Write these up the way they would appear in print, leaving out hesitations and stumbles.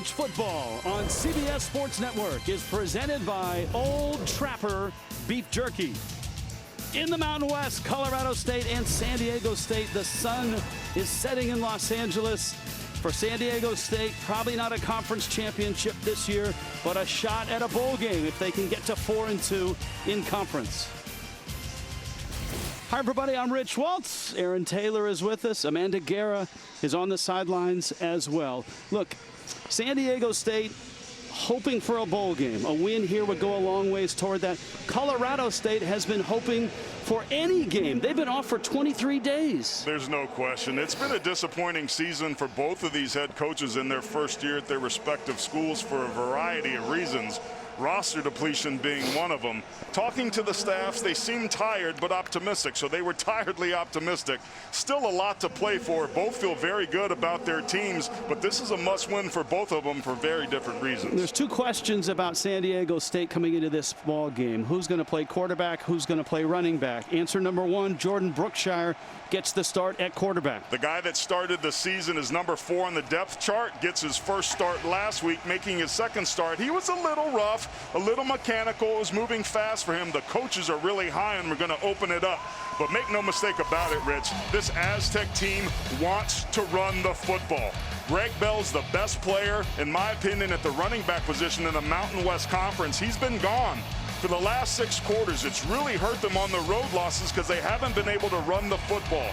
College football on CBS Sports Network is presented by Old Trapper Beef Jerky. In the Mountain West, Colorado State and San Diego State. The sun is setting in Los Angeles. For San Diego State, probably not a conference championship this year, but a shot at a bowl game if they can get to 4-2 in conference. Hi, everybody. I'm Rich Waltz. Aaron Taylor is with us. Amanda Guerra is on the sidelines as well. Look, San Diego State hoping for a bowl game. A win here would go a long ways toward that. Colorado State has been hoping for any game. They've been off for 23 days. There's no question. It's been a disappointing season for both of these head coaches in their first year at their respective schools for a variety of reasons. Roster depletion being one of them. Talking to the staffs, they seem tired but optimistic, so they were tiredly optimistic. Still a lot to play for. Both feel very good about their teams, but this is a must-win for both of them for very different reasons. There's two questions about San Diego State coming into this ball game. Who's going to play quarterback? Who's going to play running back? Answer number one, Jordan Brookshire gets the start at quarterback. The guy that started the season as number 4 on the depth chart gets his first start last week, making his second start. He was a little rough, a little mechanical. It was moving fast for him. The coaches are really high and we're going to open it up. But make no mistake about it, Rich, this Aztec team wants to run the football. Greg Bell's the best player, in my opinion, at the running back position in the Mountain West Conference. He's been gone for the last 6 quarters. It's really hurt them on the road losses because they haven't been able to run the football.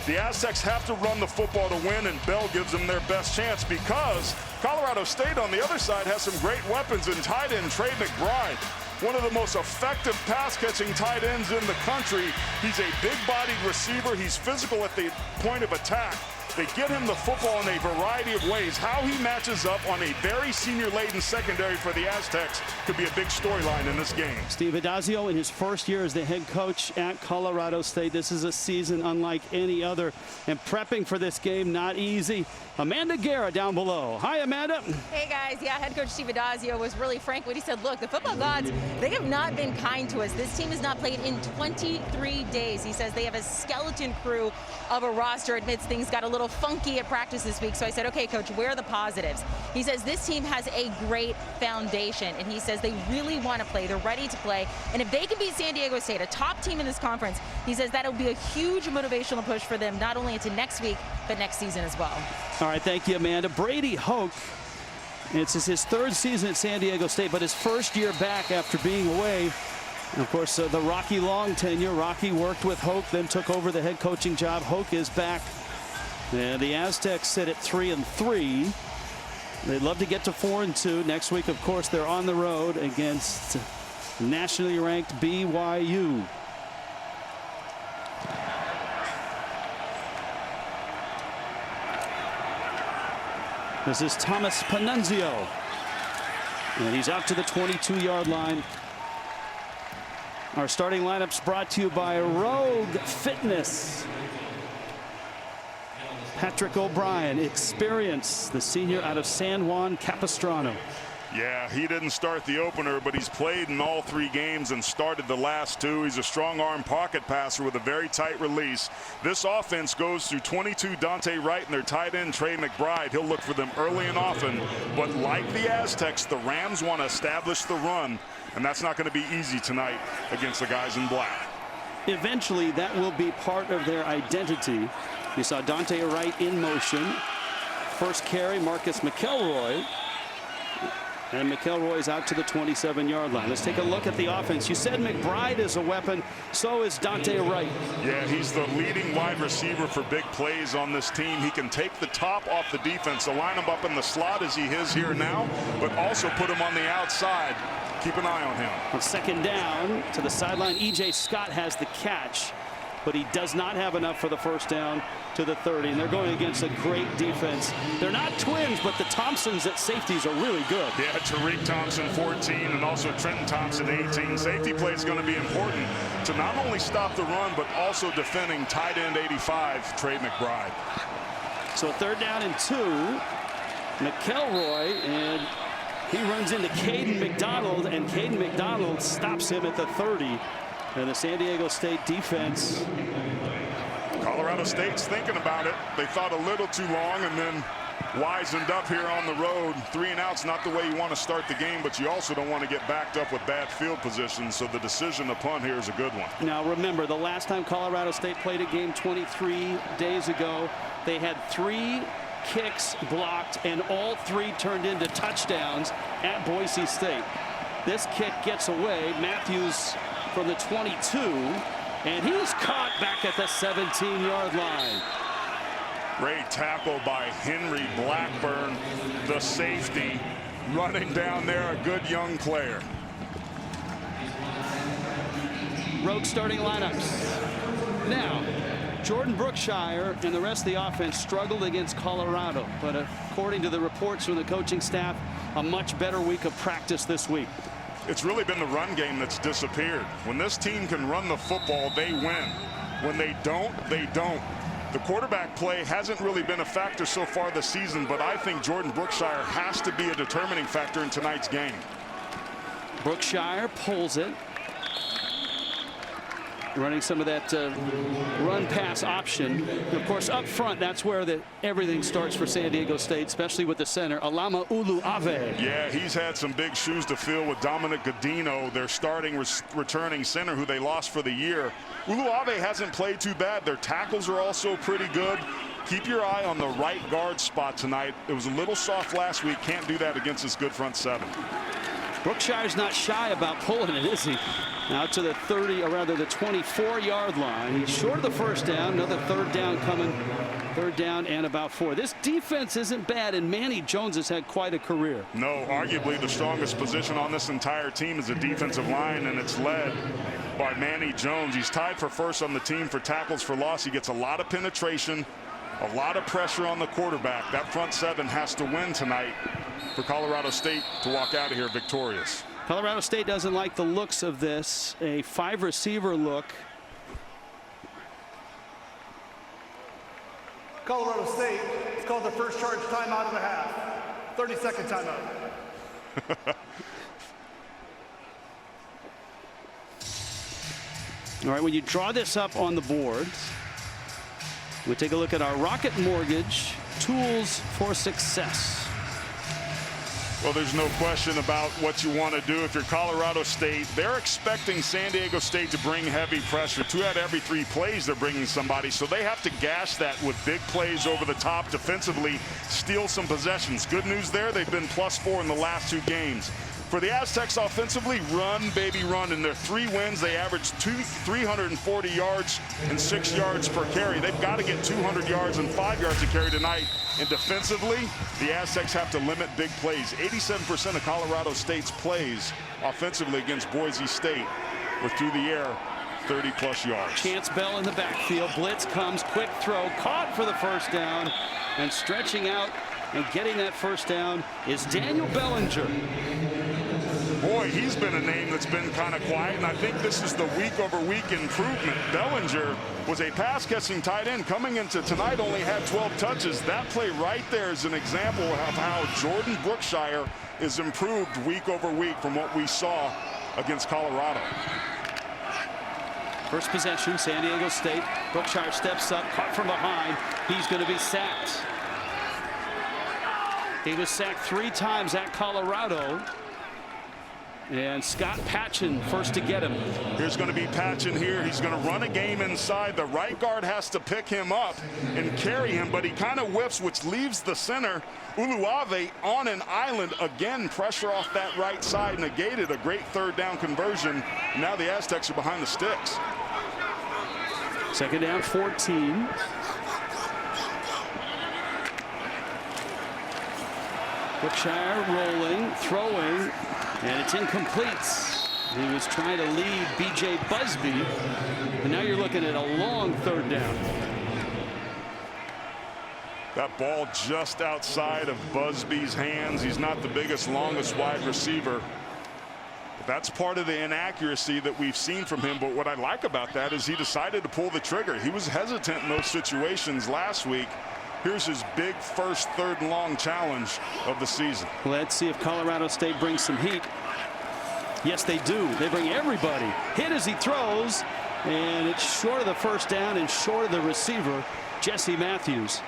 The Aztecs have to run the football to win, and Bell gives them their best chance because Colorado State on the other side has some great weapons in tight end Trey McBride, one of the most effective pass-catching tight ends in the country. He's a big-bodied receiver. He's physical at the point of attack. They get him the football in a variety of ways. How he matches up on a very senior-laden secondary for the Aztecs could be a big storyline in this game. Steve Adazio in his first year as the head coach at Colorado State. This is a season unlike any other, and prepping for this game not easy. Amanda Guerra down below. Hi, Amanda. Hey, guys. Yeah, head coach Steve Adazio was really frank when he said, look, the football gods, they have not been kind to us. This team has not played in 23 days. He says they have a skeleton crew of a roster. Admits things got a little funky at practice this week. So I said, okay, coach, where are the positives? He says this team has a great foundation, and he says they really want to play. They're ready to play. And if they can beat San Diego State, a top team in this conference, he says that'll be a huge motivational push for them, not only into next week, but next season as well. All right, thank you, Amanda. Brady Hoke, it's his 3rd season at San Diego State, but his first year back after being away. And of course, the Rocky Long tenure. Rocky worked with Hoke, then took over the head coaching job. Hoke is back. And the Aztecs sit at 3-3. They'd love to get to 4-2. Next week, of course, they're on the road against nationally ranked BYU. This is Thomas Panunzio. And he's out to the 22-yard line. Our starting lineups brought to you by Rogue Fitness. Patrick O'Brien, experience, the senior out of San Juan Capistrano. Yeah, he didn't start the opener, but he's played in all 3 games and started the last 2. He's a strong arm pocket passer with a very tight release. This offense goes through 22 Dante Wright and their tight end Trey McBride. He'll look for them early and often. But like the Aztecs, the Rams want to establish the run, and that's not going to be easy tonight against the guys in black. Eventually, that will be part of their identity. You saw Dante Wright in motion. First carry, Marcus McElroy. And McElroy's out to the 27-yard line. Let's take a look at the offense. You said McBride is a weapon. So is Dante Wright. Yeah, he's the leading wide receiver for big plays on this team. He can take the top off the defense, so line him up in the slot as he is here now, but also put him on the outside. Keep an eye on him. On 2nd down to the sideline, E.J. Scott has the catch, but he does not have enough for the first down to the 30. And they're going against a great defense. They're not twins, but the Thompsons at safeties are really good. Yeah, Tariq Thompson, 14, and also Trenton Thompson, 18. Safety play is going to be important to not only stop the run, but also defending tight end 85, Trey McBride. So 3rd down and 2. McElroy, and he runs into Caden McDonald, and Caden McDonald stops him at the 30. And the San Diego State defense. Colorado State's thinking about it. They thought a little too long, and then wizened up here on the road. 3 and out's not the way you want to start the game, but you also don't want to get backed up with bad field position. So the decision to punt here is a good one. Now remember, the last time Colorado State played a game 23 days ago, they had 3 kicks blocked and all 3 turned into touchdowns at Boise State. This kick gets away. Matthews from the 22, and he's caught back at the 17-yard line. Great tackle by Henry Blackburn, the safety, running down there, a good young player. Rogue starting lineups. Now, Jordan Brookshire and the rest of the offense struggled against Colorado, but according to the reports from the coaching staff, a much better week of practice this week. It's really been the run game that's disappeared. When this team can run the football, they win. When they don't, they don't. The quarterback play hasn't really been a factor so far this season, but I think Jordan Brookshire has to be a determining factor in tonight's game. Brookshire pulls it. Running some of that run pass option. Of course, up front, that's where everything starts for San Diego State, especially with the center, Alama Uluave. Yeah, he's had some big shoes to fill with Dominic Godino, their starting returning center, who they lost for the year. Uluave hasn't played too bad. Their tackles are also pretty good. Keep your eye on the right guard spot tonight. It was a little soft last week. Can't do that against this good front 7. Brookshire's not shy about pulling it, is he? Now to the 30, or rather the 24-yard line. He's short of the first down. Another third down coming. Third down and about 4. This defense isn't bad, and Manny Jones has had quite a career. No, arguably the strongest position on this entire team is the defensive line, and it's led by Manny Jones. He's tied for first on the team for tackles for loss. He gets a lot of penetration, a lot of pressure on the quarterback. That front 7 has to win tonight for Colorado State to walk out of here victorious. Colorado State doesn't like the looks of this. A 5-receiver look. Colorado State has called the first charge timeout of the half. 30-second timeout. All right, when you draw this up on the board, we take a look at our Rocket Mortgage tools for success. Well, there's no question about what you want to do if you're Colorado State. They're expecting San Diego State to bring heavy pressure. 2 out of every 3 plays they're bringing somebody, so they have to gash that with big plays over the top defensively, steal some possessions. Good news there, they've been +4 in the last 2 games. For the Aztecs offensively, run, baby, run. In their 3 wins, they averaged 340 yards and 6 yards per carry. They've got to get 200 yards and 5 yards a carry tonight. And defensively, the Aztecs have to limit big plays. 87% of Colorado State's plays offensively against Boise State were through the air, 30+ yards. Chance Bell in the backfield. Blitz comes, quick throw, caught for the first down, and stretching out and getting that first down is Daniel Bellinger. Boy, he's been a name that's been kind of quiet, and I think this is the week-over-week improvement. Bellinger was a pass-catching tight end. Coming into tonight, only had 12 touches. That play right there is an example of how Jordan Brookshire is improved week-over-week from what we saw against Colorado. First possession, San Diego State. Brookshire steps up, caught from behind. He's going to be sacked. He was sacked 3 times at Colorado. And Scott Patchen first to get him. Here's going to be Patchen here. He's going to run a game inside. The right guard has to pick him up and carry him, but he kind of whiffs, which leaves the center, Uluave, on an island. Again, pressure off that right side, negated a great third down conversion. Now the Aztecs are behind the sticks. Second down, 14. Brookshire rolling, throwing, and it's incomplete. He was trying to lead B.J. Busby, and now you're looking at a long third down. That ball just outside of Busby's hands. He's not the biggest, longest wide receiver. But that's part of the inaccuracy that we've seen from him. But what I like about that is he decided to pull the trigger. He was hesitant in those situations last week. Here's his big first 3rd and long challenge of the season. Let's see if Colorado State brings some heat. Yes, they do. They bring everybody. Hit as he throws, and it's short of the first down and short of the receiver, Jesse Matthews.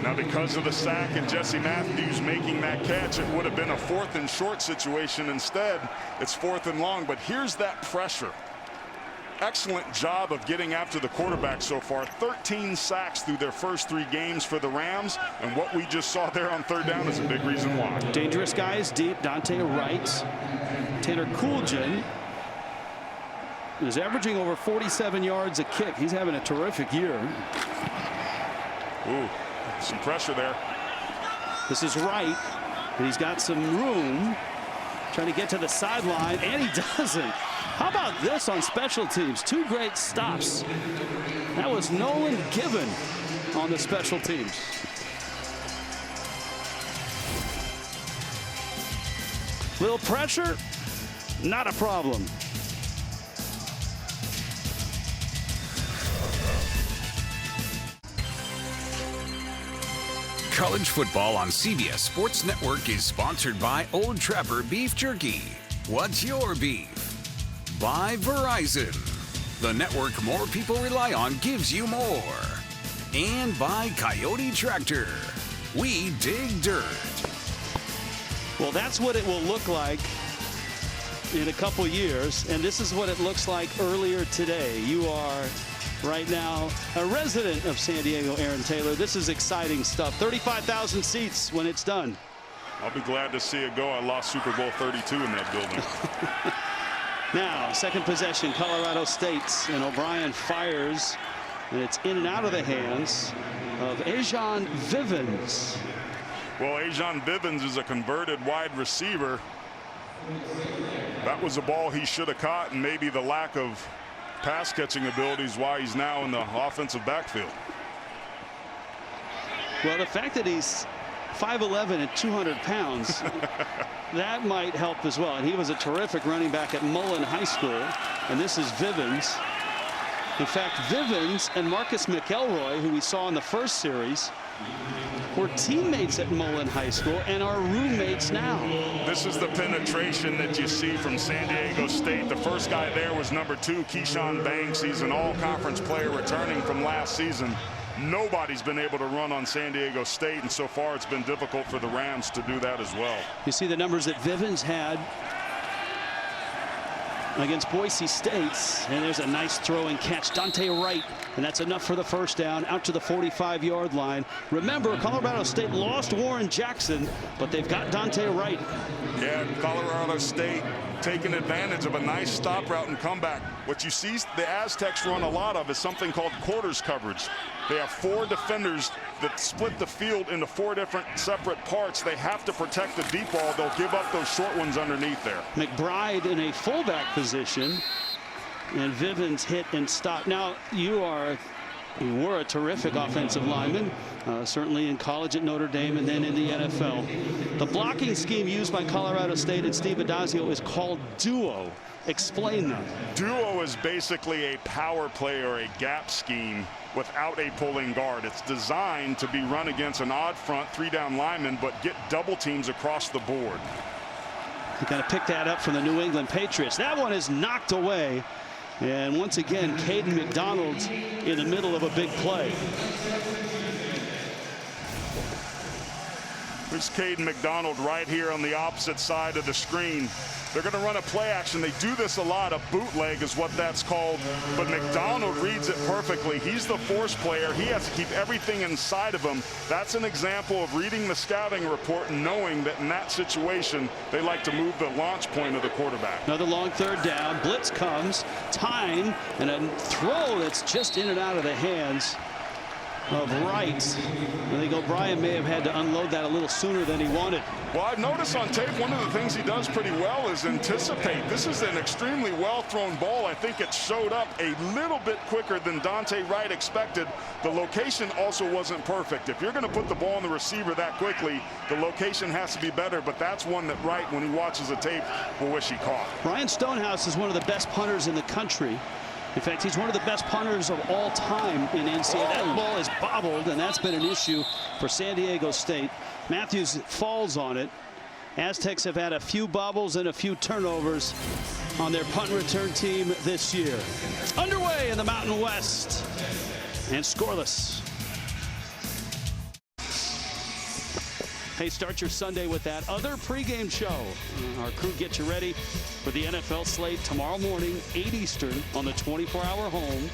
Now, because of the sack and Jesse Matthews making that catch, it would have been a 4th and short situation. Instead, it's 4th and long. But here's that pressure. Excellent job of getting after the quarterback so far. 13 sacks through their first 3 games for the Rams. And what we just saw there on 3rd down is a big reason why. Dangerous guys deep. Dante Wright. Tanner Coolgen is averaging over 47 yards a kick. He's having a terrific year. Ooh, some pressure there. This is Wright, and he's got some room trying to get to the sideline, and he doesn't. How about this on special teams? 2 great stops. That was Nolan Given on the special teams. Little pressure, not a problem. College football on CBS Sports Network is sponsored by Old Trapper Beef Jerky. What's your beef? By Verizon. The network more people rely on gives you more. And by Coyote Tractor. We dig dirt. Well, that's what it will look like in a couple years, and this is what it looks like earlier today. You are right now a resident of San Diego, Aaron Taylor. This is exciting stuff. 35,000 seats when it's done. I'll be glad to see it go. I lost Super Bowl 32 in that building. Now, second possession, Colorado State, and O'Brien fires, and it's in and out of the hands of Ajon Vivens. Well, Ajon Vivens is a converted wide receiver. That was a ball he should have caught, and maybe the lack of pass catching abilities why he's now in the offensive backfield. Well, the fact that he's 5'11" and 200 pounds, that might help as well. And he was a terrific running back at Mullen High School. And this is Vivens. In fact, Vivens and Marcus McElroy, who we saw in the first series, were teammates at Mullen High School and are roommates now. This is the penetration that you see from San Diego State. The first guy there was number 2, Keyshawn Banks. He's an all-conference player returning from last season. Nobody's been able to run on San Diego State, and so far it's been difficult for the Rams to do that as well. You see the numbers that Vivens had against Boise State, and there's a nice throw and catch. Dante Wright, and that's enough for the first down out to the 45-yard line. Remember, Colorado State lost Warren Jackson, but they've got Dante Wright. Yeah, Colorado State taking advantage of a nice stop route and comeback. What you see the Aztecs run a lot of is something called quarters coverage. They have 4 defenders that split the field into 4 different separate parts. They have to protect the deep ball. They'll give up those short ones underneath there. McBride in a fullback position, and Vivens hit and stopped. Now, you were a terrific offensive lineman, certainly in college at Notre Dame and then in the NFL. The blocking scheme used by Colorado State and Steve Adazio is called duo. Explain that. Duo is basically a power play or a gap scheme without a pulling guard. It's designed to be run against an odd front 3-down lineman, but get double teams across the board. You got to pick that up from the New England Patriots. That one is knocked away. And once again, Caden McDonald in the middle of a big play. There's Caden McDonald right here on the opposite side of the screen. They're going to run a play action. They do this a lot. A bootleg is what that's called. But McDonald reads it perfectly. He's the force player. He has to keep everything inside of him. That's an example of reading the scouting report and knowing that in that situation, they like to move the launch point of the quarterback. Another long 3rd down. Blitz comes. Time and a throw that's just in and out of the hands of Wright. I think O'Brien may have had to unload that a little sooner than he wanted. Well, I've noticed on tape one of the things he does pretty well is anticipate. This is an extremely well thrown ball. I think it showed up a little bit quicker than Dante Wright expected. The location also wasn't perfect. If you're going to put the ball on the receiver that quickly, the location has to be better, but that's one that Wright, when he watches the tape, will wish he caught. Ryan Stonehouse is one of the best punters in the country. In fact, he's one of the best punters of all time in NCAA. That ball is bobbled, and that's been an issue for San Diego State. Matthews falls on it. Aztecs have had a few bobbles and a few turnovers on their punt and return team this year. Underway in the Mountain West, and scoreless. Hey, start your Sunday with that other pregame show. Our crew gets you ready for the NFL slate tomorrow morning, 8 Eastern, on the 24-hour home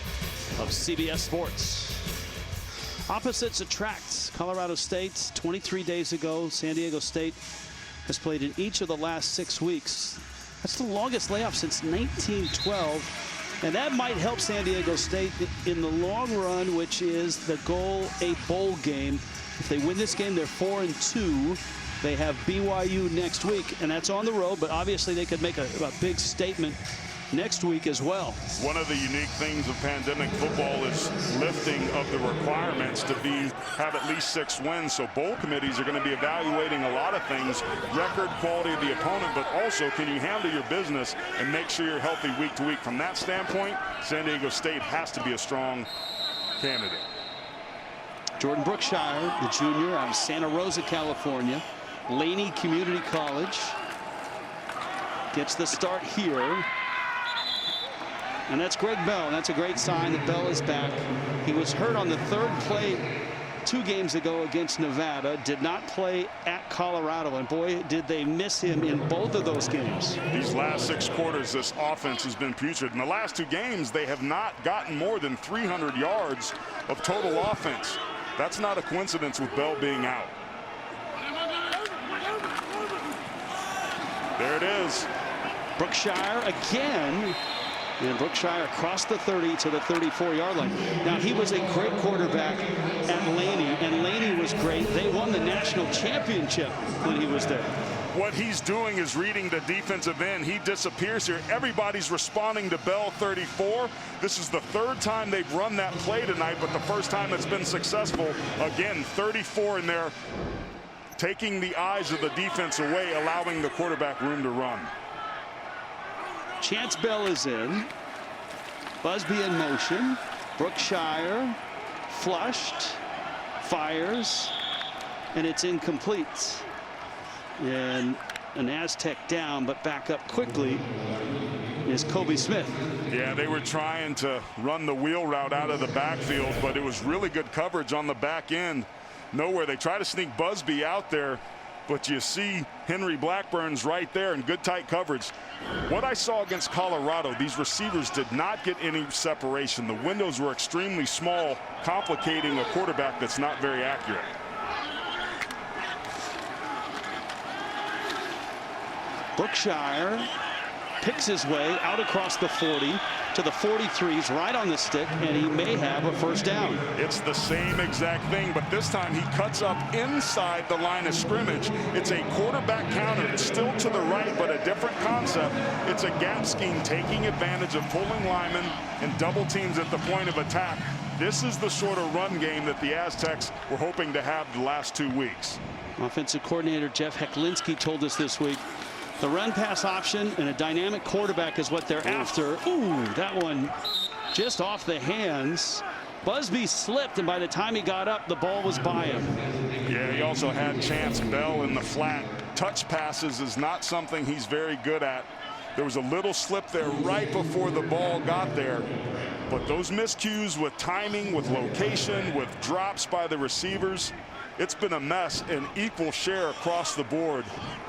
of CBS Sports. Opposites attract. Colorado State, 23 days ago. San Diego State has played in each of the last 6 weeks. That's the longest layoff since 1912. And that might help San Diego State in the long run, which is the goal, a bowl game. If they win this game, they're 4-2. They have BYU next week, and that's on the road, but obviously they could make a big statement next week as well. One of the unique things of pandemic football is lifting of the requirements to have at least 6 wins. So bowl committees are going to be evaluating a lot of things, record, quality of the opponent, but also can you handle your business and make sure you're healthy week to week. From that standpoint, San Diego State has to be a strong candidate. Jordan Brookshire, the junior out of Santa Rosa, California, Laney Community College, gets the start here. And that's Greg Bell. That's a great sign that Bell is back. He was hurt on the 3rd play 2 games ago against Nevada. Did not play at Colorado. And boy, did they miss him in both of those games. These last 6 quarters, this offense has been putrid. In the last 2 games, they have not gotten more than 300 yards of total offense. That's not a coincidence with Bell being out. There it is. Brookshire again. And Brookshire across the 30 to the 34-yard line. Now, he was a great quarterback at Laney, and Laney was great. They won the national championship when he was there. What he's doing is reading the defensive end. He disappears here. Everybody's responding to Bell 34. This is the 3rd time they've run that play tonight, but the first time it's been successful. Again, 34 in there, taking the eyes of the defense away, allowing the quarterback room to run. Chance Bell is in. Busby in motion. Brookshire flushed. Fires. And it's incomplete. And an Aztec down, but back up quickly is Kobe Smith. Yeah, they were trying to run the wheel route out of the backfield, but it was really good coverage on the back end. Nowhere. They try to sneak Busby out there, but you see Henry Blackburn's right there in good tight coverage. What I saw against Colorado, these receivers did not get any separation. The windows were extremely small, complicating a quarterback that's not very accurate. Brookshire picks his way out across the 40 to the 43s, right on the stick, and he may have a first down. It's the same exact thing, but this time he cuts up inside the line of scrimmage. It's a quarterback counter. It's still to the right, but a different concept. It's a gap scheme taking advantage of pulling linemen and double teams at the point of attack. This is the sort of run game that the Aztecs were hoping to have the last 2 weeks. Offensive coordinator Jeff Hecklinski told us this week, the run pass option and a dynamic quarterback is what they're after. Ooh, that one just off the hands. Busby slipped, and by the time he got up, the ball was by him. Yeah, he also had Chance Bell in the flat. Touch passes is not something he's very good at. There was a little slip there right before the ball got there. But those miscues with timing, with location, with drops by the receivers, it's been a mess, and equal share across the board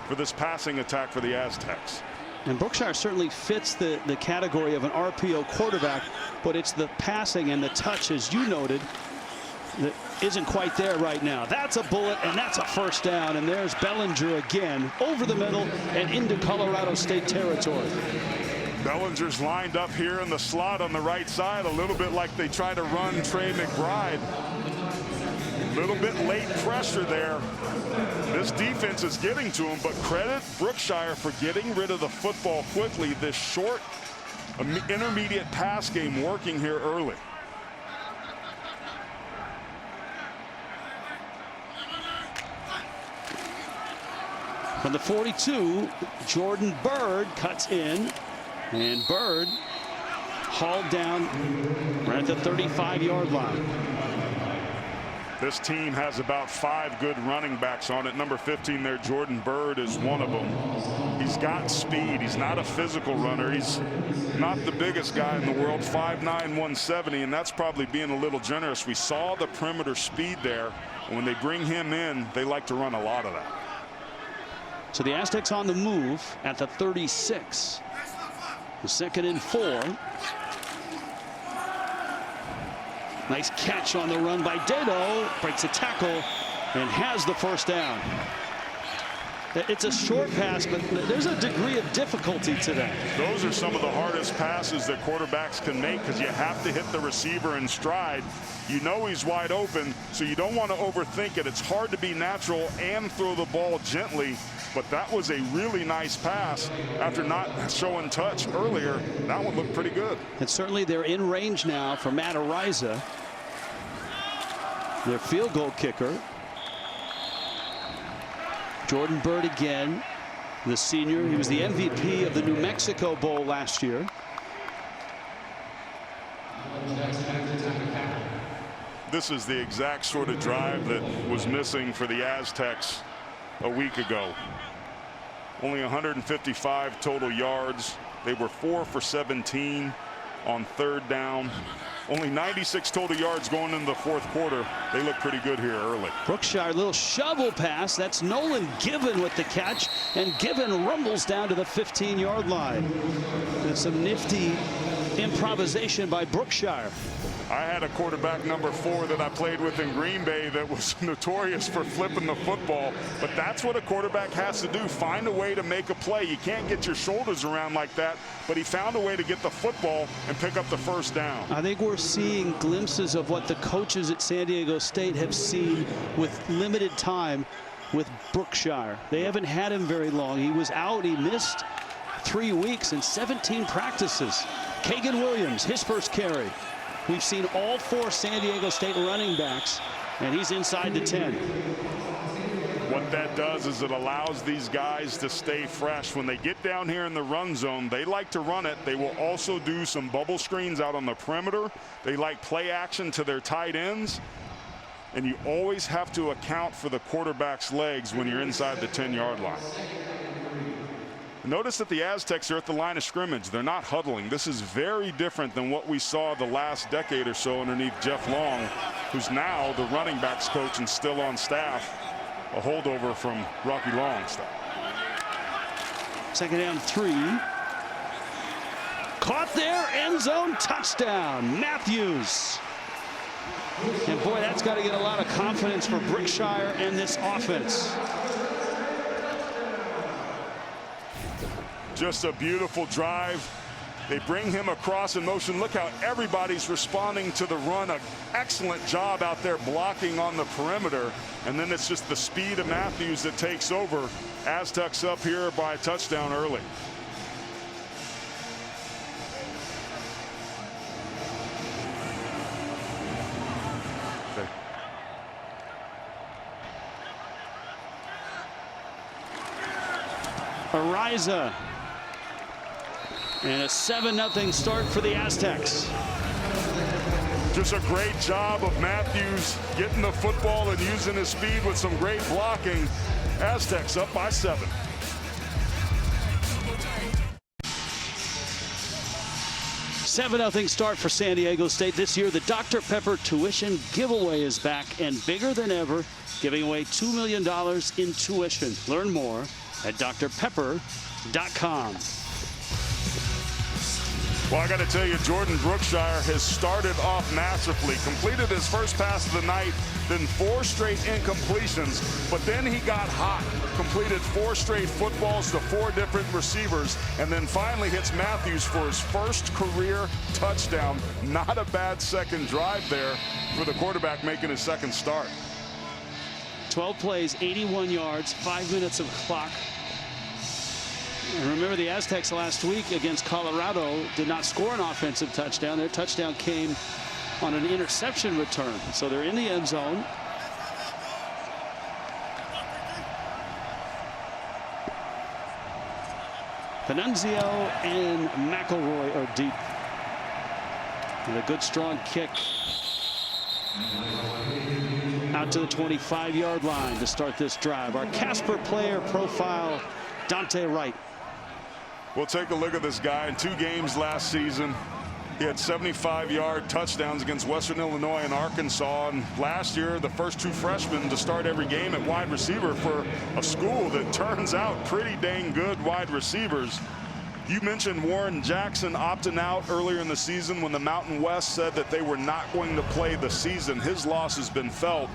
for this passing attack for the Aztecs. And Brookshire certainly fits the category of an RPO quarterback, but it's the passing and the touch, as you noted, that isn't quite there right now. That's a bullet, and that's a first down, and there's Bellinger again over the middle and into Colorado State territory. Bellinger's lined up here in the slot on the right side, a little bit like they try to run Trey McBride. A little bit late pressure there. This defense is getting to him, but credit Brookshire for getting rid of the football quickly. This short intermediate pass game working here early. From the 42, Jordan Bird cuts in, and Bird hauled down right at the 35-yard line. This team has about 5 good running backs on it. Number 15 there, Jordan Bird, is one of them. He's got speed. He's not a physical runner. He's not the biggest guy in the world, 5'9", 170, and that's probably being a little generous. We saw the perimeter speed there. When they bring him in, they like to run a lot of that. So the Aztecs on the move at the 36. The 2nd and 4. Nice catch on the run by Dedo. Breaks a tackle and has the first down. It's a short pass, but there's a degree of difficulty to that. Those are some of the hardest passes that quarterbacks can make because you have to hit the receiver in stride. You know he's wide open, so you don't want to overthink it. It's hard to be natural and throw the ball gently, but that was a really nice pass after not showing touch earlier. That one looked pretty good. And certainly they're in range now for Matt Ariza, their field goal kicker. Jordan Byrd again, the senior. He was the MVP of the New Mexico Bowl last year. This is the exact sort of drive that was missing for the Aztecs a week ago. Only 155 total yards. They were 4 for 17 on 3rd down. Only 96 total yards going into the 4th quarter. They look pretty good here early. Brookshire, little shovel pass. That's Nolan Given with the catch, and Given rumbles down to the 15-yard line. And some nifty improvisation by Brookshire. I had a quarterback number 4 that I played with in Green Bay that was notorious for flipping the football, but that's what a quarterback has to do, find a way to make a play. You can't get your shoulders around like that, but he found a way to get the football and pick up the first down. I think we're seeing glimpses of what the coaches at San Diego State have seen with limited time with Brookshire. They haven't had him very long. He was out. He missed 3 weeks and 17 practices. Kagan Williams, his first carry. We've seen all 4 San Diego State running backs, and he's inside the 10. What that does is it allows these guys to stay fresh. When they get down here in the run zone, they like to run it. They will also do some bubble screens out on the perimeter. They like play action to their tight ends. And you always have to account for the quarterback's legs when you're inside the 10-yard line. Notice that the Aztecs are at the line of scrimmage. They're not huddling. This is very different than what we saw the last decade or so underneath Jeff Long, who's now the running backs coach and still on staff. A holdover from Rocky Long stuff. 2nd down 3. Caught there, end zone, touchdown, Matthews. And boy, that's got to get a lot of confidence for Brookshire and this offense. Just a beautiful drive. They bring him across in motion. Look how everybody's responding to the run. An excellent job out there blocking on the perimeter. And then it's just the speed of Matthews that takes over. Aztecs up here by a touchdown early. Okay. Ariza. And a 7-0 start for the Aztecs. Just a great job of Matthews getting the football and using his speed with some great blocking. Aztecs up by 7. $7-0 start for San Diego State. This year, the Dr. Pepper tuition giveaway is back and bigger than ever, giving away $2 million in tuition. Learn more at drpepper.com. Well, I got to tell you, Jordan Brookshire has started off masterfully. Completed his first pass of the night, then 4 straight incompletions. But then he got hot, completed 4 straight footballs to 4 different receivers, and then finally hits Matthews for his first career touchdown. Not a bad second drive there for the quarterback making his second start. 12 plays, 81 yards, 5 minutes of clock. And remember, the Aztecs last week against Colorado did not score an offensive touchdown. Their touchdown came on an interception return. So they're in the end zone. Panunzio and McElroy are deep. And a good strong kick out to the 25-yard line to start this drive. Our Casper player profile, Dante Wright. We'll take a look at this guy in 2 games last season. He had 75-yard touchdowns against Western Illinois and Arkansas. And last year, the first 2 freshmen to start every game at wide receiver for a school that turns out pretty dang good wide receivers. You mentioned Warren Jackson opting out earlier in the season when the Mountain West said that they were not going to play the season. His loss has been felt,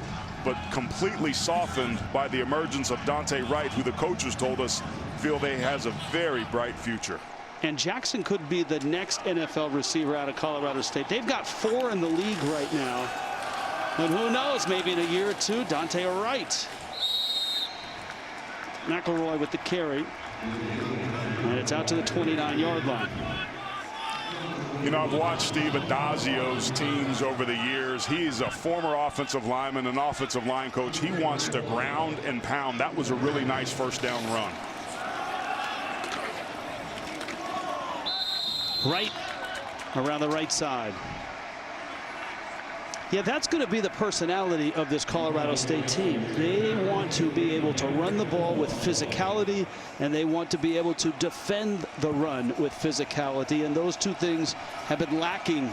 but completely softened by the emergence of Dante Wright, who the coaches told us feel they has a very bright future. And Jackson could be the next NFL receiver out of Colorado State. They've got 4 in the league right now. And who knows, maybe in a year or 2, Dante Wright. McElroy with the carry. And it's out to the 29-yard line. You know, I've watched Steve Adazio's teams over the years. He's a former offensive lineman, an offensive line coach. He wants to ground and pound. That was a really nice first down run. Right around the right side. Yeah, that's going to be the personality of this Colorado State team. They want to be able to run the ball with physicality, and they want to be able to defend the run with physicality, and those 2 things have been lacking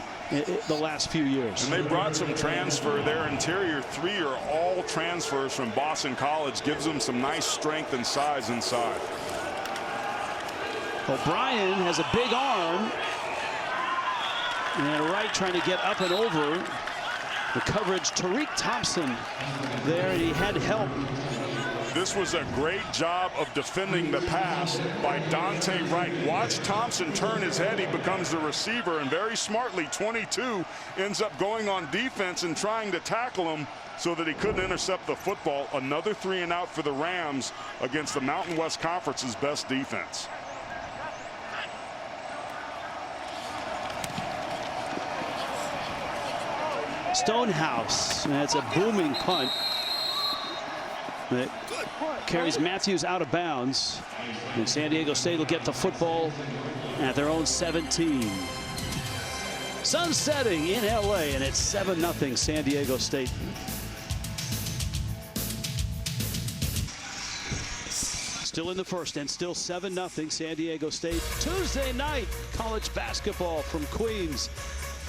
the last few years. And they brought some transfer. Their interior 3 are all transfers from Boston College. Gives them some nice strength and size inside. O'Brien has a big arm, and Wright trying to get up and over the coverage. Tariq Thompson there, and he had help. This was a great job of defending the pass by Dante Wright. Watch Thompson turn his head. He becomes the receiver, and very smartly 22 ends up going on defense and trying to tackle him so that he couldn't intercept the football. Another 3 and out for the Rams against the Mountain West Conference's best defense. Stonehouse, and it's a booming punt that carries Matthews out of bounds, and San Diego State will get the football at their own 17. Sun setting in LA, and it's 7-0 San Diego State. Still in the first, and still 7-0 San Diego State. Tuesday night college basketball from Queens,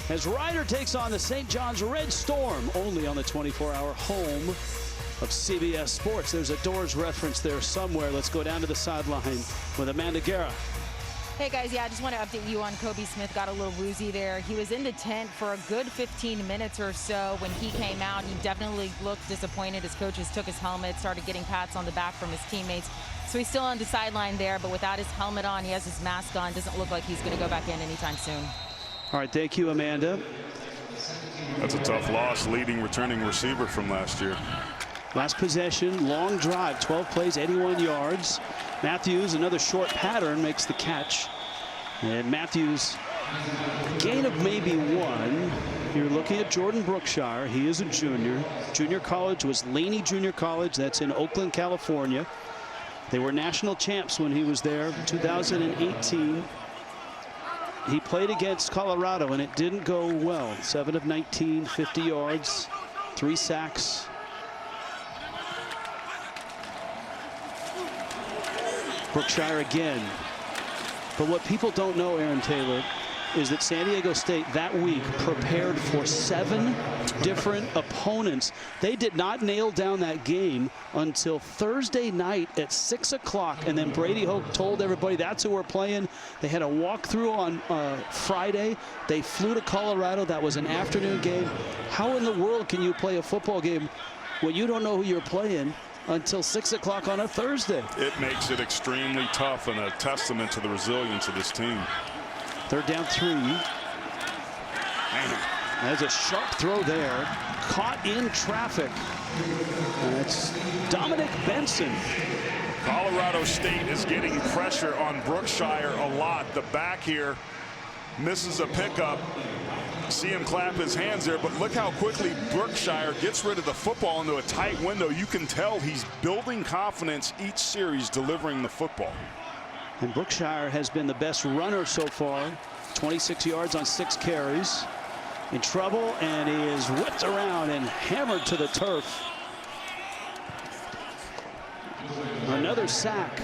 as Ryder takes on the St. John's Red Storm, only on the 24-hour home of CBS Sports. There's a Doors reference there somewhere. Let's go down to the sideline with Amanda Guerra. Hey guys, yeah, I just want to update you on Kobe Smith. Got a little woozy there. He was in the tent for a good 15 minutes or so. When he came out, he definitely looked disappointed. His coaches took his helmet, started getting pats on the back from his teammates. So he's still on the sideline there, but without his helmet on, he has his mask on. Doesn't look like he's going to go back in anytime soon. All right, thank you, Amanda. That's a tough loss, leading returning receiver from last year. Last possession, long drive, 12 plays, 81 yards. Matthews, another short pattern, makes the catch. And Matthews, gain of maybe 1. You're looking at Jordan Brookshire. He is a junior. Junior college was Laney Junior College. That's in Oakland, California. They were national champs when he was there, 2018. He played against Colorado, and it didn't go well. 7 of 19, 50 yards, 3 sacks. Brookshire again. But what people don't know, Aaron Taylor, is that San Diego State that week prepared for 7 different opponents. They did not nail down that game until Thursday night at 6 o'clock, and then Brady Hoke told everybody that's who we're playing. They had a walkthrough on Friday. They flew to Colorado. That was an afternoon game. How in the world can you play a football game when you don't know who you're playing until 6 o'clock on a Thursday? It makes it extremely tough and a testament to the resilience of this team. 3rd down 3. There's a sharp throw there. Caught in traffic. That's Dominic Benson. Colorado State is getting pressure on Brookshire a lot. The back here misses a pickup. See him clap his hands there, but look how quickly Brookshire gets rid of the football into a tight window. You can tell he's building confidence each series delivering the football. And Brookshire has been the best runner so far. 26 yards on 6 carries. In trouble, and he is whipped around and hammered to the turf. Another sack.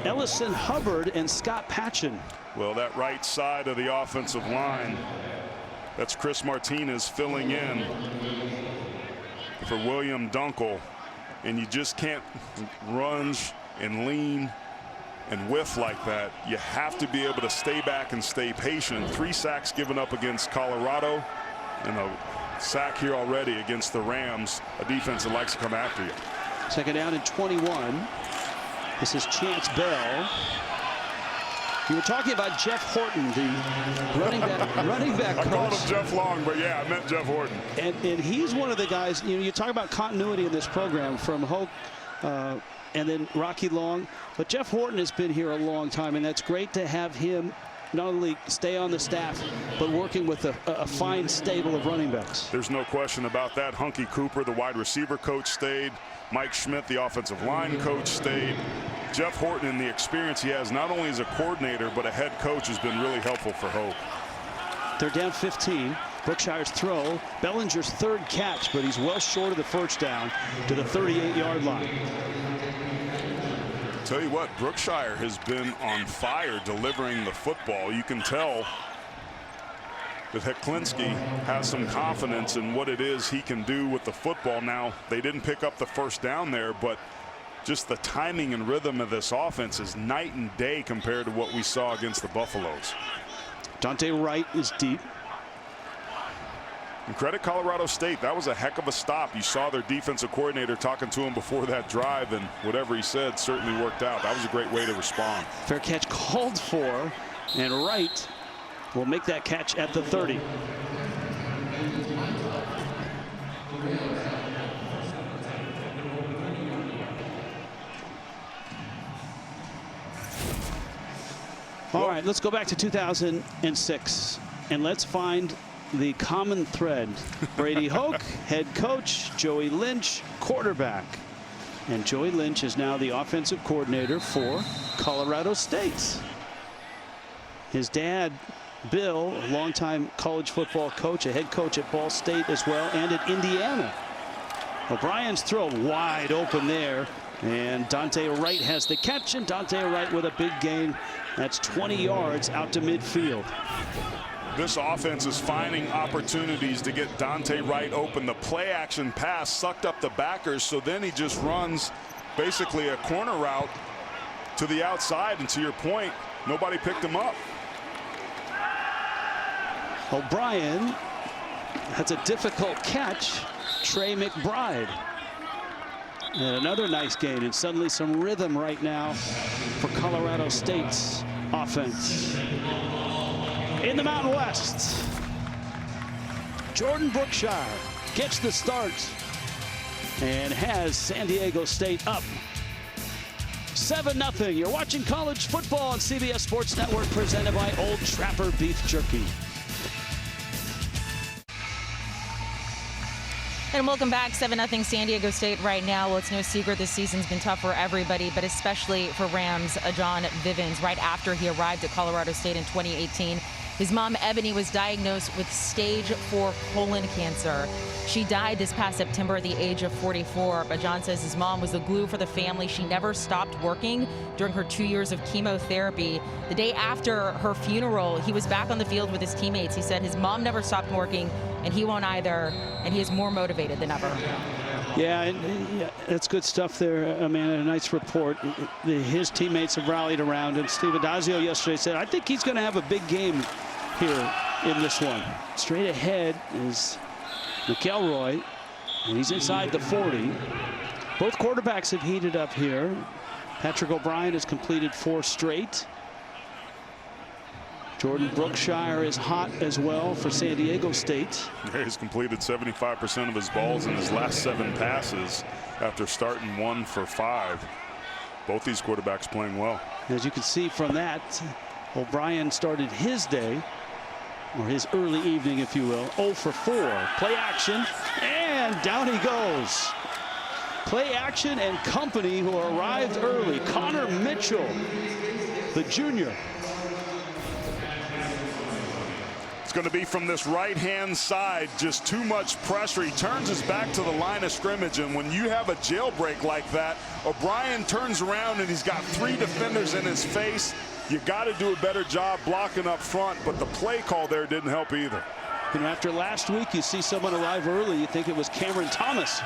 Ellison Hubbard and Scott Patchen Well, that right side of the offensive line, that's Chris Martinez filling in for William Dunkel. And you just can't lunge and lean and whiff like that. You have to be able to stay back and stay patient. 3 sacks given up against Colorado, and a sack here already against the Rams, a defense that likes to come after you. Second down and 21. This is Chance Bell. You were talking about Jeff Horton, the running back coach. I called him Jeff Long, but yeah, I meant Jeff Horton. And he's one of the guys, you talk about continuity in this program from Hoke and then Rocky Long. But Jeff Horton has been here a long time, and that's great to have him not only stay on the staff, but working with a fine stable of running backs. There's no question about that. Hunky Cooper, the wide receiver coach, stayed. Mike Schmidt, the offensive line coach, stayed. Jeff Horton, and the experience he has not only as a coordinator but a head coach, has been really helpful for Hope. They're down 15. Brookshire's throw, Bellinger's 3rd catch, but he's well short of the first down to the 38-yard line. Tell you what, Brookshire has been on fire delivering the football. You can tell that Heklinski has some confidence in what it is he can do with the football. Now, they didn't pick up the first down there, but just the timing and rhythm of this offense is night and day compared to what we saw against the Buffaloes. Dante Wright is deep. And credit Colorado State. That was a heck of a stop. You saw their defensive coordinator talking to him before that drive, and whatever he said certainly worked out. That was a great way to respond. Fair catch called for, and Wright will make that catch at the 30. All right, let's go back to 2006, and let's find the common thread. Brady Hoke, head coach, Joey Lynch, quarterback. And Joey Lynch is now the offensive coordinator for Colorado State. His dad, Bill, a longtime college football coach, a head coach at Ball State as well, and at Indiana. O'Brien's throw wide open there, and Dante Wright has the catch, and Dante Wright with a big gain. That's 20 yards out to midfield. This offense is finding opportunities to get Dante Wright open. The play action pass sucked up the backers, so then he just runs basically a corner route to the outside, and to your point, nobody picked him up. O'Brien has a difficult catch. Trey McBride. And another nice gain, and suddenly some rhythm right now for Colorado State's offense. In the Mountain West, Jordan Brookshire gets the start and has San Diego State up 7-0. You're watching college football on CBS Sports Network, presented by Old Trapper Beef Jerky. And welcome back. 7-0 San Diego State right now. Well, it's no secret this season's been tough for everybody, but especially for Rams' John Vivens. Right after he arrived at Colorado State in 2018, his mom, Ebony, was diagnosed with stage 4 colon cancer. She died this past September at the age of 44, but John says his mom was the glue for the family. She never stopped working during her 2 years of chemotherapy. The day after her funeral, he was back on the field with his teammates. He said his mom never stopped working, and he won't either, and he is more motivated than ever. Yeah, that's good stuff there, Amanda. A nice report. His teammates have rallied around him. Steve Adazio yesterday said, I think he's going to have a big game here in this one. Straight ahead is McElroy, and he's inside the 40. Both quarterbacks have heated up here. Patrick O'Brien has completed 4 straight. Jordan Brookshire is hot as well for San Diego State. He's completed 75% of his balls in his last 7 passes after starting 1 for 5. Both these quarterbacks playing well. As you can see from that, O'Brien started his day, or his early evening, if you will, 0 for 4. Play action, and down he goes. Play action and company, who arrived early. Connor Mitchell, the junior. going to be from this right-hand side. Just too much pressure. He turns his back to the line of scrimmage, and when you have a jailbreak like that, O'Brien turns around and he's got 3 defenders in his face. You got to do a better job blocking up front, but the play call there didn't help either. And after last week, you see someone arrive early. You think it was Cameron Thomas,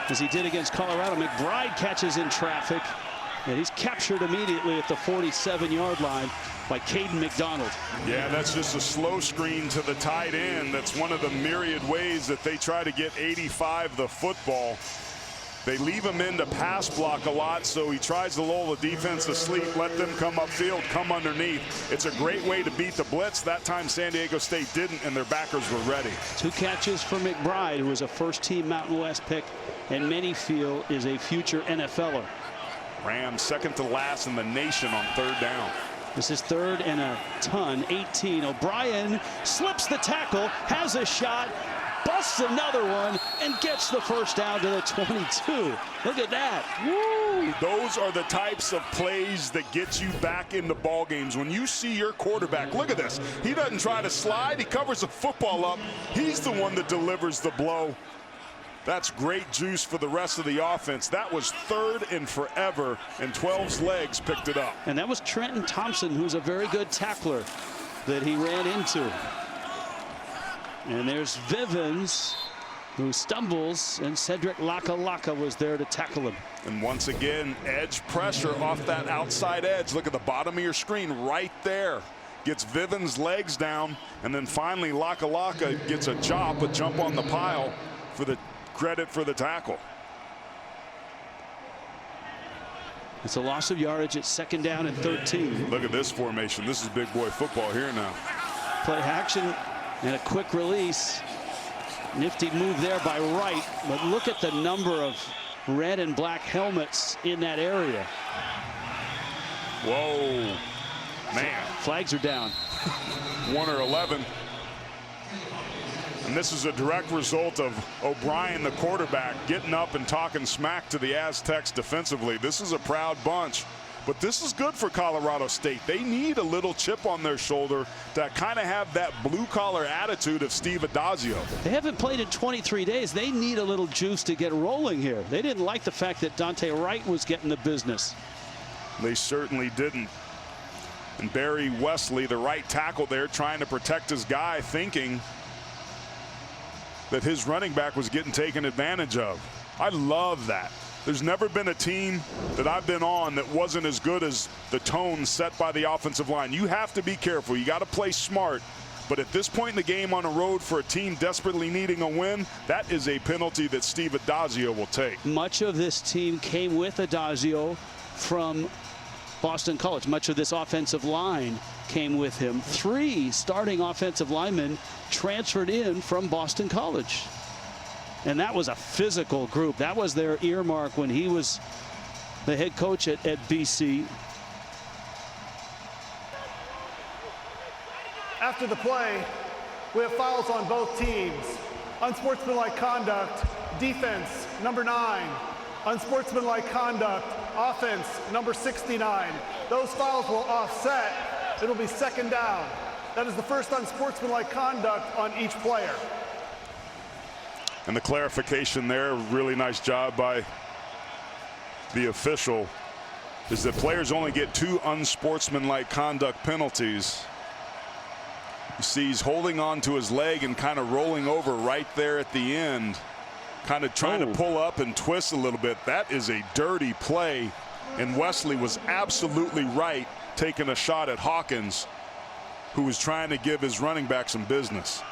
as he did against Colorado. McBride catches in traffic, and he's captured immediately at the 47-yard line by Caden McDonald. Yeah, that's just a slow screen to the tight end. That's one of the myriad ways that they try to get 85 the football. They leave him in to pass block a lot, so he tries to lull the defense to sleep, let them come upfield, come underneath. It's a great way to beat the blitz. That time San Diego State didn't, and their backers were ready. 2 catches for McBride, who is a first-team Mountain West pick, and many feel is a future NFLer. Rams second to last in the nation on 3rd down. This is 3rd and a ton, 18. O'Brien slips the tackle, has a shot, busts another one, and gets the first down to the 22. Look at that. Woo! Those are the types of plays that get you back into ball games. When you see your quarterback, look at this. He doesn't try to slide. He covers the football up. He's the one that delivers the blow. That's great juice for the rest of the offense. That was 3rd and forever, and 12's legs picked it up. And that was Trenton Thompson, who's a very good tackler, that he ran into. And there's Vivens, who stumbles, and Cedric Lakalaka was there to tackle him. And once again, edge pressure off that outside edge. Look at the bottom of your screen right there. Gets Vivens' legs down, and then finally Lakalaka gets a jump on the pile for the credit for the tackle. It's a loss of yardage at 2nd down and 13. Look at this formation. This is big boy football here now. Play action and a quick release. Nifty move there by Wright, but look at the number of red and black helmets in that area. Whoa, man. Flags are down. 1 or 11. And this is a direct result of O'Brien, the quarterback, getting up and talking smack to the Aztecs defensively. This is a proud bunch, but this is good for Colorado State. They need a little chip on their shoulder to kind of have that blue-collar attitude of Steve Adazio. They haven't played in 23 days. They need a little juice to get rolling here. They didn't like the fact that Dante Wright was getting the business. They certainly didn't. And Barry Wesley, the right tackle there, trying to protect his guy, thinking that his running back was getting taken advantage of. I love that. There's never been a team that I've been on that wasn't as good as the tone set by the offensive line. You have to be careful. You got to play smart. But at this point in the game on the road for a team desperately needing a win, that is a penalty that Steve Adazio will take. Much of this team came with Adazio from Boston College. Much of this offensive line came with him. 3 starting offensive linemen transferred in from Boston College. And that was a physical group. That was their earmark when he was the head coach at BC. After the play, we have fouls on both teams. Unsportsmanlike conduct, defense, number 9. Unsportsmanlike conduct, offense, number 69. Those fouls will offset. It'll be 2nd down. That is the first unsportsmanlike conduct on each player. And the clarification there, really nice job by the official, is that players only get 2 unsportsmanlike conduct penalties. You see he's holding on to his leg and kind of rolling over right there at the end, kind of trying to pull up and twist a little bit. That is a dirty play, and Wesley was absolutely right taking a shot at Hawkins, who was trying to give his running back some business.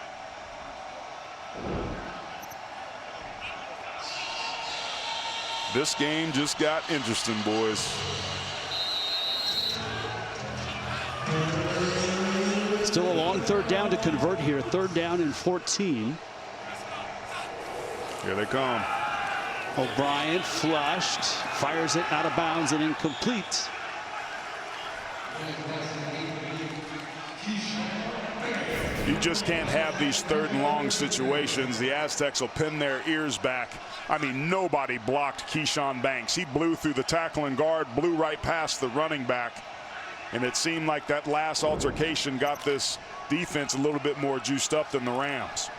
This game just got interesting, boys. Still a long 3rd down to convert here. 3rd down and 14. Here they come. O'Brien flushed, fires it out of bounds and incomplete. You just can't have these 3rd and long situations. The Aztecs will pin their ears back. I mean, nobody blocked Keyshawn Banks. He blew through the tackle and guard, blew right past the running back. And it seemed like that last altercation got this defense a little bit more juiced up than the Rams.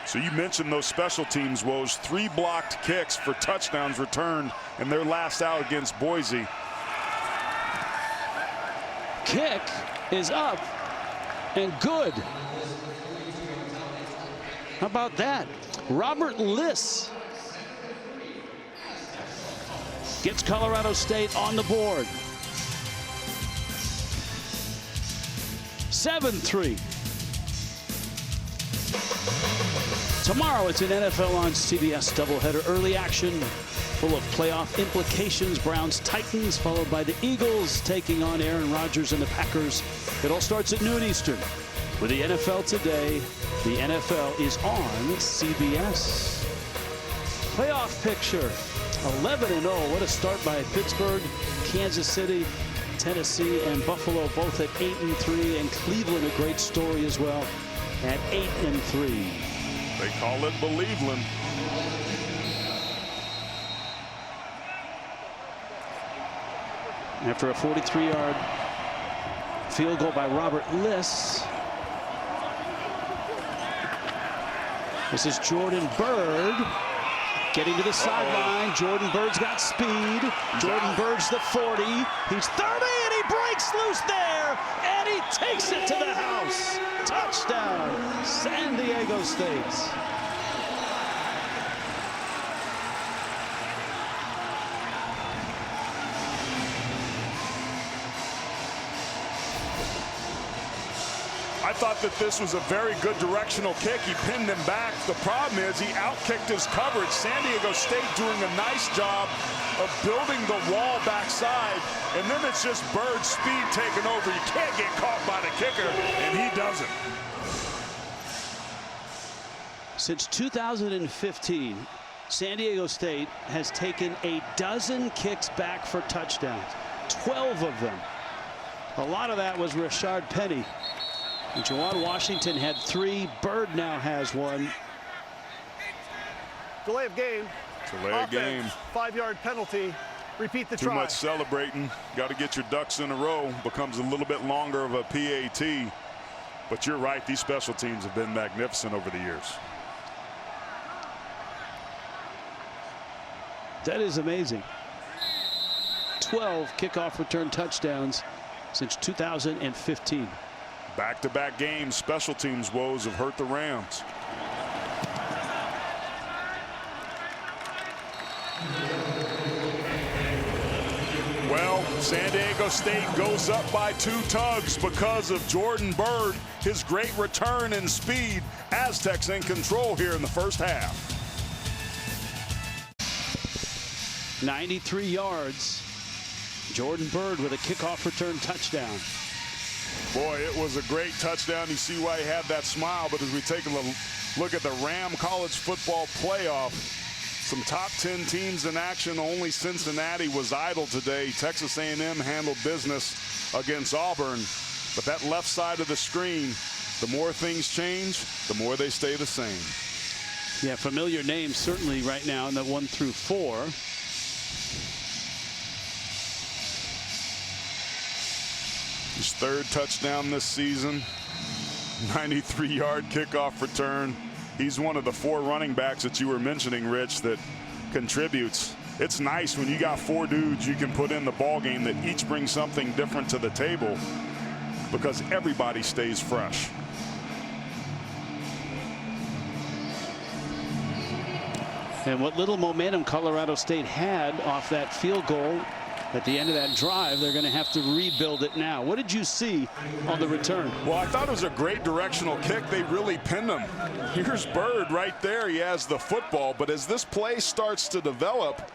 So you mentioned those special teams woes. 3 blocked kicks for touchdowns returned in their last out against Boise. Kick is up and good. How about that? Robert Liss gets Colorado State on the board. 7-3. Tomorrow it's an NFL on CBS doubleheader early action full of playoff implications. Browns Titans followed by the Eagles taking on Aaron Rodgers and the Packers. It all starts at noon Eastern. With the NFL today, the NFL is on CBS. Playoff picture, 11-0. What a start by Pittsburgh, Kansas City, Tennessee, and Buffalo both at 8-3, and Cleveland a great story as well at 8-3. They call it Believeland. After a 43-yard field goal by Robert Liss. This is Jordan Byrd getting to the sideline. Jordan Bird's got speed. Jordan Bird's the 40. He's 30, and he breaks loose there, and he takes it to the house. Touchdown, San Diego State. I thought that this was a very good directional kick. He pinned him back. The problem is he outkicked his coverage. San Diego State doing a nice job of building the wall backside, and then it's just Bird's speed taking over. You can't get caught by the kicker, and he doesn't. Since 2015, San Diego State has taken a dozen kicks back for touchdowns, 12 of them. A lot of that was Rashard Penny. And Juwan Washington had 3. Bird now has 1. Delay of game. Delay of game. 5-yard penalty. Repeat the Too try. much celebrating. Got to get your ducks in a row. Becomes a little bit longer of a PAT. But you're right. These special teams have been magnificent over the years. That is amazing. 12 kickoff return touchdowns since 2015. Back-to-back games, special teams woes have hurt the Rams. Well, San Diego State goes up by 2 tugs because of Jordan Byrd, his great return and speed. Aztecs in control here in the first half. 93 yards. Jordan Byrd with a kickoff return touchdown. Boy, it was a great touchdown. You see why he had that smile. But as we take a look at the Ram College Football Playoff, some top 10 teams in action. Only Cincinnati was idle today. Texas A&M handled business against Auburn. But that left side of the screen, the more things change, the more they stay the same. Yeah, familiar names certainly right now in the 1 through 4. His 3rd touchdown this season, 93-yard kickoff return. He's one of the 4 running backs that you were mentioning, Rich, that contributes. It's nice when you got 4 dudes you can put in the ball game that each bring something different to the table, because everybody stays fresh. And what little momentum Colorado State had off that field goal at the end of that drive, they're going to have to rebuild it now. What did you see on the return? Well, I thought it was a great directional kick. They really pinned him. Here's Byrd right there. He has the football. But as this play starts to develop,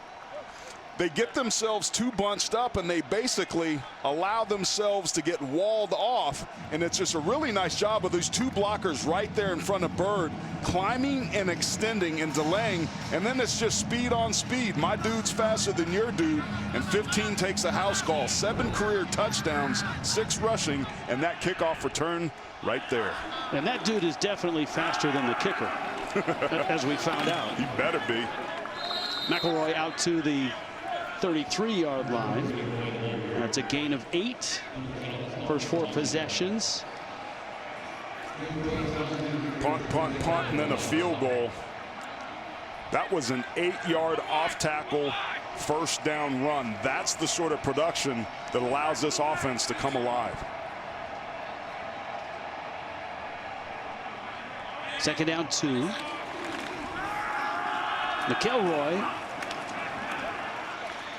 they get themselves too bunched up, and they basically allow themselves to get walled off. And it's just a really nice job of those 2 blockers right there in front of Byrd, climbing and extending and delaying. And then it's just speed on speed. My dude's faster than your dude. And 15 takes a house call. 7 career touchdowns, 6 rushing, and that kickoff return right there. And that dude is definitely faster than the kicker, as we found out. He better be. McElroy out to the 33-yard line. That's a gain of 8. First 4 possessions. Punt, punt, punt, and then a field goal. That was an 8-yard off-tackle first down run. That's the sort of production that allows this offense to come alive. Second down 2. McElroy.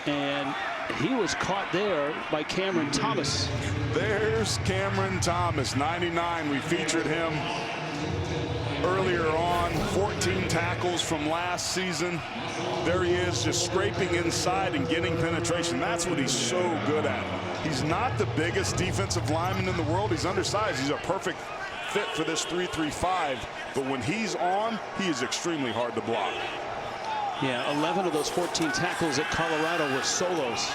And he was caught there by Cameron Thomas. There's Cameron Thomas, 99. We featured him earlier on. 14 tackles from last season. There he is, just scraping inside and getting penetration. That's what he's so good at. He's not the biggest defensive lineman in the world. He's undersized. He's a perfect fit for this 3-3-5. But when he's on, he is extremely hard to block. Yeah, 11 of those 14 tackles at Colorado were solos.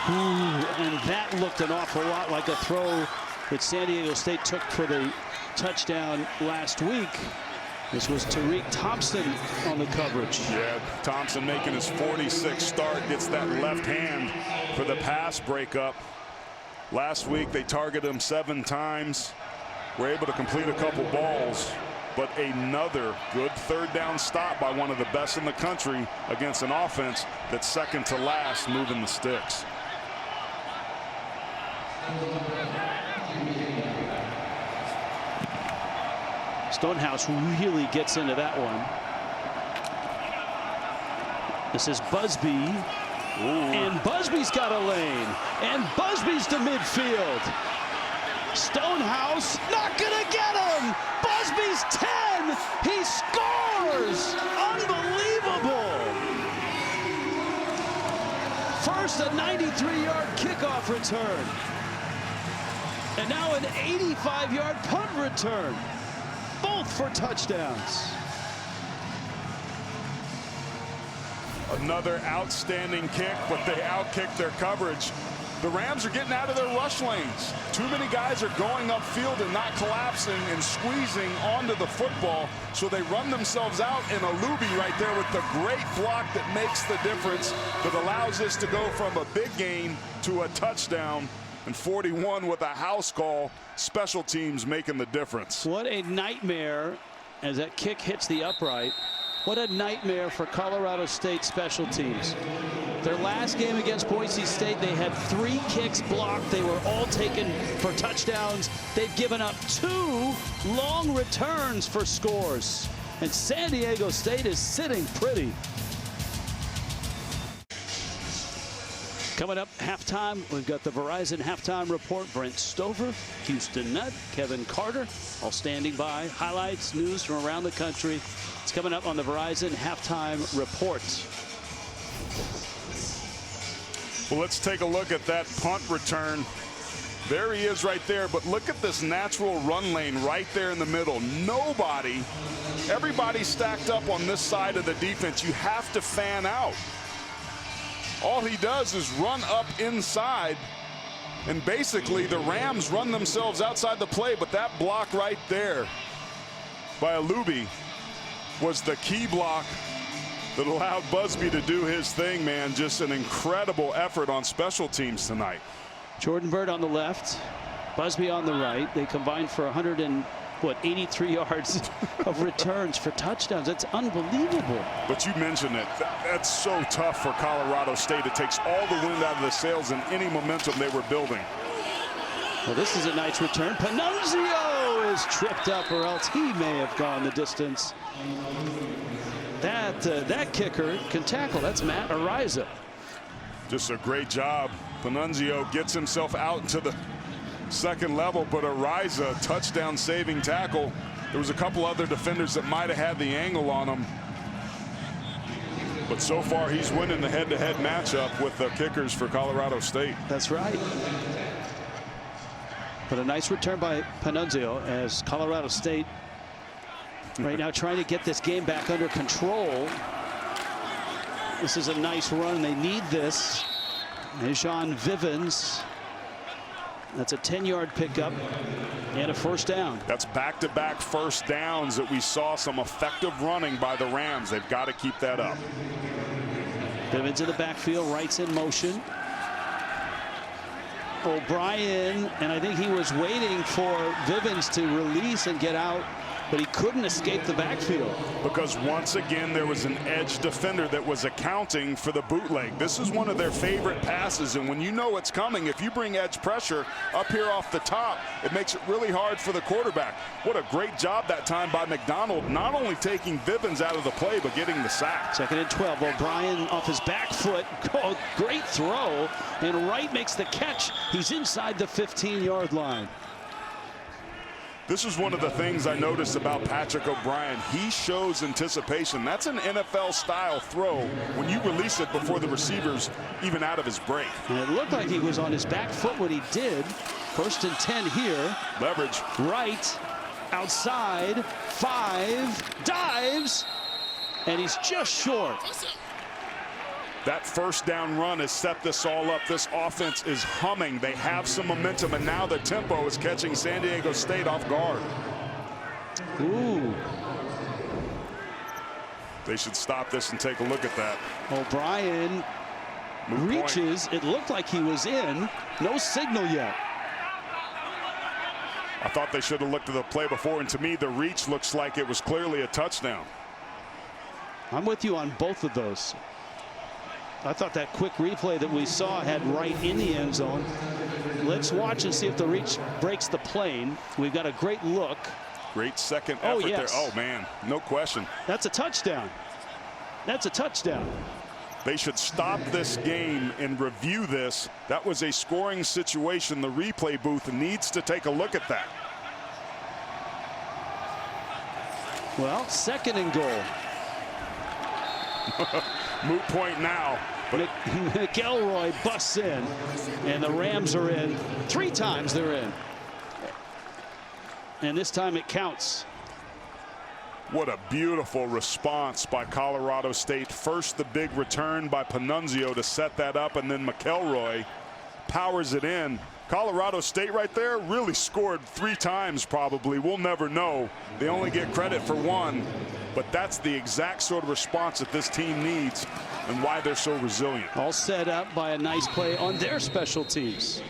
And that looked an awful lot like a throw that San Diego State took for the touchdown last week. This was Tariq Thompson on the coverage. Yeah, Thompson making his 46th start, gets that left hand for the pass breakup. Last week they targeted him 7 times. Were able to complete a couple balls. But another good third down stop by one of the best in the country against an offense that's second to last moving the sticks. Stonehouse really gets into that one. This is Busby. And Busby's got a lane. And Busby's to midfield. Stonehouse not gonna get him. Busby's 10. He scores. Unbelievable. First a 93-yard kickoff return. And now an 85-yard punt return. Both for touchdowns. Another outstanding kick, but they outkicked their coverage. The Rams are getting out of their rush lanes. Too many guys are going upfield and not collapsing and squeezing onto the football, so they run themselves out in a Luby right there with the great block that makes the difference, that allows us to go from a big gain to a touchdown. And 41 with a house call. Special teams making the difference. What a nightmare as that kick hits the upright. What a nightmare for Colorado State special teams. Their last game against Boise State, they had 3 kicks blocked. They were all taken for touchdowns. They've given up 2 long returns for scores. And San Diego State is sitting pretty. Coming up halftime, we've got the Verizon halftime report. Brent Stover, Houston Nutt, Kevin Carter, all standing by. Highlights, news from around the country. It's coming up on the Verizon halftime report. Well, let's take a look at that punt return. There he is right there, but look at this natural run lane right there in the middle. Everybody stacked up on this side of the defense. You have to fan out. All he does is run up inside, and basically the Rams run themselves outside the play, but that block right there by Alubi was the key block that allowed Busby to do his thing, man. Just an incredible effort on special teams tonight. Jordan Bird on the left, Busby on the right. They combined for 83 yards of returns for touchdowns. That's unbelievable. But you mentioned it. That's so tough for Colorado State. It takes all the wind out of the sails and any momentum they were building. Well, this is a nice return. Panunzio is tripped up, or else he may have gone the distance. That kicker can tackle. That's Matt Ariza. Just a great job. Panunzio gets himself out into the second level, but Ariza, touchdown saving tackle. There was a couple other defenders that might have had the angle on him. But so far he's winning the head-to-head matchup with the kickers for Colorado State. That's right. But a nice return by Panunzio as Colorado State right now trying to get this game back under control. This is a nice run. They need this. Ajon Vivens. That's a 10-yard pickup and a first down. That's back-to-back first downs that we saw some effective running by the Rams. They've got to keep that up. Bivens in the backfield, Wright's in motion. O'Brien, and I think he was waiting for Bivens to release and get out, but he couldn't escape the backfield. Because once again, there was an edge defender that was accounting for the bootleg. This is one of their favorite passes, and when you know it's coming, if you bring edge pressure up here off the top, it makes it really hard for the quarterback. What a great job that time by McDonald, not only taking Bivens out of the play, but getting the sack. 2nd and 12. O'Brien off his back foot. Oh, great throw, and Wright makes the catch. He's inside the 15-yard line. This is one of the things I noticed about Patrick O'Brien. He shows anticipation. That's an NFL-style throw when you release it before the receiver's even out of his break. And it looked like he was on his back foot when he did. 1st and 10 here. Leverage. Wright outside, 5, dives, and he's just short. That first down run has set this all up. This offense is humming. They have some momentum, and now the tempo is catching San Diego State off guard. Ooh. They should stop this and take a look at that. O'Brien reaches. It looked like he was in. No signal yet. I thought they should have looked at the play before, and to me, the reach looks like it was clearly a touchdown. I'm with you on both of those. I thought that quick replay that we saw had Wright in the end zone. Let's watch and see if the reach breaks the plane. We've got a great look. Great second effort there. Oh, man, no question. That's a touchdown. That's a touchdown. They should stop this game and review this. That was a scoring situation. The replay booth needs to take a look at that. Well, 2nd and goal. Moot point now. McElroy busts in, and the Rams are in. 3 times they're in. And this time it counts. What a beautiful response by Colorado State. First, the big return by Panunzio to set that up, and then McElroy powers it in. Colorado State right there really scored 3 times probably. We'll never know. They only get credit for 1. But that's the exact sort of response that this team needs and why they're so resilient. All set up by a nice play on their special teams.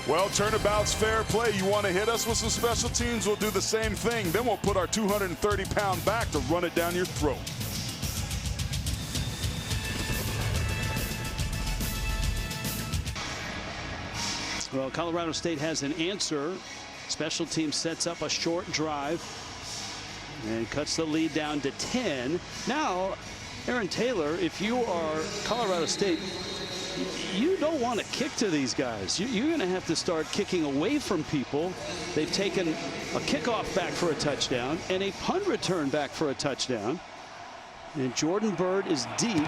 Well, turnabout's fair play. You want to hit us with some special teams, we'll do the same thing. Then we'll put our 230-pound back to run it down your throat. Well, Colorado State has an answer. Special team sets up a short drive and cuts the lead down to 10. Now, Aaron Taylor, if you are Colorado State, you don't want to kick to these guys. You're going to have to start kicking away from people. They've taken a kickoff back for a touchdown and a punt return back for a touchdown. And Jordan Byrd is deep.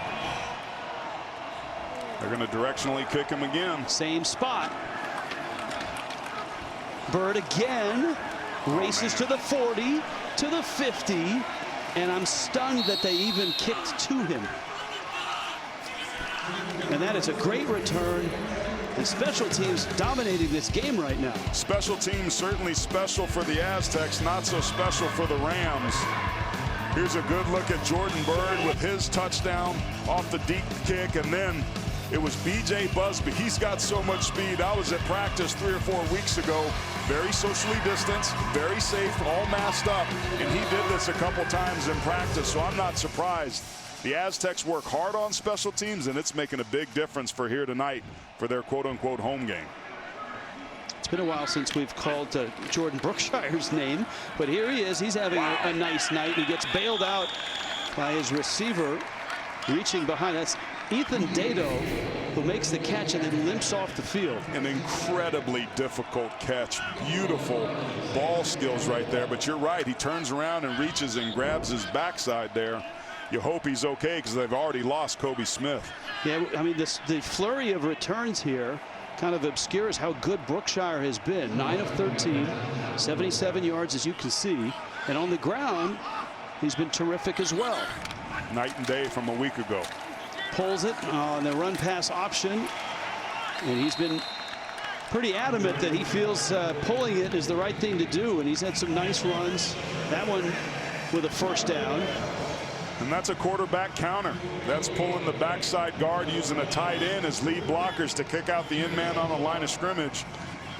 They're going to directionally kick him again. Same spot. Byrd again races to the 40, to the 50, and I'm stunned that they even kicked to him. And that is a great return. And special teams dominating this game right now. Special teams certainly special for the Aztecs, not so special for the Rams. Here's a good look at Jordan Byrd with his touchdown off the deep kick, and then it was B.J. Busby. He's got so much speed. I was at practice 3 or 4 weeks ago. Very socially distanced, very safe, all masked up. And he did this a couple times in practice, so I'm not surprised. The Aztecs work hard on special teams, and it's making a big difference for here tonight for their quote-unquote home game. It's been a while since we've called Jordan Brookshire's name, but here he is. He's having a nice night. He gets bailed out by his receiver reaching behind. That's Ethan Dado, who makes the catch and then limps off the field. An incredibly difficult catch. Beautiful ball skills right there. But you're right. He turns around and reaches and grabs his backside there. You hope he's okay because they've already lost Kobe Smith. Yeah, I mean, the flurry of returns here kind of obscures how good Brookshire has been. 9 of 13, 77 yards, as you can see. And on the ground, he's been terrific as well. Night and day from a week ago. Pulls it on the run pass option, and he's been pretty adamant that he feels pulling it is the right thing to do, and he's had some nice runs. That one with a first down. And that's a quarterback counter. That's pulling the backside guard, using a tight end as lead blockers to kick out the in man on the line of scrimmage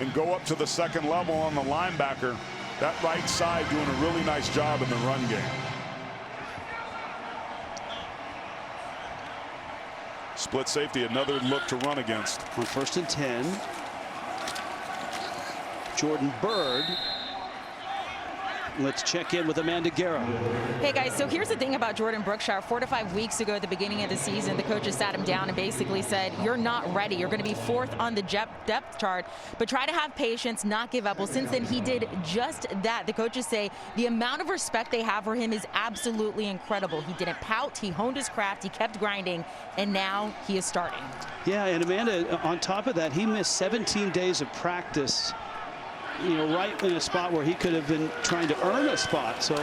and go up to the second level on the linebacker. That right side doing a really nice job in the run game. Split safety, another look to run against. On 1st and 10. Jordan Byrd. Let's check in with Amanda Guerra. Hey guys, so here's the thing about Jordan Brookshire. 4 to 5 weeks ago at the beginning of the season, the coaches sat him down and basically said, you're not ready. You're going to be 4th on the depth chart, but try to have patience, not give up. Well, since then, he did just that. The coaches say the amount of respect they have for him is absolutely incredible. He didn't pout. He honed his craft. He kept grinding, and now he is starting. Yeah, and Amanda, on top of that, he missed 17 days of practice, you know, right in a spot where he could have been trying to earn a spot. So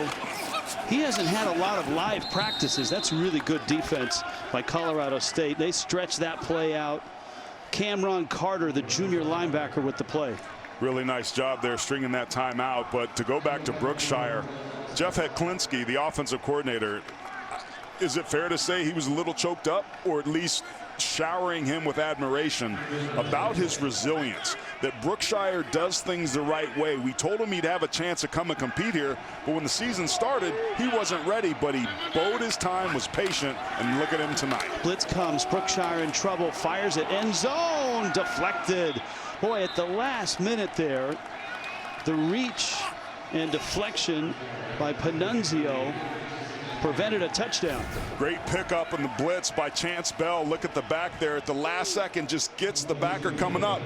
he hasn't had a lot of live practices. That's really good defense by Colorado State. They stretched that play out. Cameron Carter, the junior linebacker, with the play. Really nice job there stringing that time out. But to go back to Brookshire, Jeff Hecklinski, the offensive coordinator, is it fair to say he was a little choked up, or at least showering him with admiration about his resilience, that Brookshire does things the right way? We told him he'd have a chance to come and compete here, but when the season started, he wasn't ready, but he bode his time, was patient, and look at him tonight. Blitz comes, Brookshire in trouble, fires it, end zone, deflected. Boy, at the last minute there, the reach and deflection by Panunzio prevented a touchdown. Great pickup in the blitz by Chance Bell. Look at the back there at the last second, just gets the backer coming up.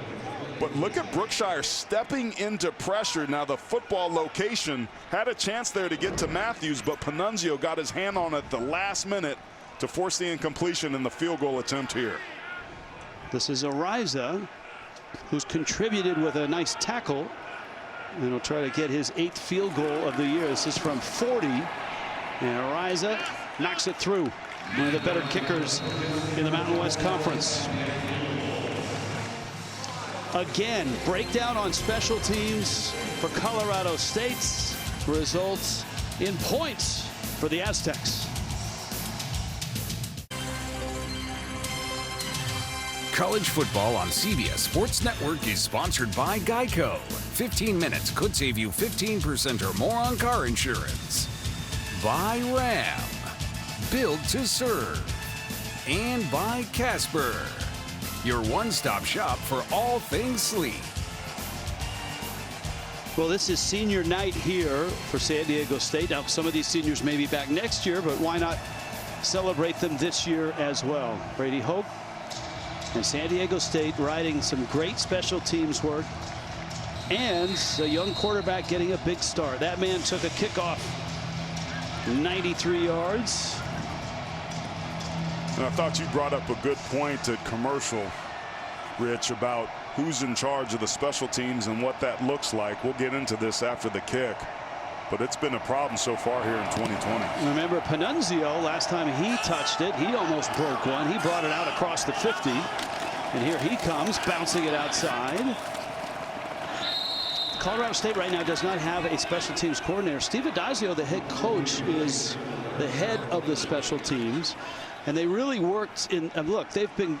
But look at Brookshire stepping into pressure. Now the football location had a chance there to get to Matthews, but Panunzio got his hand on it at the last minute to force the incompletion in the field goal attempt here. This is Ariza, who's contributed with a nice tackle, and he'll try to get his 8th field goal of the year. This is from 40. And Ariza knocks it through. One of the better kickers in the Mountain West Conference. Again, breakdown on special teams for Colorado State results in points for the Aztecs. College football on CBS Sports Network is sponsored by Geico. 15 minutes could save you 15% or more on car insurance. By Ram, built to serve, and by Casper, your one-stop shop for all things sleep. Well, this is senior night here for San Diego State. Now, some of these seniors may be back next year, but why not celebrate them this year as well? Brady Hoke and San Diego State riding some great special teams work, and a young quarterback getting a big start. That man took a kickoff 93 yards. And I thought you brought up a good point at commercial, Rich, about who's in charge of the special teams and what that looks like. We'll get into this after the kick, but it's been a problem so far here in 2020. Remember Panunzio, last time he touched it, he almost broke one. He brought it out across the 50, and here he comes, bouncing it outside. Colorado State right now does not have a special teams coordinator. Steve Adazio, the head coach, is the head of the special teams, and they really worked in. Look, they've been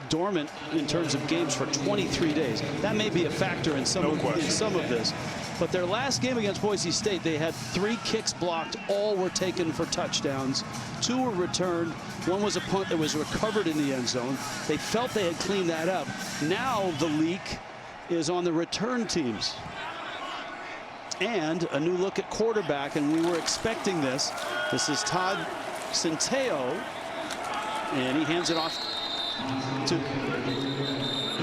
dormant in terms of games for 23 days. That may be a factor in some of this, but their last game against Boise State, they had 3 kicks blocked. All were taken for touchdowns. 2 were returned. 1 was a punt that was recovered in the end zone. They felt they had cleaned that up. Now the leak is on the return teams. And a new look at quarterback, and we were expecting this. This is Todd Centeo, and he hands it off to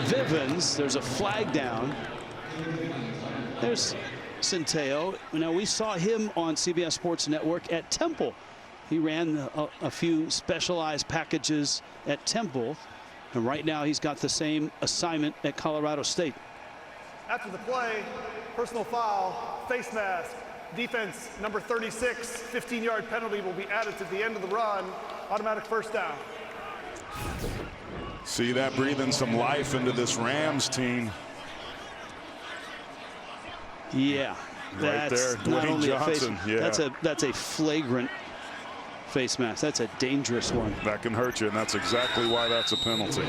Vivens. There's a flag down. There's Centeo. Now, we saw him on CBS Sports Network at Temple. He ran a few specialized packages at Temple, and right now he's got the same assignment at Colorado State. After the play, personal foul, face mask, defense number 36, 15-yard penalty will be added to the end of the run, automatic first down. See that breathing some life into this Rams team. Yeah, right there, not Dwayne only Johnson. that's a flagrant face mask. That's a dangerous one. That can hurt you, and that's exactly why that's a penalty.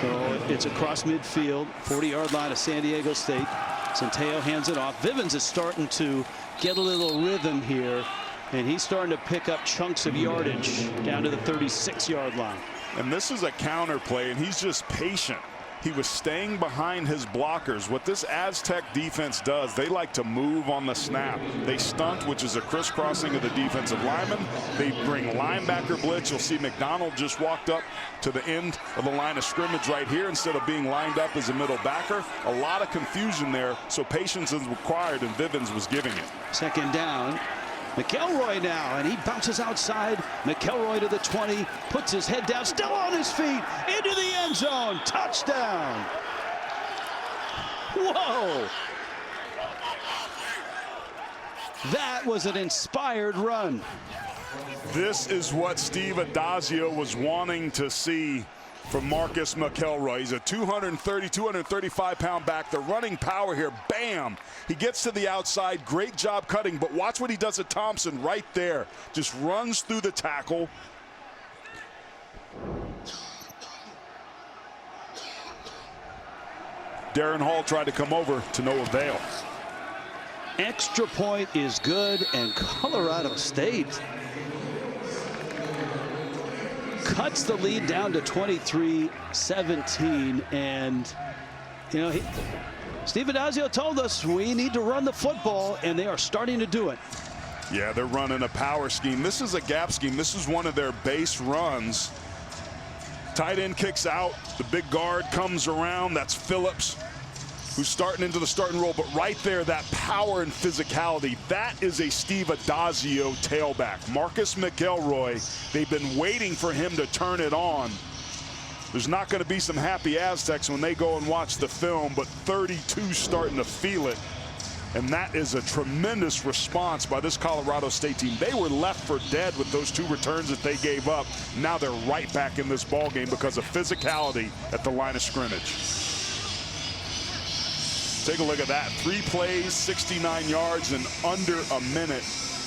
So it's across midfield, 40-yard line of San Diego State. Centeo hands it off. Vivens is starting to get a little rhythm here, and he's starting to pick up chunks of yardage down to the 36-yard line. And this is a counter play, and he's just patient. He was staying behind his blockers. What this Aztec defense does, they like to move on the snap. They stunt, which is a crisscrossing of the defensive lineman. They bring linebacker blitz. You'll see McDonald just walked up to the end of the line of scrimmage right here instead of being lined up as a middle backer. A lot of confusion there, so patience is required, and Vivens was giving it. Second down. McElroy now, and he bounces outside. McElroy to the 20, puts his head down, still on his feet, into the end zone. Touchdown. Whoa. That was an inspired run. This is what Steve Adazio was wanting to see from Marcus McElroy. He's a 230, 235-pound back. The running power here, bam. He gets to the outside, great job cutting, but watch what he does at Thompson right there. Just runs through the tackle. Darren Hall tried to come over to no avail. Extra point is good, and Colorado State cuts the lead down to 23-17, and Steve Adazio told us we need to run the football, and they are starting to do it. Yeah, they're running a power scheme. This is a gap scheme. This is one of their base runs. Tight end kicks out. The big guard comes around. That's Phillips, who's starting into the starting role. But right there, that power and physicality, that is a Steve Adazio tailback. Marcus McElroy, they've been waiting for him to turn it on. There's not going to be some happy Aztecs when they go and watch the film, but 32 starting to feel it. And that is a tremendous response by this Colorado State team. They were left for dead with those 2 returns that they gave up. Now they're right back in this ball game because of physicality at the line of scrimmage. Take a look at that. 3 plays, 69 yards in under a minute.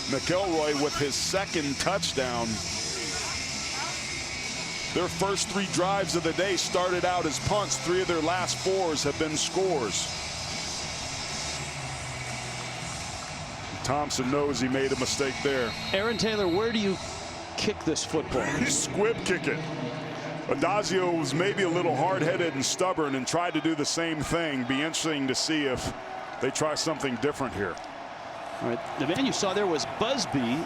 McElroy with his second touchdown. Their first 3 drives of the day started out as punts. 3 of their last 4s have been scores. Thompson knows he made a mistake there. Aaron Taylor, where do you kick this football? He squib kick it. Adazio was maybe a little hard-headed and stubborn and tried to do the same thing. Be interesting to see if they try something different here. All right, the man you saw there was Busby.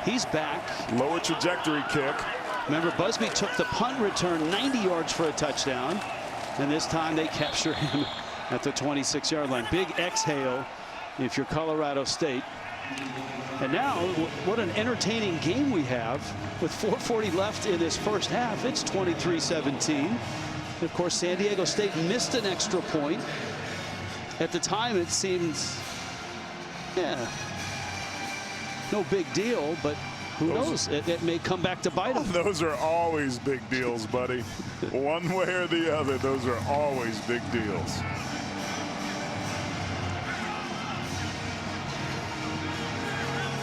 He's back. Lower trajectory kick. Remember, Busby took the punt return 90 yards for a touchdown, and this time they capture him at the 26-yard line. Big exhale if you're Colorado State. And now, what an entertaining game we have with 4:40 left in this first half. It's 23-17. And of course, San Diego State missed an extra point. At the time, it seemed, no big deal, but who knows? It may come back to bite them. Those are always big deals, buddy. One way or the other, those are always big deals.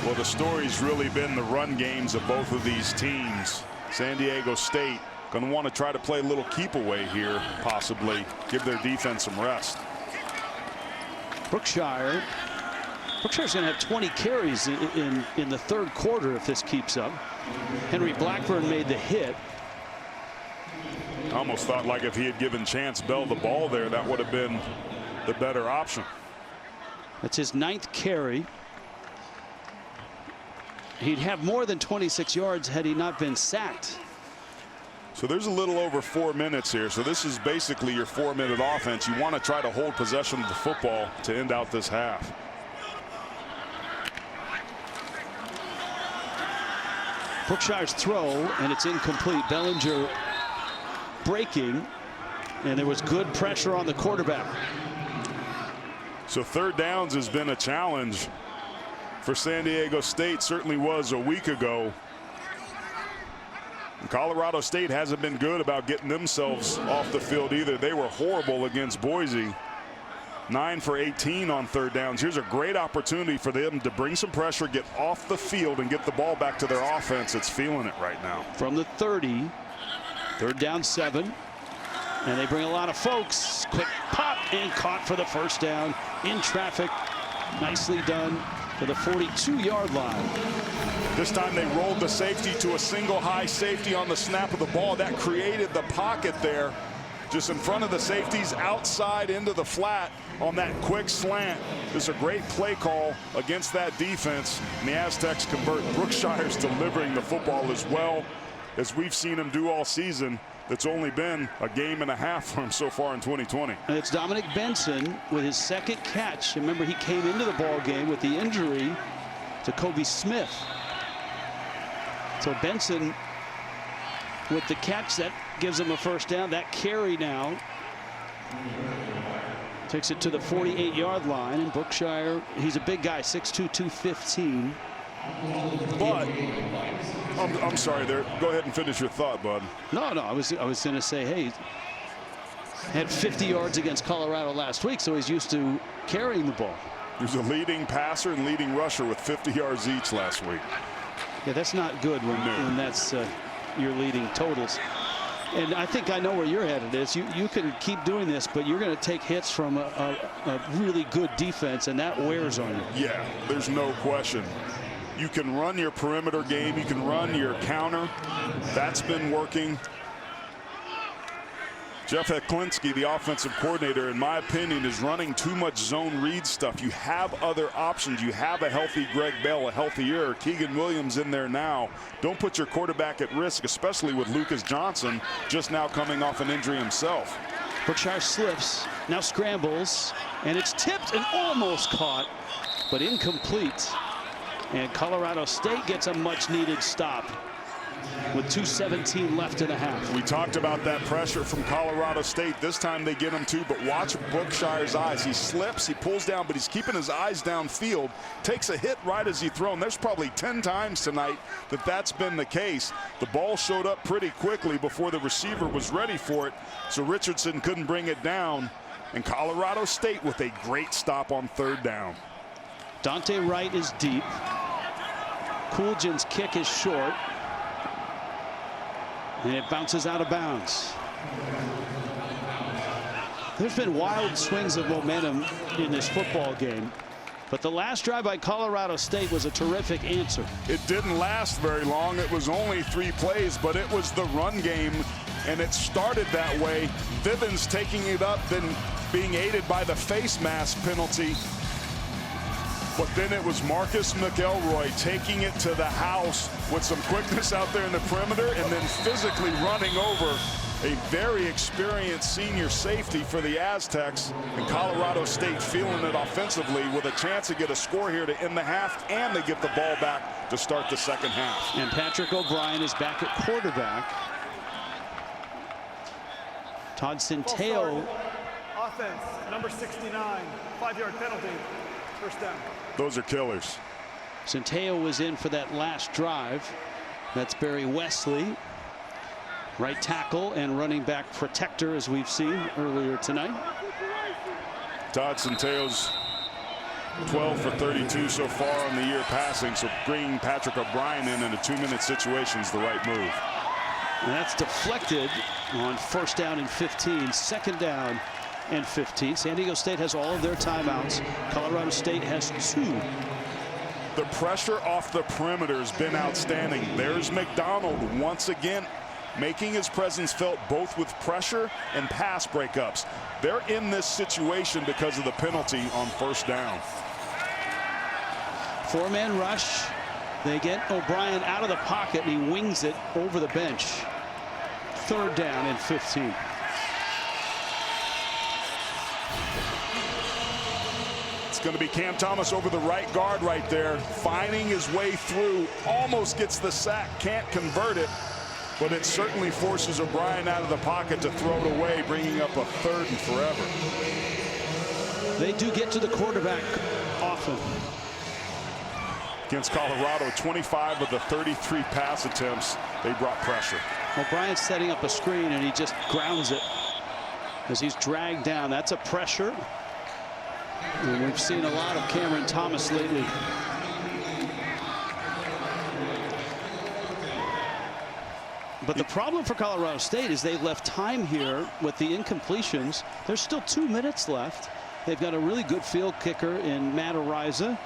Well, the story's really been the run games of both of these teams. San Diego State going to want to try to play a little keep away here, possibly give their defense some rest. Brookshire's going to have 20 carries in the third quarter if this keeps up. Henry Blackburn made the hit. I almost thought like if he had given Chance Bell the ball there, that would have been the better option. That's his 9th carry. He'd have more than 26 yards had he not been sacked. So there's a little over 4 minutes here. So this is basically your 4-minute offense. You want to try to hold possession of the football to end out this half. Brookshire's throw, and it's incomplete. Bellinger breaking, and there was good pressure on the quarterback. So third downs has been a challenge for San Diego State. Certainly was a week ago. And Colorado State hasn't been good about getting themselves off the field either. They were horrible against Boise. 9 for 18 on third downs. Here's a great opportunity for them to bring some pressure, get off the field, and get the ball back to their offense. It's feeling it right now. From the 30, third down 7. And they bring a lot of folks. Quick pop and caught for the first down in traffic. Nicely done to the 42-yard line. This time they rolled the safety to a single high safety on the snap of the ball. That created the pocket there, just in front of the safeties, outside into the flat on that quick slant. This is a great play call against that defense. And the Aztecs convert. Brookshire's delivering the football as well as we've seen him do all season. It's only been a game and a half for him so far in 2020. And it's Dominic Benson with his second catch. Remember, he came into the ball game with the injury to Kobe Smith. So Benson with the catch, that gives him a first down. That carry now takes it to the 48-yard line. And Brookshire, he's a big guy, 6'2", 215. But I'm sorry there. Go ahead and finish your thought, bud. No, I was going to say, hey, had 50 yards against Colorado last week, so he's used to carrying the ball. He was a leading passer and leading rusher with 50 yards each last week. Yeah, that's not good when that's your leading totals. And I think I know where your headed is. You can keep doing this, but you're going to take hits from a really good defense, and that wears on you. Yeah, there's no question. You can run your perimeter game. You can run your counter. That's been working. Jeff Heklinski, the offensive coordinator, in my opinion, is running too much zone read stuff. You have other options. You have a healthy Greg Bell, a healthier Keegan Williams in there now. Don't put your quarterback at risk, especially with Lucas Johnson just now coming off an injury himself. Brookshire slips, now scrambles, and it's tipped and almost caught, but incomplete. And Colorado State gets a much-needed stop with 2:17 left in the half. We talked about that pressure from Colorado State. This time they get him too, but watch Brookshire's eyes. He slips, he pulls down, but he's keeping his eyes downfield. Takes a hit right as he thrown. There's probably 10 times tonight that's been the case. The ball showed up pretty quickly before the receiver was ready for it, so Richardson couldn't bring it down. And Colorado State with a great stop on third down. Dante Wright is deep. Cooljan's kick is short. And it bounces out of bounds. There's been wild swings of momentum in this football game, but the last drive by Colorado State was a terrific answer. It didn't last very long. It was only 3 plays, but it was the run game, and it started that way. Vivens taking it up, then being aided by the face mask penalty. But then it was Marcus McElroy taking it to the house with some quickness out there in the perimeter and then physically running over a very experienced senior safety for the Aztecs. And Colorado State feeling it offensively with a chance to get a score here to end the half, and they get the ball back to start the second half. And Patrick O'Brien is back at quarterback. Todd Centeo. Offense, number 69, 5-yard penalty, first down. Those are killers. Centeo was in for that last drive. That's Barry Wesley, right tackle and running back protector, as we've seen earlier tonight. Todd Centeo's 12 for 32 so far on the year passing, so bringing Patrick O'Brien in a 2-minute situation is the right move. And that's deflected on first down and 15, second down and 15. San Diego State has all of their timeouts. Colorado State has 2. The pressure off the perimeter has been outstanding. There's McDonald once again making his presence felt both with pressure and pass breakups. They're in this situation because of the penalty on first down. 4-man rush. They get O'Brien out of the pocket and he wings it over the bench. Third down and 15. It's going to be Cam Thomas over the right guard right there, finding his way through, almost gets the sack, can't convert it, but it certainly forces O'Brien out of the pocket to throw it away, bringing up a third and forever. They do get to the quarterback often. Against Colorado, 25 of the 33 pass attempts, they brought pressure. O'Brien's setting up a screen and he just grounds it as he's dragged down. That's a pressure. And we've seen a lot of Cameron Thomas lately. But the problem for Colorado State is they've left time here with the incompletions. There's still 2 minutes left. They've got a really good field kicker in Matt Ariza,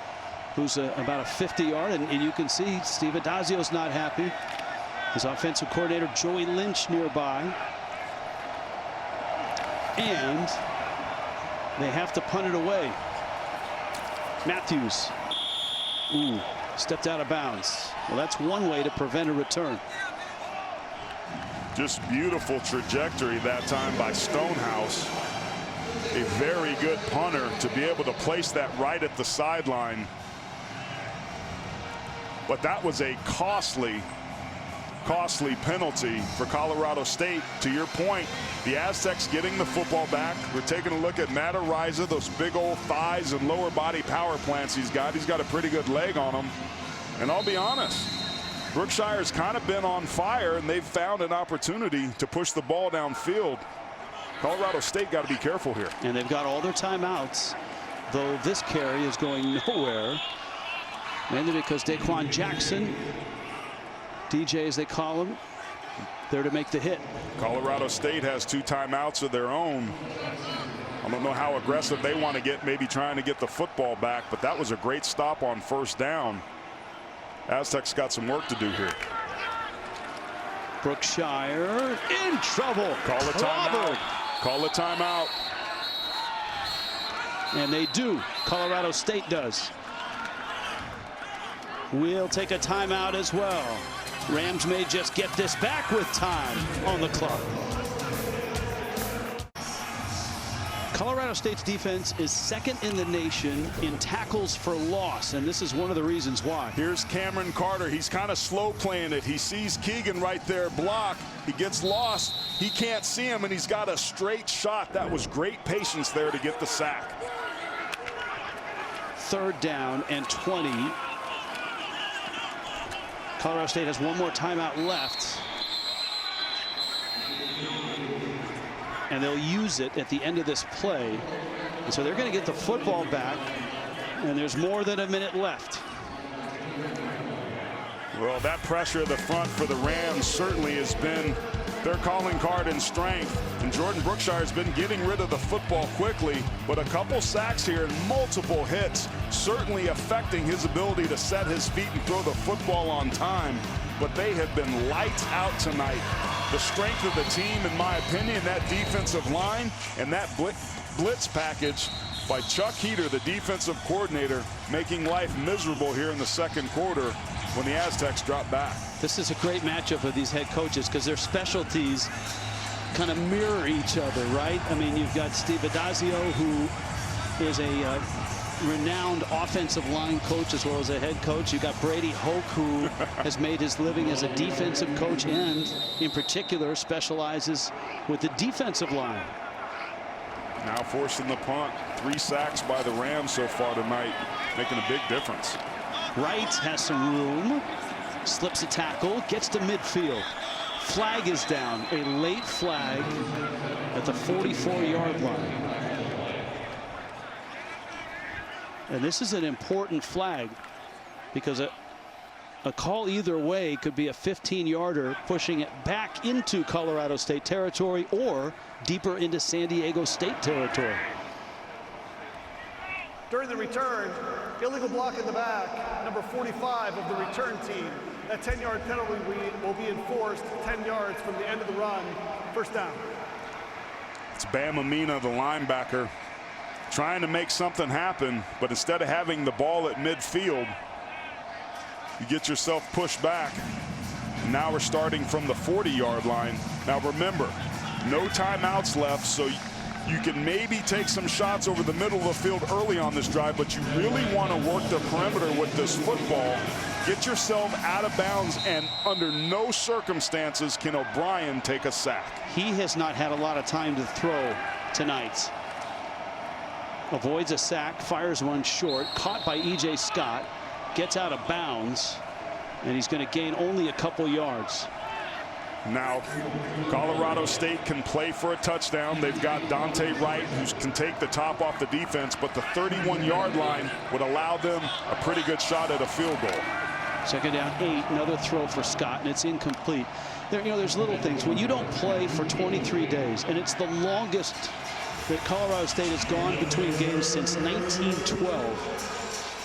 who's about a 50-yard, and you can see Steve Adazio's not happy. His offensive coordinator Joey Lynch nearby. And they have to punt it away. Matthews. Ooh, stepped out of bounds. Well, that's one way to prevent a return. Just beautiful trajectory that time by Stonehouse. A very good punter to be able to place that right at the sideline. But that was a costly penalty for Colorado State. To your point, the Aztecs getting the football back. We're taking a look at Matt Ariza, those big old thighs and lower body power plants he's got. He's got a pretty good leg on him. And I'll be honest, Brookshire's kind of been on fire, and they've found an opportunity to push the ball downfield. Colorado State got to be careful here. And they've got all their timeouts, though this carry is going nowhere. Mainly because Daquan Jackson, DJ as they call him, there to make the hit. Colorado State has 2 timeouts of their own. I don't know how aggressive they want to get, maybe trying to get the football back, but that was a great stop on first down. Aztecs got some work to do here. Brookshire in trouble. Call a timeout. Call a timeout. And they do. Colorado State does. We'll take a timeout as well. Rams may just get this back with time on the clock. Colorado State's defense is second in the nation in tackles for loss, and this is one of the reasons why. Here's Cameron Carter. He's kind of slow playing it. He sees Keegan right there block. He gets lost. He can't see him, and he's got a straight shot. That was great patience there to get the sack. 3rd down and 20. Colorado State has one more timeout left. And they'll use it at the end of this play. And so they're going to get the football back. And there's more than a minute left. Well, that pressure at the front for the Rams certainly has been their calling card in strength. And Jordan Brookshire has been getting rid of the football quickly. But a couple sacks here and multiple hits certainly affecting his ability to set his feet and throw the football on time. But they have been lights out tonight. The strength of the team, in my opinion, that defensive line and that blitz package by Chuck Heater, the defensive coordinator, making life miserable here in the second quarter when the Aztecs drop back. This is a great matchup of these head coaches because their specialties kind of mirror each other, right? I mean, you've got Steve Adazio, who is a renowned offensive line coach as well as a head coach. You've got Brady Hoke, who has made his living as a defensive coach and in particular specializes with the defensive line. Now forcing the punt. 3 sacks by the Rams so far tonight, making a big difference. Wright has some room, slips a tackle, gets to midfield. Flag is down, a late flag at the 44-yard line. And this is an important flag because a call either way could be a 15-yarder pushing it back into Colorado State territory or deeper into San Diego State territory. During the return, illegal block in the back, number 45 of the return team. That 10-yard penalty will be enforced 10 yards from the end of the run. First down. It's Bam Amina, the linebacker, trying to make something happen, but instead of having the ball at midfield, you get yourself pushed back. Now we're starting from the 40-yard line. Now remember, no timeouts left, so you can maybe take some shots over the middle of the field early on this drive, but you really want to work the perimeter with this football. Get yourself out of bounds, and under no circumstances can O'Brien take a sack. He has not had a lot of time to throw tonight. Avoids a sack, fires one short, caught by E.J. Scott, gets out of bounds, and he's going to gain only a couple yards. Now, Colorado State can play for a touchdown. They've got Dante Wright, who can take the top off the defense, but the 31-yard line would allow them a pretty good shot at a field goal. Second down 8, another throw for Scott, and it's incomplete. There's little things. When you don't play for 23 days, and it's the longest that Colorado State has gone between games since 1912.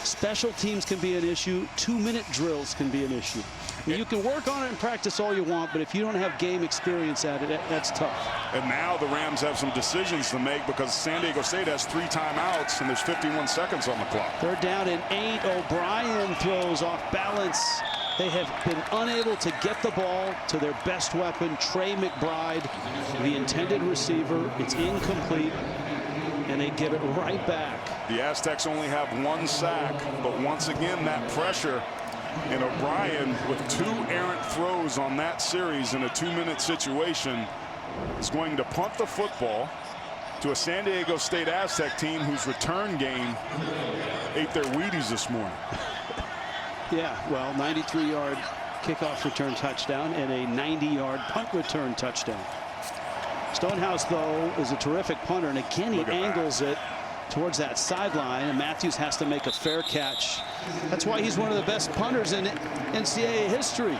Special teams can be an issue. 2-minute drills can be an issue. You can work on it and practice all you want, but if you don't have game experience at it, that's tough. And now the Rams have some decisions to make because San Diego State has 3 timeouts and there's 51 seconds on the clock. They're down in 8. O'Brien throws off balance. They have been unable to get the ball to their best weapon, Trey McBride, the intended receiver. It's incomplete, and they give it right back. The Aztecs only have 1 sack, but once again, that pressure. And O'Brien, with 2 errant throws on that series in a 2-minute situation, is going to punt the football to a San Diego State Aztec team whose return game ate their Wheaties this morning. Yeah, well, 93-yard kickoff return touchdown and a 90-yard punt return touchdown. Stonehouse, though, is a terrific punter, and again, he angles it towards that sideline, and Matthews has to make a fair catch. That's why he's one of the best punters in NCAA history.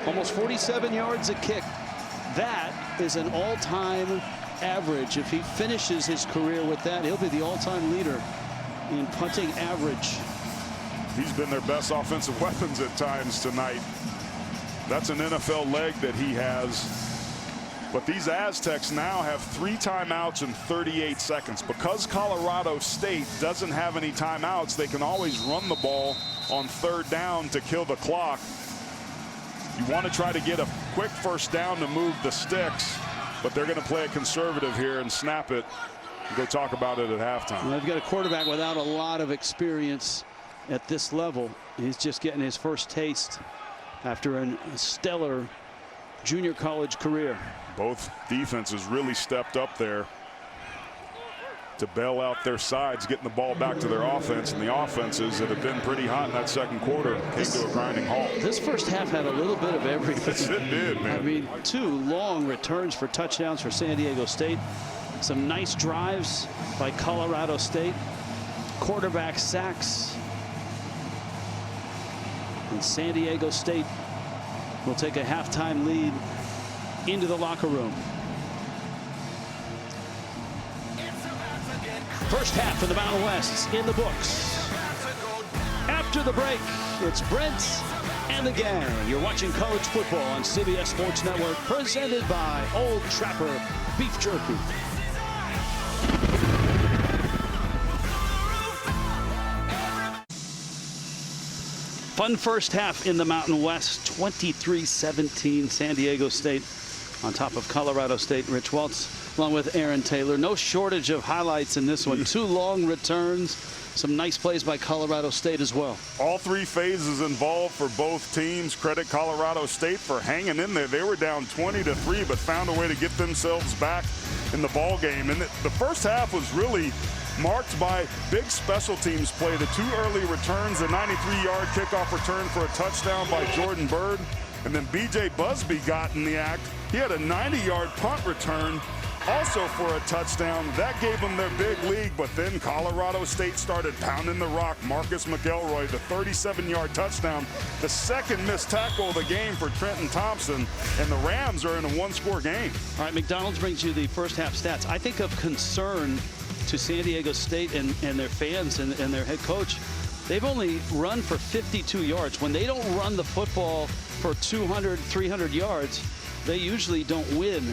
Almost 47 yards a kick. That is an all-time average. If he finishes his career with that, he'll be the all-time leader in punting average. He's been their best offensive weapons at times tonight. That's an NFL leg that he has. But these Aztecs now have 3 timeouts in 38 seconds. Because Colorado State doesn't have any timeouts, they can always run the ball on 3rd down to kill the clock. You want to try to get a quick first down to move the sticks, but they're going to play it conservative here and snap it and go talk about it at halftime. Well, they've got a quarterback without a lot of experience at this level. He's just getting his first taste after a stellar junior college career. Both defenses really stepped up there to bail out their sides, getting the ball back to their offense, and the offenses that have been pretty hot in that second quarter came to a grinding halt. This first half had a little bit of everything. Yes, it did, man. I mean, 2 long returns for touchdowns for San Diego State. Some nice drives by Colorado State. Quarterback sacks. And San Diego State will take a halftime lead into the locker room. First half of the Mountain West in the books. After the break, it's Brent and the gang. You're watching college football on CBS Sports Network, presented by Old Trapper Beef Jerky. Fun first half in the Mountain West. 23-17 San Diego State on top of Colorado State. Rich Waltz along with Aaron Taylor. No shortage of highlights in this one. 2 long returns. Some nice plays by Colorado State as well. All 3 phases involved for both teams. Credit Colorado State for hanging in there. They were down 20-3, but found a way to get themselves back in the ball game. And the first half was really marked by big special teams play. The 2 early returns, a 93-yard kickoff return for a touchdown by Jordan Byrd, and then B.J. Busby got in the act. He had a 90-yard punt return also for a touchdown. That gave them their big lead, but then Colorado State started pounding the rock. Marcus McElroy, the 37-yard touchdown, the second missed tackle of the game for Trenton Thompson, and the Rams are in a 1-score game. All right, McDonald's brings you the first half stats. I think of concern to San Diego State and their fans and their head coach. They've only run for 52 yards. When they don't run the football for 200, 300 yards, they usually don't win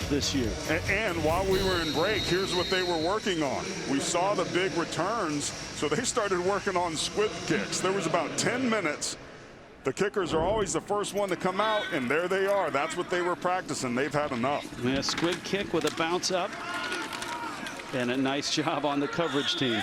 this year. And while we were in break, here's what they were working on. We saw the big returns, so they started working on squib kicks. There was about 10 minutes. The kickers are always the first one to come out, and there they are. That's what they were practicing. They've had enough. And a squib kick with a bounce up. And a nice job on the coverage team.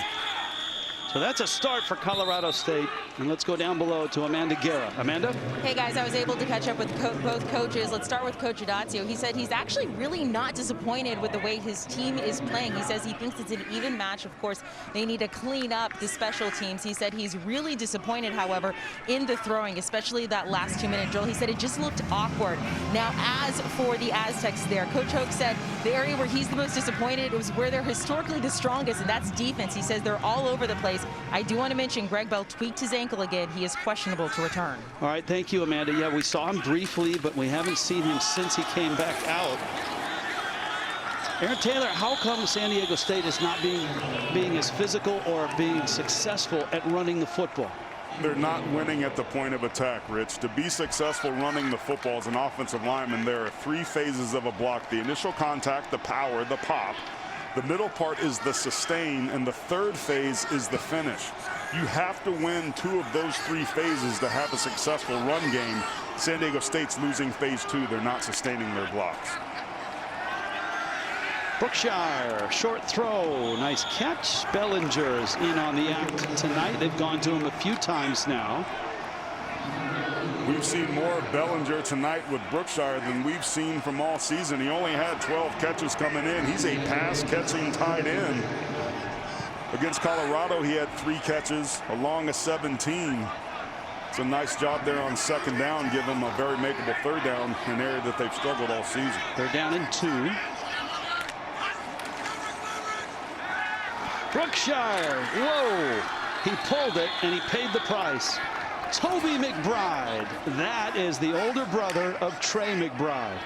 So that's a start for Colorado State. And let's go down below to Amanda Guerra. Amanda? Hey guys, I was able to catch up with both coaches. Let's start with Coach Adazio. He said he's actually really not disappointed with the way his team is playing. He says he thinks it's an even match. Of course, they need to clean up the special teams. He said he's really disappointed, however, in the throwing, especially that last 2-minute drill. He said it just looked awkward. Now, as for the Aztecs there, Coach Hoke said the area where he's the most disappointed was where they're historically the strongest, and that's defense. He says they're all over the place. I do want to mention Greg Bell tweaked his ankle again. He is questionable to return. All right, thank you, Amanda. Yeah, we saw him briefly, but we haven't seen him since he came back out. Aaron Taylor, how come San Diego State is not being as physical or being successful at running the football? They're not winning at the point of attack, Rich. To be successful running the football as an offensive lineman, there are 3 phases of a block: the initial contact, the power, the pop. The middle part is the sustain, and the 3rd phase is the finish. You have to win 2 of those 3 phases to have a successful run game. San Diego State's losing phase 2. They're not sustaining their blocks. Brookshire, short throw, nice catch. Bellinger's in on the act tonight. They've gone to him a few times now. We've seen more of Bellinger tonight with Brookshire than we've seen from all season. He only had 12 catches coming in. He's a pass-catching tight end. Against Colorado, he had 3 catches along a 17. It's a nice job there on 2nd down. Give them a very makeable 3rd down, an area that they've struggled all season. They're down in 2. Brookshire, whoa, he pulled it and he paid the price. Toby McBride, that is the older brother of Trey McBride.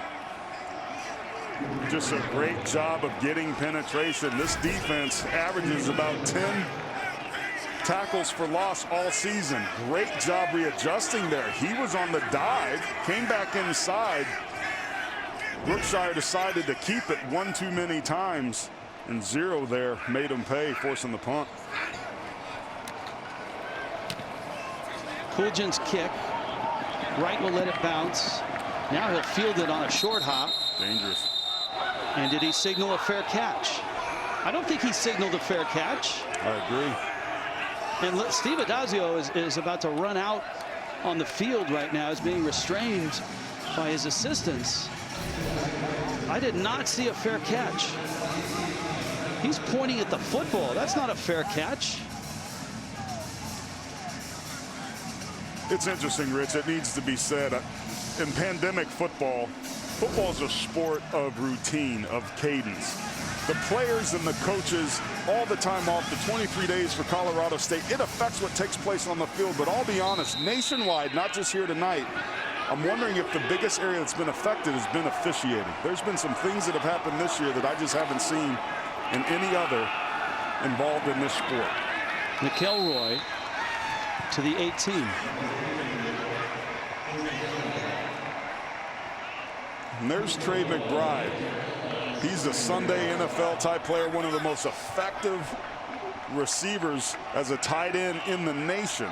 Just a great job of getting penetration. This defense averages about 10 tackles for loss all season. Great job readjusting there. He was on the dive, came back inside. Brookshire decided to keep it 1 too many times, and 0 there made him pay, forcing the punt. Kuljan's kick. Wright will let it bounce. Now he'll field it on a short hop. Dangerous. And did he signal a fair catch? I don't think he signaled a fair catch. I agree. And Steve Adazio is about to run out on the field right now. He's being restrained by his assistants. I did not see a fair catch. He's pointing at the football. That's not a fair catch. It's interesting, Rich. It needs to be said. In pandemic football, football is a sport of routine, of cadence. The players and the coaches, all the time off, the 23 days for Colorado State, it affects what takes place on the field. But I'll be honest, nationwide, not just here tonight, I'm wondering if the biggest area that's been affected has been officiating. There's been some things that have happened this year that I just haven't seen in any other involved in this sport. McElroy to the 18. And there's Trey McBride. He's a Sunday NFL type player, one of the most effective receivers as a tight end in the nation.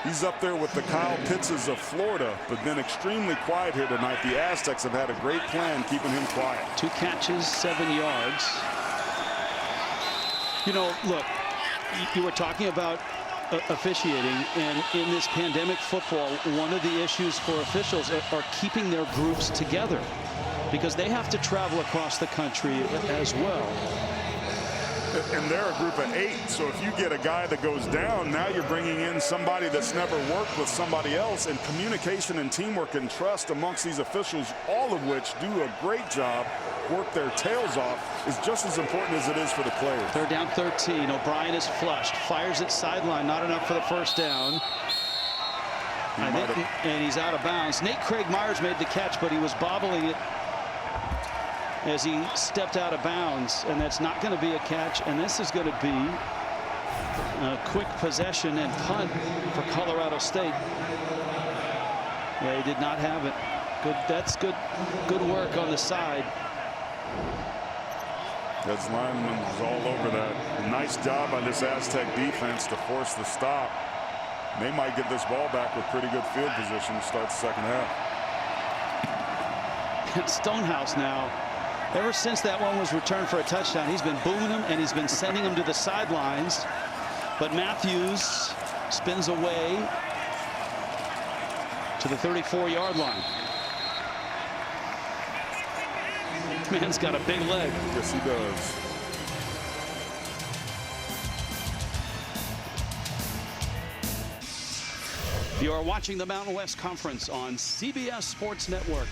He's up there with the Kyle Pittses of Florida, but been extremely quiet here tonight. The Aztecs have had a great plan keeping him quiet. 2 catches, 7 yards. You know, look, you were talking about officiating, and in this pandemic football, one of the issues for officials are keeping their groups together, because they have to travel across the country as well. And they're a group of 8, so if you get a guy that goes down, now you're bringing in somebody that's never worked with somebody else, and communication and teamwork and trust amongst these officials, all of which do a great job, work their tails off, is just as important as it is for the players. They're down 13. O'Brien is flushed, fires it sideline, not enough for the 1st down. And he's out of bounds. Nate Craig Myers made the catch, but he was bobbling it as he stepped out of bounds, and that's not going to be a catch, and this is going to be a quick possession and punt for Colorado State. Yeah, he did not have it. Good, that's good work on the side. That's lineman was all over that. Nice job by this Aztec defense to force the stop. They might get this ball back with pretty good field position to start the 2nd half. And Stonehouse now, ever since that one was returned for a touchdown, he's been booming them and he's been sending them to the sidelines. But Matthews spins away to the 34-yard line. Man's got a big leg. Yes, he does. You are watching the Mountain West Conference on CBS Sports Network.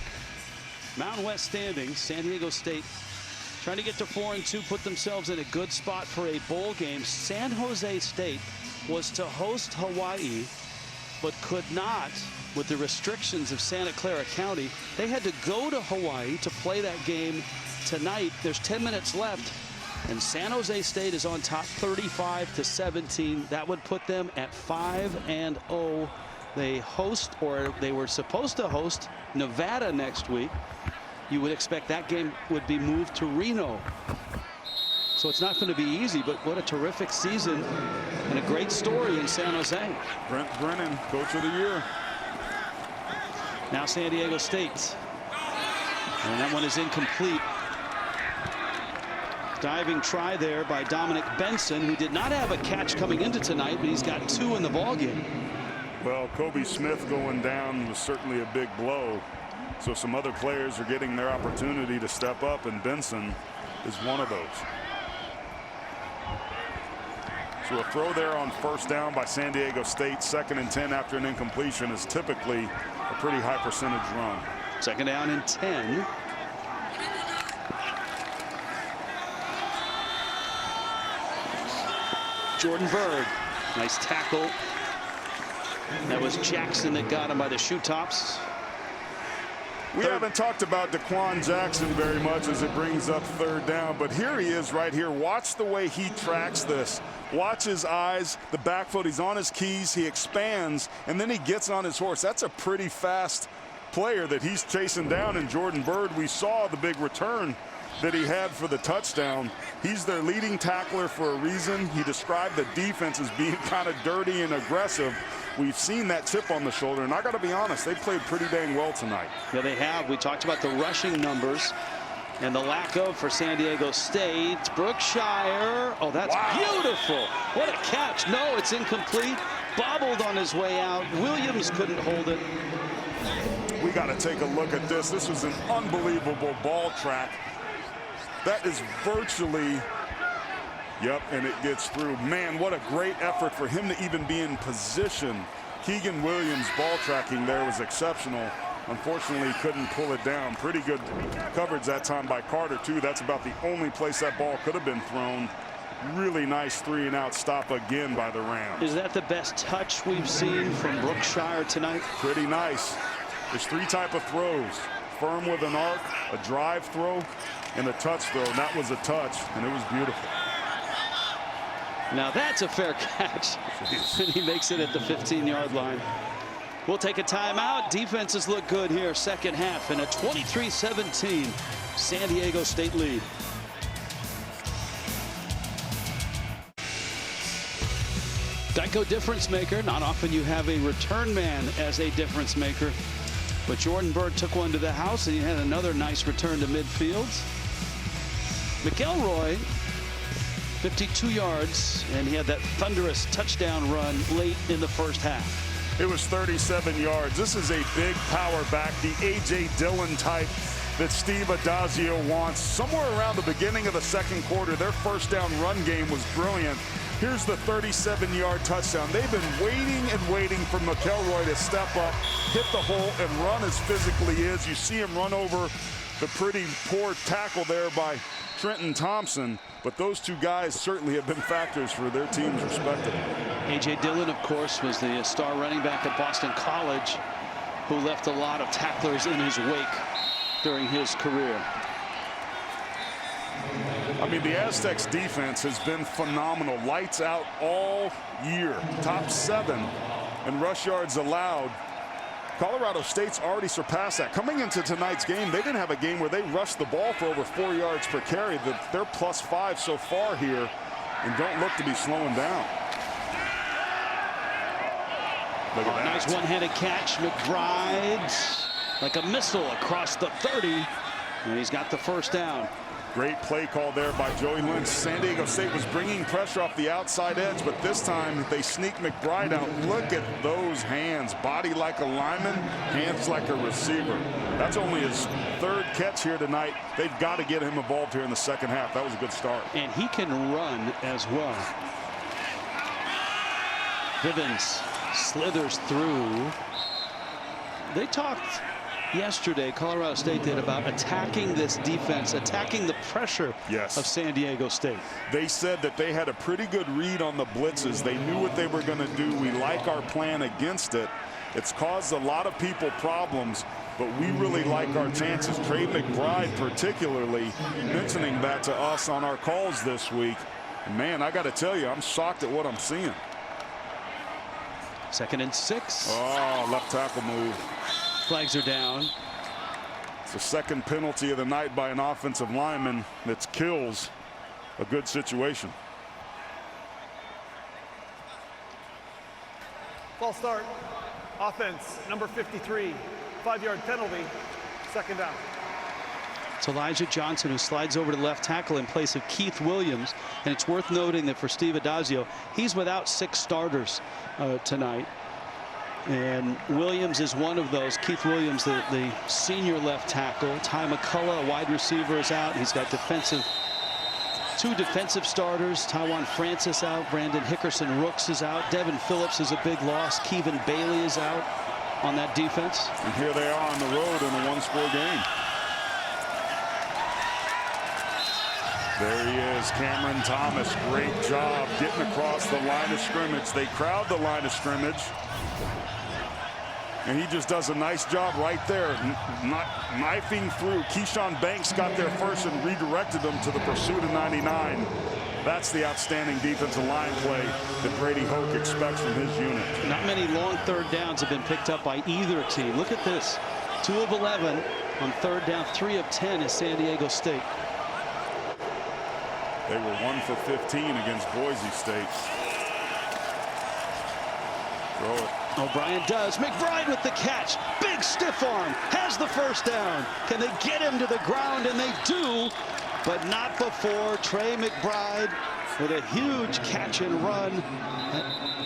Mountain West standings, San Diego State trying to get to 4-2, put themselves in a good spot for a bowl game. San Jose State was to host Hawaii, but could not with the restrictions of Santa Clara County. They had to go to Hawaii to play that game tonight. There's 10 minutes left, and San Jose State is on top 35-17. That would put them at 5-0. They host, or they were supposed to host, Nevada next week. You would expect that game would be moved to Reno. So it's not going to be easy, but what a terrific season and a great story in San Jose. Brent Brennan, Coach of the Year. Now San Diego State. And that one is incomplete. Diving try there by Dominic Benson, who did not have a catch coming into tonight, but he's got 2 in the ballgame. Well, Kobe Smith going down was certainly a big blow. So some other players are getting their opportunity to step up, and Benson is one of those. So a throw there on first down by San Diego State, 2nd and 10 after an incompletion, is typically a pretty high percentage run. 2nd down and 10. Jordan Bird, nice tackle. That was Jackson that got him by the shoe tops. We haven't talked about Daquan Jackson very much as it brings up 3rd down, but here he is right here. Watch the way he tracks this. Watch his eyes, the back foot. He's on his keys, he expands, and then he gets on his horse. That's a pretty fast player that he's chasing down. And Jordan Bird, we saw the big return that he had for the touchdown. He's their leading tackler for a reason. He described the defense as being kind of dirty and aggressive. We've seen that chip on the shoulder, and I got to be honest, they played pretty dang well tonight. Yeah, they have. We talked about the rushing numbers and the lack of for San Diego State. Brookshire. Oh, that's beautiful. What a catch. No, it's incomplete. Bobbled on his way out. Williams couldn't hold it. We got to take a look at this. This was an unbelievable ball track. That is virtually, yep, and it gets through. Man, what a great effort for him to even be in position. Keegan Williams' ball tracking there was exceptional. Unfortunately, couldn't pull it down. Pretty good coverage that time by Carter, too. That's about the only place that ball could have been thrown. Really nice 3-and-out stop again by the Rams. Is that the best touch we've seen from Brookshire tonight? Pretty nice. There's 3 types of throws. Firm with an arc, a drive throw, and a touch throw. And that was a touch, and it was beautiful. Now that's a fair catch. And he makes it at the 15-yard line. We'll take a timeout. Defenses look good here, second half, and a 23-17 San Diego State lead. Geico difference maker. Not often you have a return man as a difference maker. But Jordan Bird took one to the house, and he had another nice return to midfield. McElroy, 52 yards, and he had that thunderous touchdown run late in the first half. It was 37 yards. This is a big power back, the A.J. Dillon type that Steve Adazio wants. Somewhere around the beginning of the second quarter, their first down run game was brilliant. Here's the 37-yard touchdown. They've been waiting and waiting for McElroy to step up, hit the hole, and run as physically is. You see him run over the pretty poor tackle there by Trenton Thompson. But those 2 guys certainly have been factors for their teams respectively. A.J. Dillon, of course, was the star running back at Boston College who left a lot of tacklers in his wake during his career. I mean, the Aztecs defense has been phenomenal. Lights out all year. Top 7 in rush yards allowed. Colorado State's already surpassed that. Coming into tonight's game, they didn't have a game where they rushed the ball for over 4 yards per carry. They're +5 so far here and don't look to be slowing down. Look at that. Nice one-handed catch. McBride, like a missile across the 30. And he's got the first down. Great play call there by Joey Lynch. San Diego State was bringing pressure off the outside edge, but this time they sneak McBride out. Look at those hands. Body like a lineman, hands like a receiver. That's only his third catch here tonight. They've got to get him involved here in the second half. That was a good start. And he can run as well. Vivens slithers through. They talked yesterday, Colorado State did, about attacking this defense, attacking the pressure of San Diego State. They said that they had a pretty good read on the blitzes. They knew what they were going to do. We like our plan against it. It's caused a lot of people problems, but we really like our chances. Trey McBride particularly mentioning that to us on our calls this week. And man, I got to tell you, I'm shocked at what I'm seeing. 2nd and 6. Oh, left tackle move. Flags are down. It's the second penalty of the night by an offensive lineman that kills a good situation. False start. Offense, number 53. 5-yard penalty. 2nd down. It's Elijah Johnson who slides over to left tackle in place of Keith Williams. And it's worth noting that for Steve Adazio, he's without 6 starters tonight. And Williams is one of those. Keith Williams, the senior left tackle. Ty McCullough, a wide receiver, is out. He's got 2 defensive starters. Tywan Francis out. Brandon Hickerson Rooks is out. Devin Phillips is a big loss. Kevin Bailey is out on that defense. And here they are on the road in a 1-score game. There he is, Cameron Thomas. Great job getting across the line of scrimmage. They crowd the line of scrimmage. And he just does a nice job right there, not knifing through. Keyshawn Banks got there first and redirected them to the pursuit of 99. That's the outstanding defensive line play that Brady Hoke expects from his unit. Not many long 3rd downs have been picked up by either team. Look at this. 2 of 11 on 3rd down. 3 of 10 is San Diego State. They were 1 for 15 against Boise State. Throw it. O'Brien does. McBride with the catch. Big stiff arm. Has the 1st down. Can they get him to the ground? And they do, but not before Trey McBride with a huge catch and run.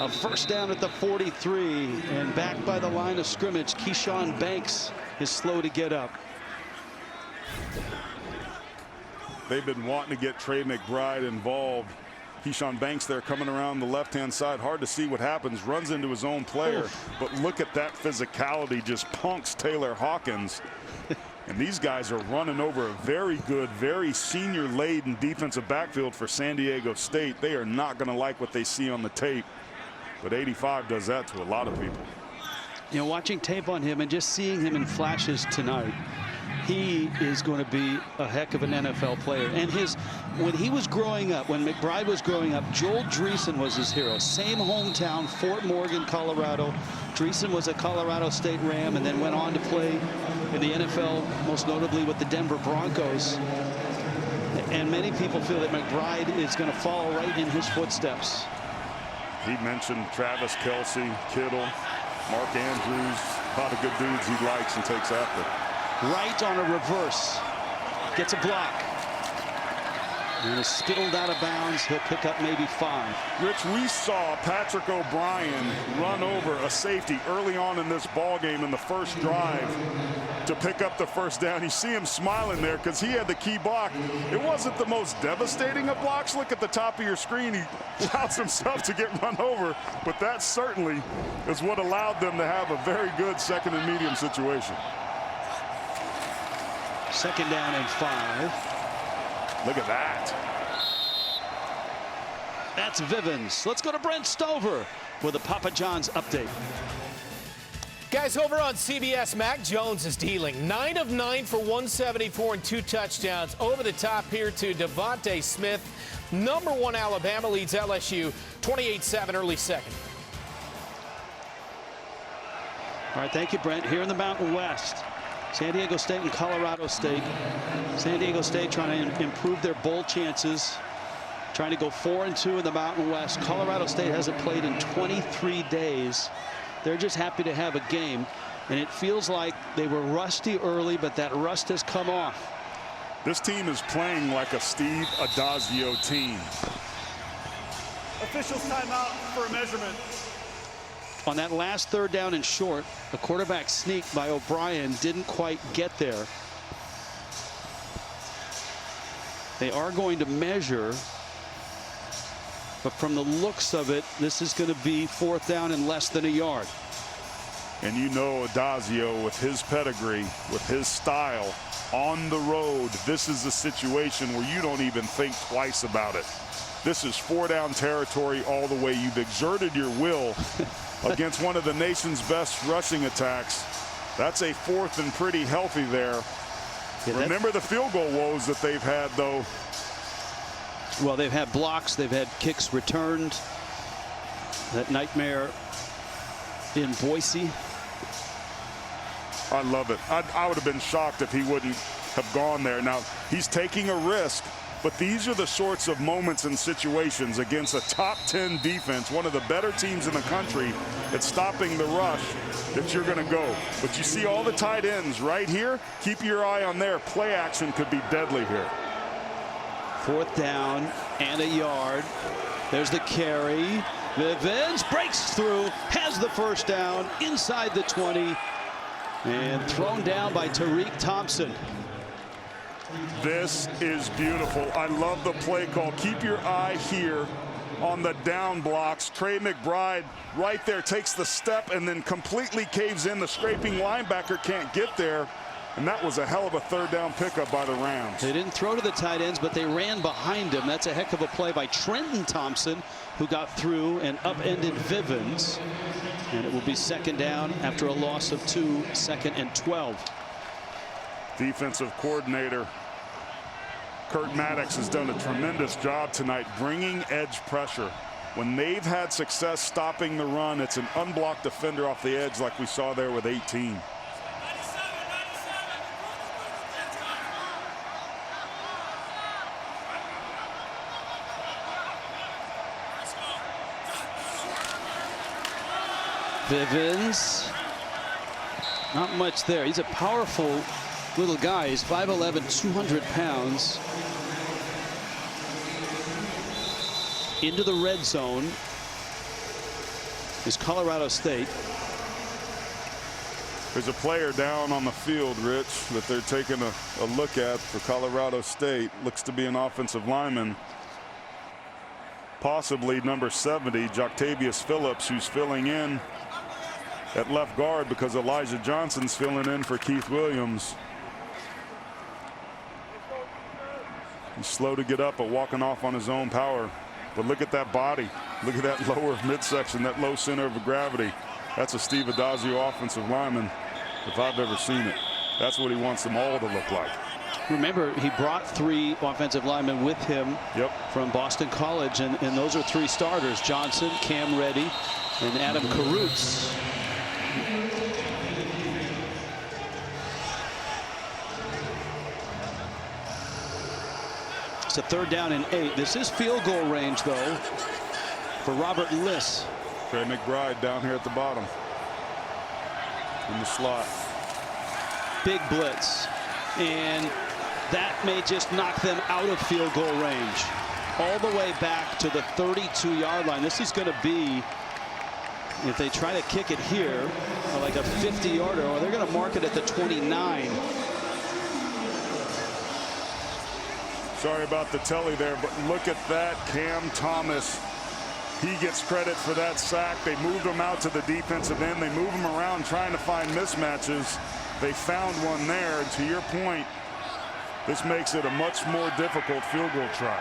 A 1st down at the 43. And back by the line of scrimmage, Keyshawn Banks is slow to get up. They've been wanting to get Trey McBride involved. Keyshawn Banks there coming around the left-hand side. Hard to see what happens. Runs into his own player. But look at that physicality. Just punks Taylor Hawkins. And these guys are running over a very good, very senior-laden defensive backfield for San Diego State. They are not going to like what they see on the tape. But 85 does that to a lot of people. You know, watching tape on him and just seeing him in flashes tonight, he is going to be a heck of an NFL player. And when he was growing up, when McBride was growing up, Joel Dreesen was his hero. Same hometown, Fort Morgan, Colorado. Dreesen was a Colorado State Ram and then went on to play in the NFL, most notably with the Denver Broncos. And many people feel that McBride is going to follow right in his footsteps. He mentioned Travis Kelce, Kittle, Mark Andrews, a lot of good dudes he likes and takes after. Right on a reverse. Gets a block. And is spittled out of bounds. He'll pick up maybe 5. Rich, we saw Patrick O'Brien run over a safety early on in this ball game in the first drive to pick up the 1st down. You see him smiling there because he had the key block. It wasn't the most devastating of blocks. Look at the top of your screen. He allows himself to get run over, but that certainly is what allowed them to have a very good 2nd and medium situation. 2nd down and 5. Look at that. That's Vivens. Let's go to Brent Stover with a Papa John's update. Guys, over on CBS, Mac Jones is dealing. 9 of 9 for 174 and 2 touchdowns. Over the top here to Devontae Smith. Number 1 Alabama leads LSU 28-7 early 2nd. All right, thank you, Brent. Here in the Mountain West, San Diego State and Colorado State. San Diego State trying to improve their bowl chances, trying to go 4-2 in the Mountain West. Colorado State hasn't played in 23 days. They're just happy to have a game, and it feels like they were rusty early, but that rust has come off. This team is playing like a Steve Adazio team. Officials timeout for a measurement. On that last third down and short, a quarterback sneak by O'Brien didn't quite get there. They are going to measure, but from the looks of it, this is going to be 4th down and less than a yard. And you know Adazio, with his pedigree, with his style, on the road, this is a situation where you don't even think twice about it. This is 4-down territory all the way. You've exerted your will against one of the nation's best rushing attacks. That's a 4th and pretty healthy there. Yeah, remember the field goal woes that they've had, though. Well, they've had blocks, they've had kicks returned. That nightmare in Boise. I love it. I would have been shocked if he wouldn't have gone there. Now, he's taking a risk, but these are the sorts of moments and situations against a top 10 defense, one of the better teams in the country at stopping the rush, that you're going to go. But you see all the tight ends right here. Keep your eye on there. Play action could be deadly here. 4th down and a yard. There's the carry. Vivens breaks through, has the first down inside the 20, and thrown down by Tariq Thompson. This is beautiful. I love the play call. Keep your eye here on the down blocks. Trey McBride right there takes the step and then completely caves in. The scraping linebacker can't get there. And that was a hell of a 3rd down pickup by the Rams. They didn't throw to the tight ends, but they ran behind him. That's a heck of a play by Trenton Thompson, who got through and upended Vivens. And it will be 2nd down after a loss of 2, 2nd and 12. Defensive coordinator Kurt Maddox has done a tremendous job tonight bringing edge pressure. When they've had success stopping the run, it's an unblocked defender off the edge like we saw there with 18. Vivens, not much there. He's a powerful little guy. He's 5'11", 200 pounds. Into the red zone is Colorado State. There's a player down on the field, Rich, that they're taking a look at for Colorado State. Looks to be an offensive lineman. Possibly number 70, Joctavius Phillips, who's filling in at left guard because Elijah Johnson's filling in for Keith Williams. He's slow to get up, but walking off on his own power. But look at that body. Look at that lower midsection, that low center of gravity. That's a Steve Adazio offensive lineman if I've ever seen it. That's what he wants them all to look like. Remember, he brought 3 offensive linemen with him from Boston College, and those are 3 starters: Johnson, Cam Reddy, and Adam Carruthers. It's a 3rd down and 8. This is field goal range, though, for Robert Liss. Trey McBride down here at the bottom in the slot. Big blitz, and that may just knock them out of field goal range. All the way back to the 32-yard line. This is going to be, if they try to kick it here, like a 50-yarder, or they're going to mark it at the 29. Sorry about the telly there, but look at that. Cam Thomas, he gets credit for that sack. They moved him out to the defensive end. They move him around trying to find mismatches. They found one there. And to your point, this makes it a much more difficult field goal try.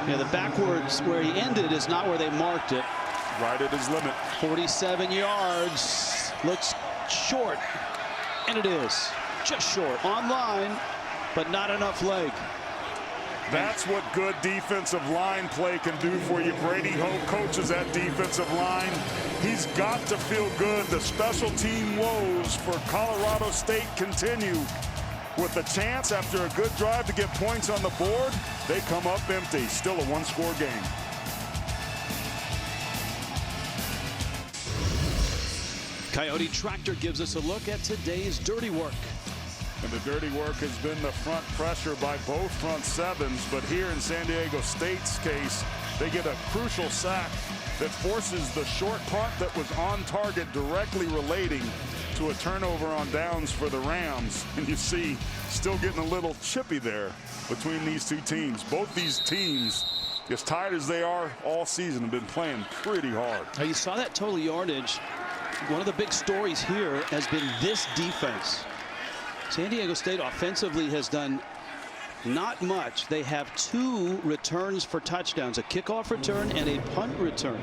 Yeah, the backwards where he ended is not where they marked it. Right at his limit. 47 yards. Looks short. And it is. Just short. On line, but not enough leg. That's what good defensive line play can do for you. Brady Hoke coaches that defensive line. He's got to feel good. The special team woes for Colorado State continue. With a chance after a good drive to get points on the board, they come up empty. Still a 1-score game. Coyote Tractor gives us a look at today's dirty work. And the dirty work has been the front pressure by both front sevens. But here in San Diego State's case, they get a crucial sack that forces the short punt that was on target, directly relating to a turnover on downs for the Rams. And you see, still getting a little chippy there between these two teams. Both these teams, as tired as they are all season, have been playing pretty hard. You saw that total yardage. One of the big stories here has been this defense. San Diego State offensively has done not much. They have 2 returns for touchdowns, a kickoff return and a punt return.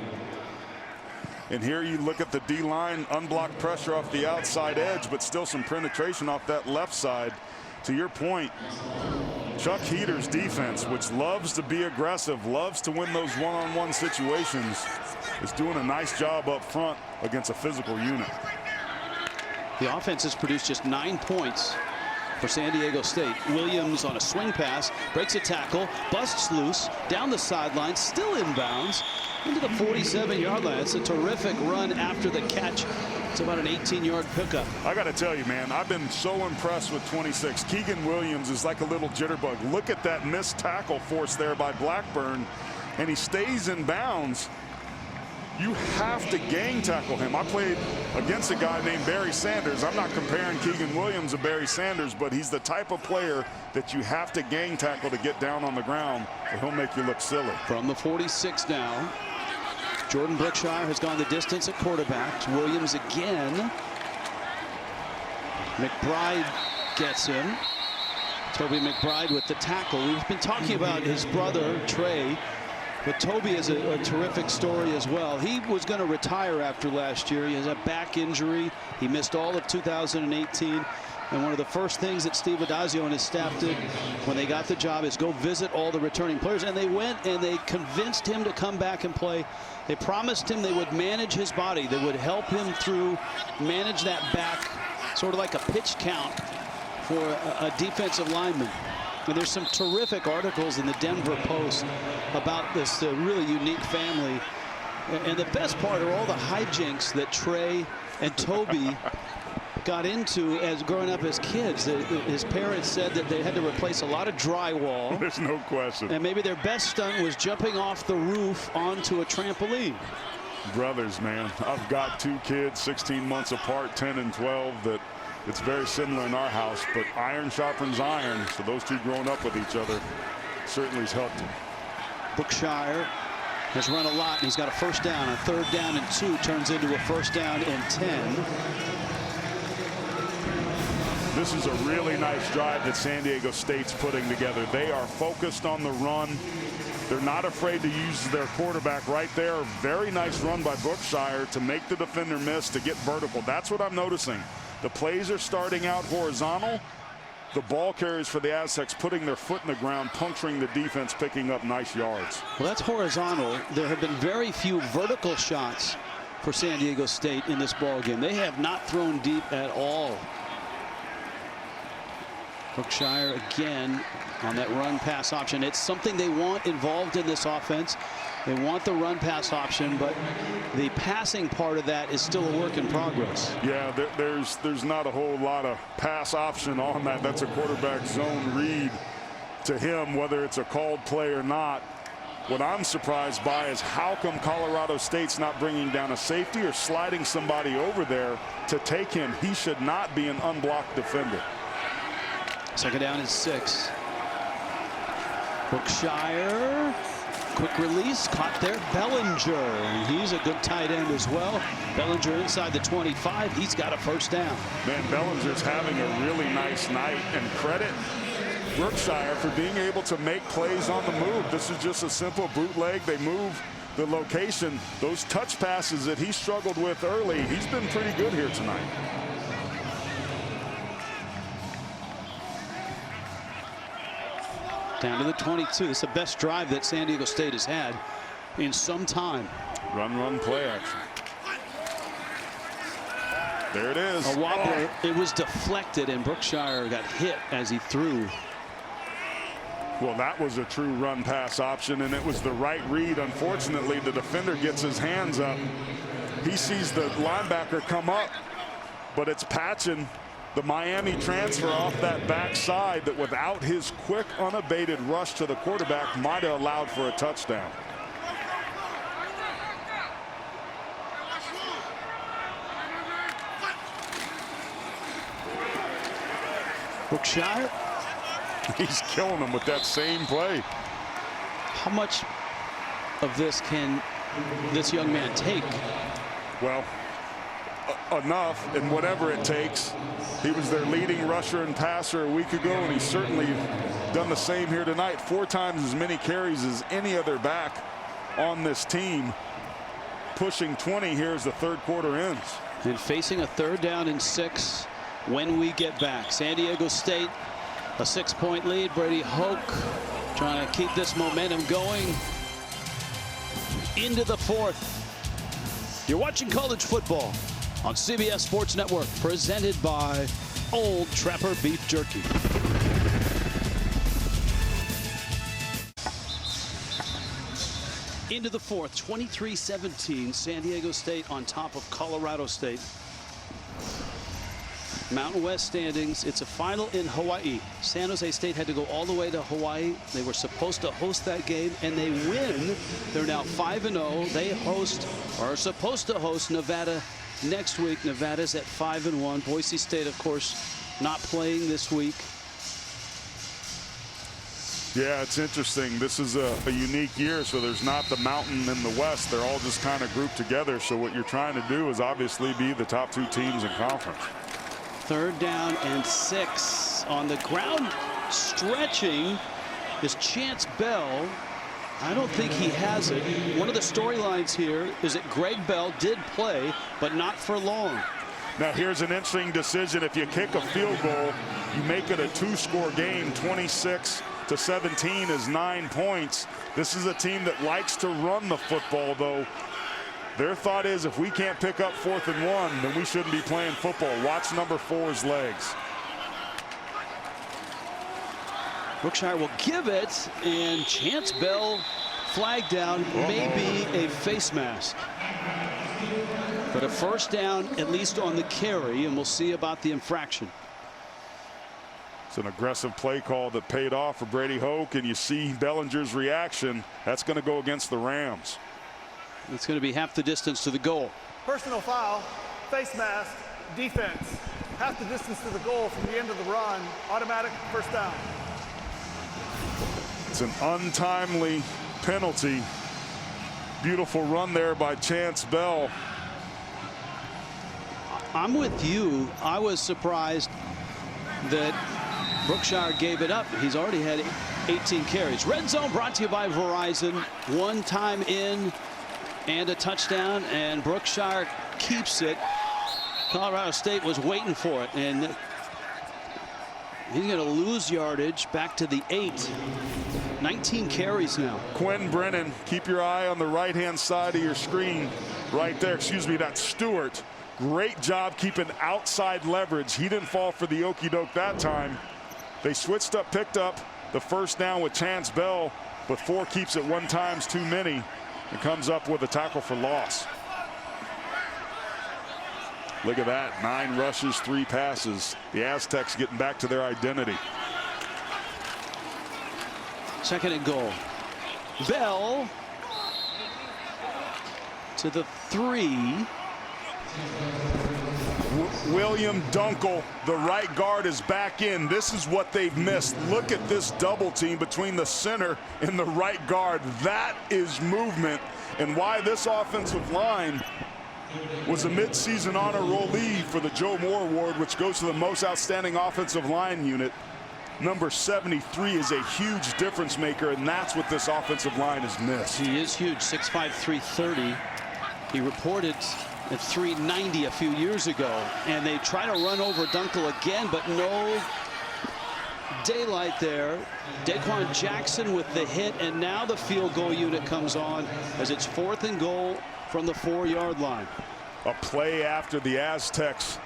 And here you look at the D-line, unblocked pressure off the outside edge, but still some penetration off that left side. To your point, Chuck Heater's defense, which loves to be aggressive, loves to win those one-on-one situations, is doing a nice job up front against a physical unit. The offense has produced just 9 points for San Diego State. Williams on a swing pass, breaks a tackle, busts loose, down the sideline, still inbounds, into the 47-yard line. It's a terrific run after the catch. It's about an 18-yard pickup. I got to tell you, man, I've been so impressed with 26. Keegan Williams is like a little jitterbug. Look at that missed tackle force there by Blackburn, and he stays in bounds. You have to gang tackle him. I played against a guy named Barry Sanders. I'm not comparing Keegan Williams to Barry Sanders, but he's the type of player that you have to gang tackle to get down on the ground, or he'll make you look silly. From the 46 now, Jordan Brookshire has gone the distance at quarterback. Williams again. McBride gets him. Toby McBride with the tackle. We've been talking about his brother, Trey. But Toby is a terrific story as well. He was going to retire after last year. He has a back injury. He missed all of 2018. And one of the first things that Steve Addazio and his staff did when they got the job is go visit all the returning players. And they went and they convinced him to come back and play. They promised him they would manage his body. They would help him through, manage that back, sort of like a pitch count for a defensive lineman. And there's some terrific articles in the Denver Post about this really unique family. And the best part are all the hijinks that Trey and Toby got into as growing up as kids. His parents said that they had to replace a lot of drywall. There's no question. And maybe their best stunt was jumping off the roof onto a trampoline. Brothers, man. I've got 2 kids, 16 months apart, 10 and 12, that it's very similar in our house, but iron sharpens iron. So those two growing up with each other certainly has helped him. Brookshire has run a lot, and he's got a first down. A 3rd down and 2 turns into a 1st down and 10. This is a really nice drive that San Diego State's putting together. They are focused on the run. They're not afraid to use their quarterback right there. Very nice run by Brookshire to make the defender miss, to get vertical. That's what I'm noticing. The plays are starting out horizontal. The ball carriers for the Aztecs putting their foot in the ground, puncturing the defense, picking up nice yards. Well, that's horizontal. There have been very few vertical shots for San Diego State in this ball game. They have not thrown deep at all. Brookshire again on that run pass option. It's something they want involved in this offense. They want the run pass option, but the passing part of that is still a work in progress. Yeah, there's not a whole lot of pass option on that. That's a quarterback zone read to him, whether it's a called play or not. What I'm surprised by is how come Colorado State's not bringing down a safety or sliding somebody over there to take him. He should not be an unblocked defender. 2nd down and 6. Brookshire, quick release, caught there. Bellinger, and he's a good tight end as well. Bellinger inside the 25. He's got a 1st down. Man, Bellinger's having a really nice night, and credit Brookshire for being able to make plays on the move. This is just a simple bootleg. They move the location. Those touch passes that he struggled with early, he's been pretty good here tonight. Down to the 22. This is the best drive that San Diego State has had in some time. Run, play action. There it is. A wobbler. It was deflected, and Brookshire got hit as he threw. Well, that was a true run pass option, and it was the right read. Unfortunately, the defender gets his hands up. He sees the linebacker come up, but it's patching. The Miami transfer off that backside that without his quick unabated rush to the quarterback might have allowed for a touchdown. Brookshire. He's killing them with that same play. How much of this can this young man take? Well, enough, and whatever it takes. He was their leading rusher and passer a week ago, and he's certainly done the same here tonight. 4 times as many carries as any other back on this team. Pushing 20 here as the third quarter ends. And facing a 3rd down and 6 when we get back. San Diego State, a 6-point lead. Brady Hoke trying to keep this momentum going into the 4th. You're watching college football on CBS Sports Network, presented by Old Trapper Beef Jerky. Into the 4th, 23-17, San Diego State on top of Colorado State. Mountain West standings. It's a final in Hawaii. San Jose State had to go all the way to Hawaii. They were supposed to host that game, and they win. They're now 5-0. They host, or are supposed to host, Nevada next week. Nevada's at 5-1. Boise State, of course, not playing this week. Yeah, it's interesting. This is a unique year, so there's not the mountain in the West. They're all just kind of grouped together. So what you're trying to do is obviously be the top 2 teams in conference. 3rd down and 6 on the ground. Stretching is Chance Bell. I don't think he has it. One of the storylines here is that Greg Bell did play, but not for long. Now here's an interesting decision. If you kick a field goal, you make it a 2-score game. 26-17 is 9 points. This is a team that likes to run the football, though. Their thought is if we can't pick up 4th and 1, then we shouldn't be playing football. Watch number 4's legs. Brookshire will give it, and Chance Bell flag down, maybe a face mask. But a 1st down, at least on the carry, and we'll see about the infraction. It's an aggressive play call that paid off for Brady Hoke, and you see Bellinger's reaction. That's going to go against the Rams. It's going to be half the distance to the goal. Personal foul, face mask, defense. Half the distance to the goal from the end of the run. Automatic 1st down. It's an untimely penalty. Beautiful run there by Chance Bell. I'm with you. I was surprised that Brookshire gave it up. He's already had 18 carries. Red Zone brought to you by Verizon. 1 time in and a touchdown, and Brookshire keeps it. Colorado State was waiting for it, and he's going to lose yardage back to the 8. 19 carries now. Quinn Brennan, keep your eye on the right-hand side of your screen right there. Excuse me, that's Stewart. Great job keeping outside leverage. He didn't fall for the okie doke that time. They switched up, picked up the 1st down with Chance Bell, but 4 keeps it 1 times too many and comes up with a tackle for loss. Look at that, 9 rushes, 3 passes. The Aztecs getting back to their identity. 2nd and goal. Bell to the 3. William Dunkel, the right guard, is back in. This is what they've missed. Look at this double team between the center and the right guard. That is movement, and why this offensive line was a midseason honor rollee for the Joe Moore Award, which goes to the most outstanding offensive line unit. Number 73 is a huge difference maker, and that's what this offensive line has missed. He is huge, 6'5", 330. He reported at 390 a few years ago, and they try to run over Dunkel again, but no daylight there. Daquan Jackson with the hit, and now the field goal unit comes on as it's 4th and goal from the 4-yard line. A play after the Aztecs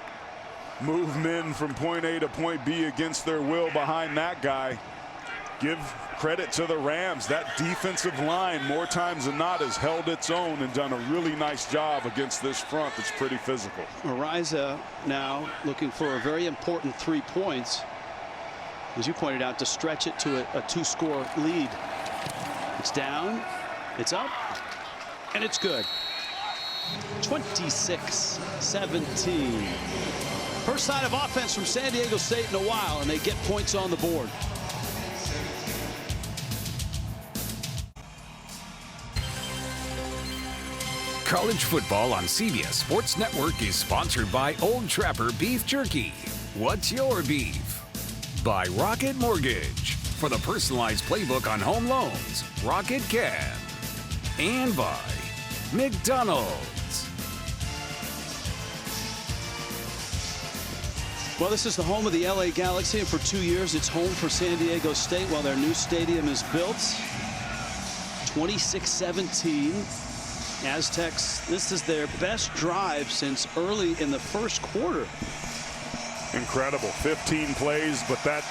move men from point A to point B against their will behind that guy. give credit to the Rams. That defensive line, more times than not, has held its own and done a really nice job against this front that's pretty physical. Ariza now looking for a very important 3 points, as you pointed out, to stretch it to a 2-score lead. It's down, it's up, and it's good. 26-17. First sign of offense from San Diego State in a while, and they get points on the board. College football on CBS Sports Network is sponsored by Old Trapper Beef Jerky. What's your beef? By Rocket Mortgage. For the personalized playbook on home loans, Rocket can. And by McDonald's. Well, this is the home of the LA Galaxy, and for 2 years it's home for San Diego State while their new stadium is built. 26-17. Aztecs, this is their best drive since early in the first quarter. Incredible. 15 plays, but that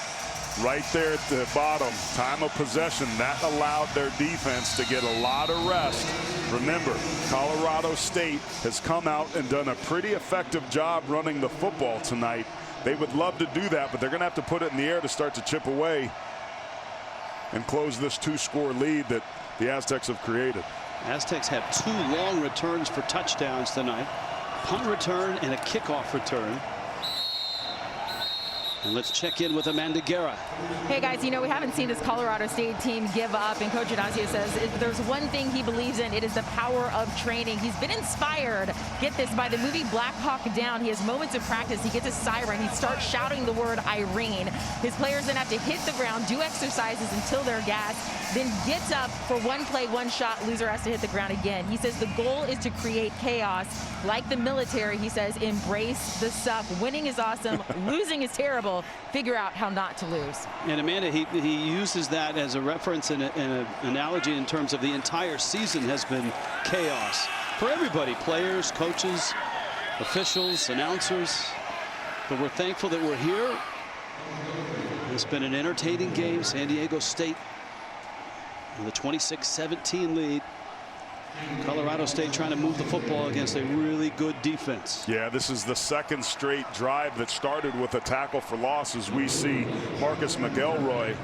right there at the bottom, time of possession, that allowed their defense to get a lot of rest. Remember, Colorado State has come out and done a pretty effective job running the football tonight. They would love to do that, but they're going to have to put it in the air to start to chip away and close this 2-score lead that the Aztecs have created. Aztecs have 2 long returns for touchdowns tonight. Punt return and a kickoff return. And let's check in with Amanda Guerra. Hey guys, you know, we haven't seen this Colorado State team give up, and Coach Ignacio says if there's one thing he believes in, it is the power of training. He's been inspired, get this, by the movie Black Hawk Down. He has moments of practice. He gets a siren. He starts shouting the word Irene. His players then have to hit the ground, do exercises until they're gassed, then gets up for one play, one shot. Loser has to hit the ground again. He says the goal is to create chaos. Like the military, he says, embrace the suck. Winning is awesome. Losing is terrible. Figure out how not to lose. And Amanda, he uses that as a reference and an analogy in terms of the entire season has been chaos for everybody, players, coaches, officials, announcers. But we're thankful that we're here. It's been an entertaining game. San Diego State with a 26-17 lead. Colorado State trying to move the football against a really good defense. Yeah, this is the second straight drive that started with a tackle for loss, as we see Marcus McElroy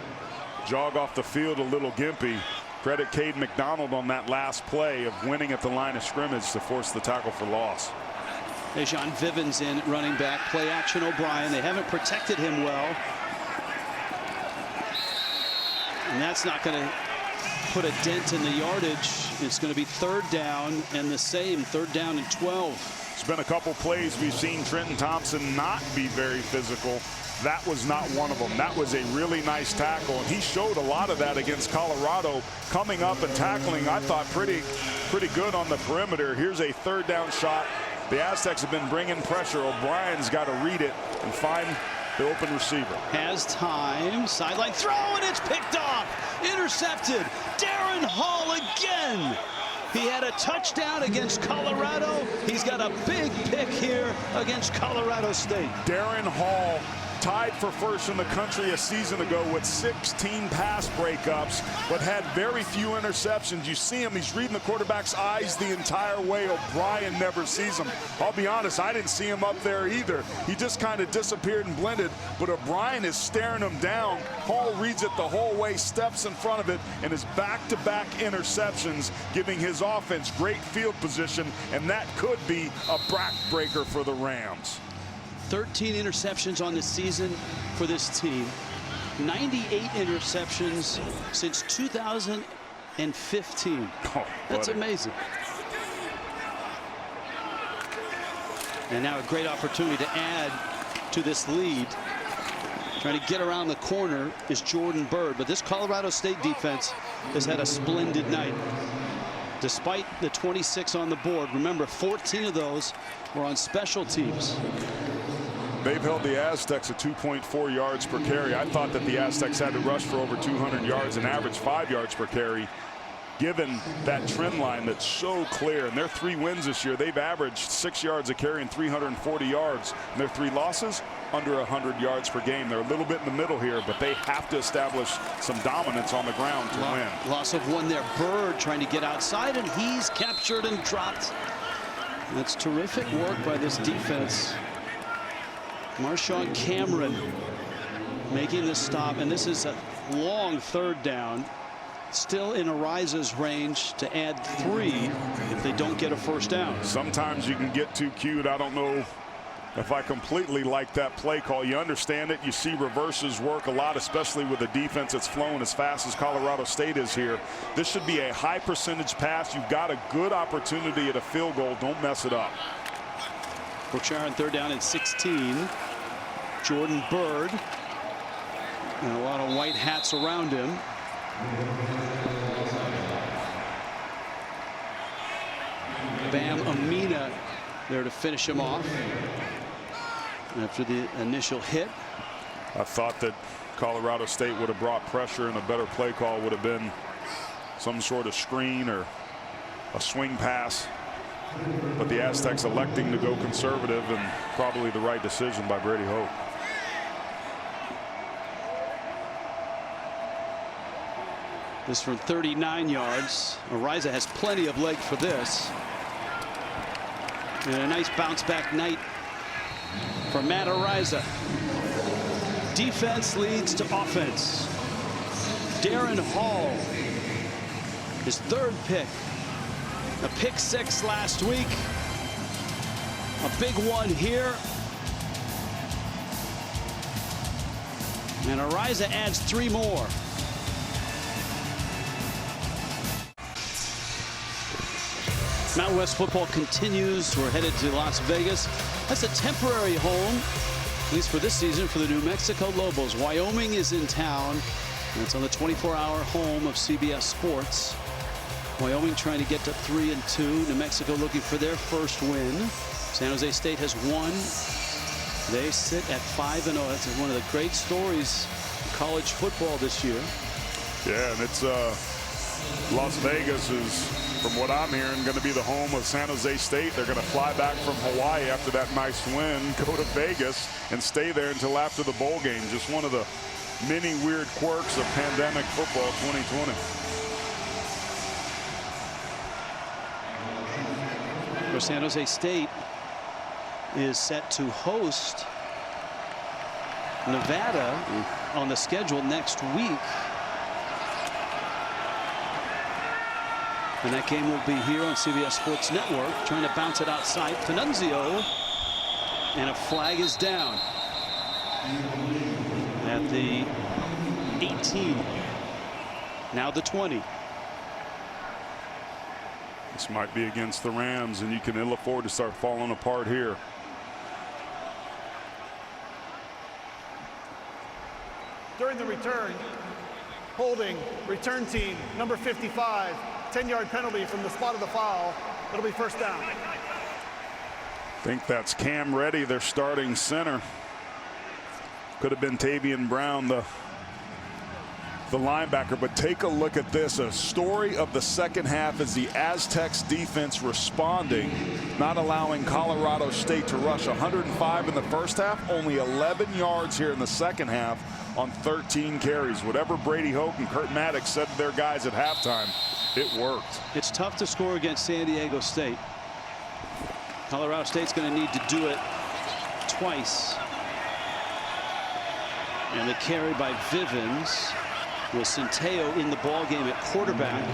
jog off the field a little gimpy. Credit Cade McDonald on that last play of winning at the line of scrimmage to force the tackle for loss. Dejan Vivens in at running back. Play action O'Brien. They haven't protected him well. And that's not going to put a dent in the yardage. It's going to be 3rd down and the same, 3rd down and 12. It's been a couple plays we've seen Trenton Thompson not be very physical. That was not one of them. That was a really nice tackle, and he showed a lot of that against Colorado, coming up and tackling, I thought, pretty good on the perimeter. Here's a 3rd down shot. The Aztecs have been bringing pressure. O'Brien's got to read it and find the open receiver. Has time. Sideline throw, and it's picked off. Intercepted. Darren Hall again. He had a touchdown against Colorado. He's got a big pick here against Colorado State. Darren Hall tied for first in the country a season ago with 16 pass breakups, but had very few interceptions. You see him, he's reading the quarterback's eyes the entire way. O'Brien never sees him. I'll be honest, I didn't see him up there either. He just kind of disappeared and blended, but O'Brien is staring him down. Hall reads it the whole way, steps in front of it, and his back-to-back interceptions, giving his offense great field position, and that could be a backbreaker for the Rams. 13 interceptions on the season for this team. 98 interceptions since 2015. Oh, that's amazing. And now a great opportunity to add to this lead. Trying to get around the corner is Jordan Byrd, but this Colorado State defense has had a splendid night. Despite the 26 on the board, remember 14 of those were on special teams. They've held the Aztecs at 2.4 yards per carry. I thought that the Aztecs had to rush for over 200 yards and average 5 yards per carry, given that trend line that's so clear. And their 3 wins this year, they've averaged 6 yards a carry and 340 yards. And their 3 losses, under 100 yards per game. They're a little bit in the middle here, but they have to establish some dominance on the ground to win. Loss of one there. Bird trying to get outside, and he's captured and dropped. That's terrific work by this defense. Marshawn Cameron making the stop, and this is a long third down. Still in Ariza's range to add 3 if they don't get a first down. Sometimes you can get too cute. I don't know if I completely like that play call. You understand it. You see reverses work a lot, especially with a defense that's flowing as fast as Colorado State is here. This should be a high percentage pass. You've got a good opportunity at a field goal. Don't mess it up. Berkshire on third down and 16. Jordan Bird. And a lot of white hats around him. Bam Amina there to finish him off after the initial hit. I thought that Colorado State would have brought pressure, and a better play call would have been some sort of screen or a swing pass. But the Aztecs electing to go conservative, and probably the right decision by Brady Hoke. This from 39 yards. Ariza has plenty of leg for this. And a nice bounce back night for Matt Ariza. Defense leads to offense. Darren Hall, his 3rd pick. A pick 6 last week. A big one here. And Ariza adds 3 more. Mountain West football continues. We're headed to Las Vegas. That's a temporary home, at least for this season, for the New Mexico Lobos. Wyoming is in town. And it's on the 24-hour home of CBS Sports. Wyoming trying to get to 3-2. New Mexico looking for their first win. San Jose State has won. They sit at 5-0. That's one of the great stories in college football this year. Yeah, and it's Las Vegas is, from what I'm hearing, going to be the home of San Jose State. They're going to fly back from Hawaii after that nice win, go to Vegas, and stay there until after the bowl game. Just one of the many weird quirks of pandemic football 2020. For San Jose State is set to host Nevada on the schedule next week. And that game will be here on CBS Sports Network. Trying to bounce it outside. Panunzio. And a flag is down at the 18. Now the 20. This might be against the Rams, and you can ill afford to start falling apart here. During the return, holding return team number 55. 10-yard penalty from the spot of the foul. It'll be first down. I think that's Cam Reddy, their starting center. Could have been Tavian Brown, the linebacker, but take a look at this. A story of the second half is the Aztecs defense responding, not allowing Colorado State to rush. 105 in the first half, only 11 yards here in the second half on 13 carries. Whatever Brady Hoke and Kurt Maddox said to their guys at halftime, it worked. It's tough to score against San Diego State. Colorado State's going to need to do it twice. And the carry by Vivens, with Centeo in the ballgame at quarterback.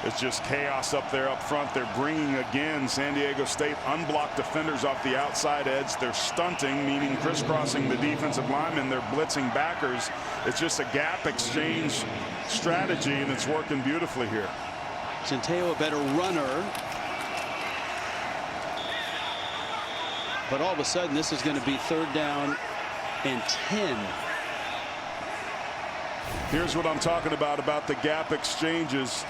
It's just chaos up there up front. They're bringing again San Diego State unblocked defenders off the outside edge. They're stunting, meaning crisscrossing the defensive linemen. They're blitzing backers. It's just a gap exchange strategy, and it's working beautifully here. Centeo a better runner. But all of a sudden, this is going to be 3rd down and 10. Here's what I'm talking about the gap exchanges.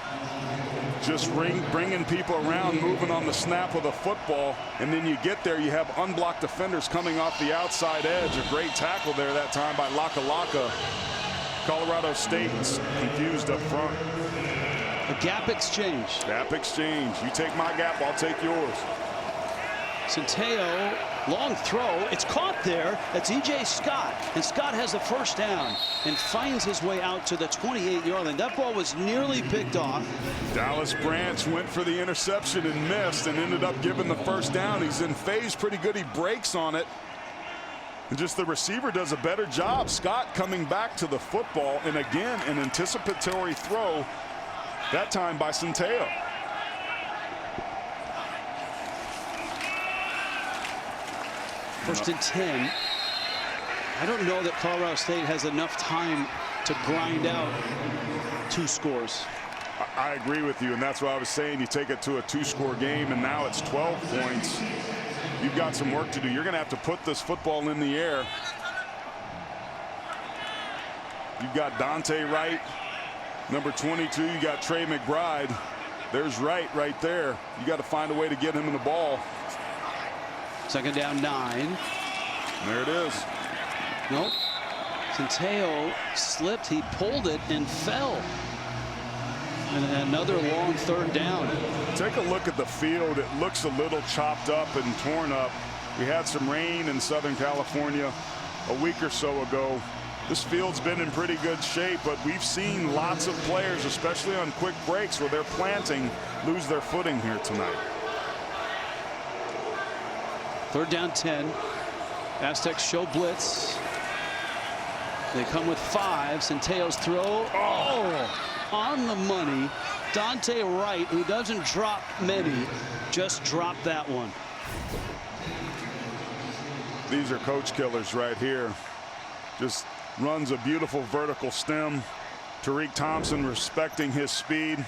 Just bringing people around, moving on the snap of the football, and then you get there, you have unblocked defenders coming off the outside edge. A great tackle there that time by Laka. Colorado State's confused up front. A gap exchange. Gap exchange. You take my gap, I'll take yours. Centeo Long throw. It's caught there. That's E.J. Scott. And Scott has the first down and finds his way out to the 28-yard line. That ball was nearly picked off. Dallas Branch went for the interception and missed and ended up giving the first down. He's in phase pretty good. He breaks on it. And just the receiver does a better job. Scott coming back to the football. And again, an anticipatory throw, that time by Centeio. First and 10. I don't know that Colorado State has enough time to grind out 2 scores. I agree with you, and that's what I was saying. You take it to a 2-score game, and now it's 12 points. You've got some work to do. You're going to have to put this football in the air. You've got Dante Wright, number 22. You got Trey McBride. There's Wright right there. You got to find a way to get him in the ball. Second down 9. There it is. Nope. Centeio slipped. He pulled it and fell. And another long third down. Take a look at the field. It looks a little chopped up and torn up. We had some rain in Southern California a week or so ago. This field's been in pretty good shape, but we've seen lots of players, especially on quick breaks where they're planting, lose their footing here tonight. Third down 10. Aztecs show blitz. They come with 5. Centeio's throw. Oh, on the money. Dante Wright, who doesn't drop many, just dropped that one. These are coach killers right here. Just runs a beautiful vertical stem. Tariq Thompson respecting his speed.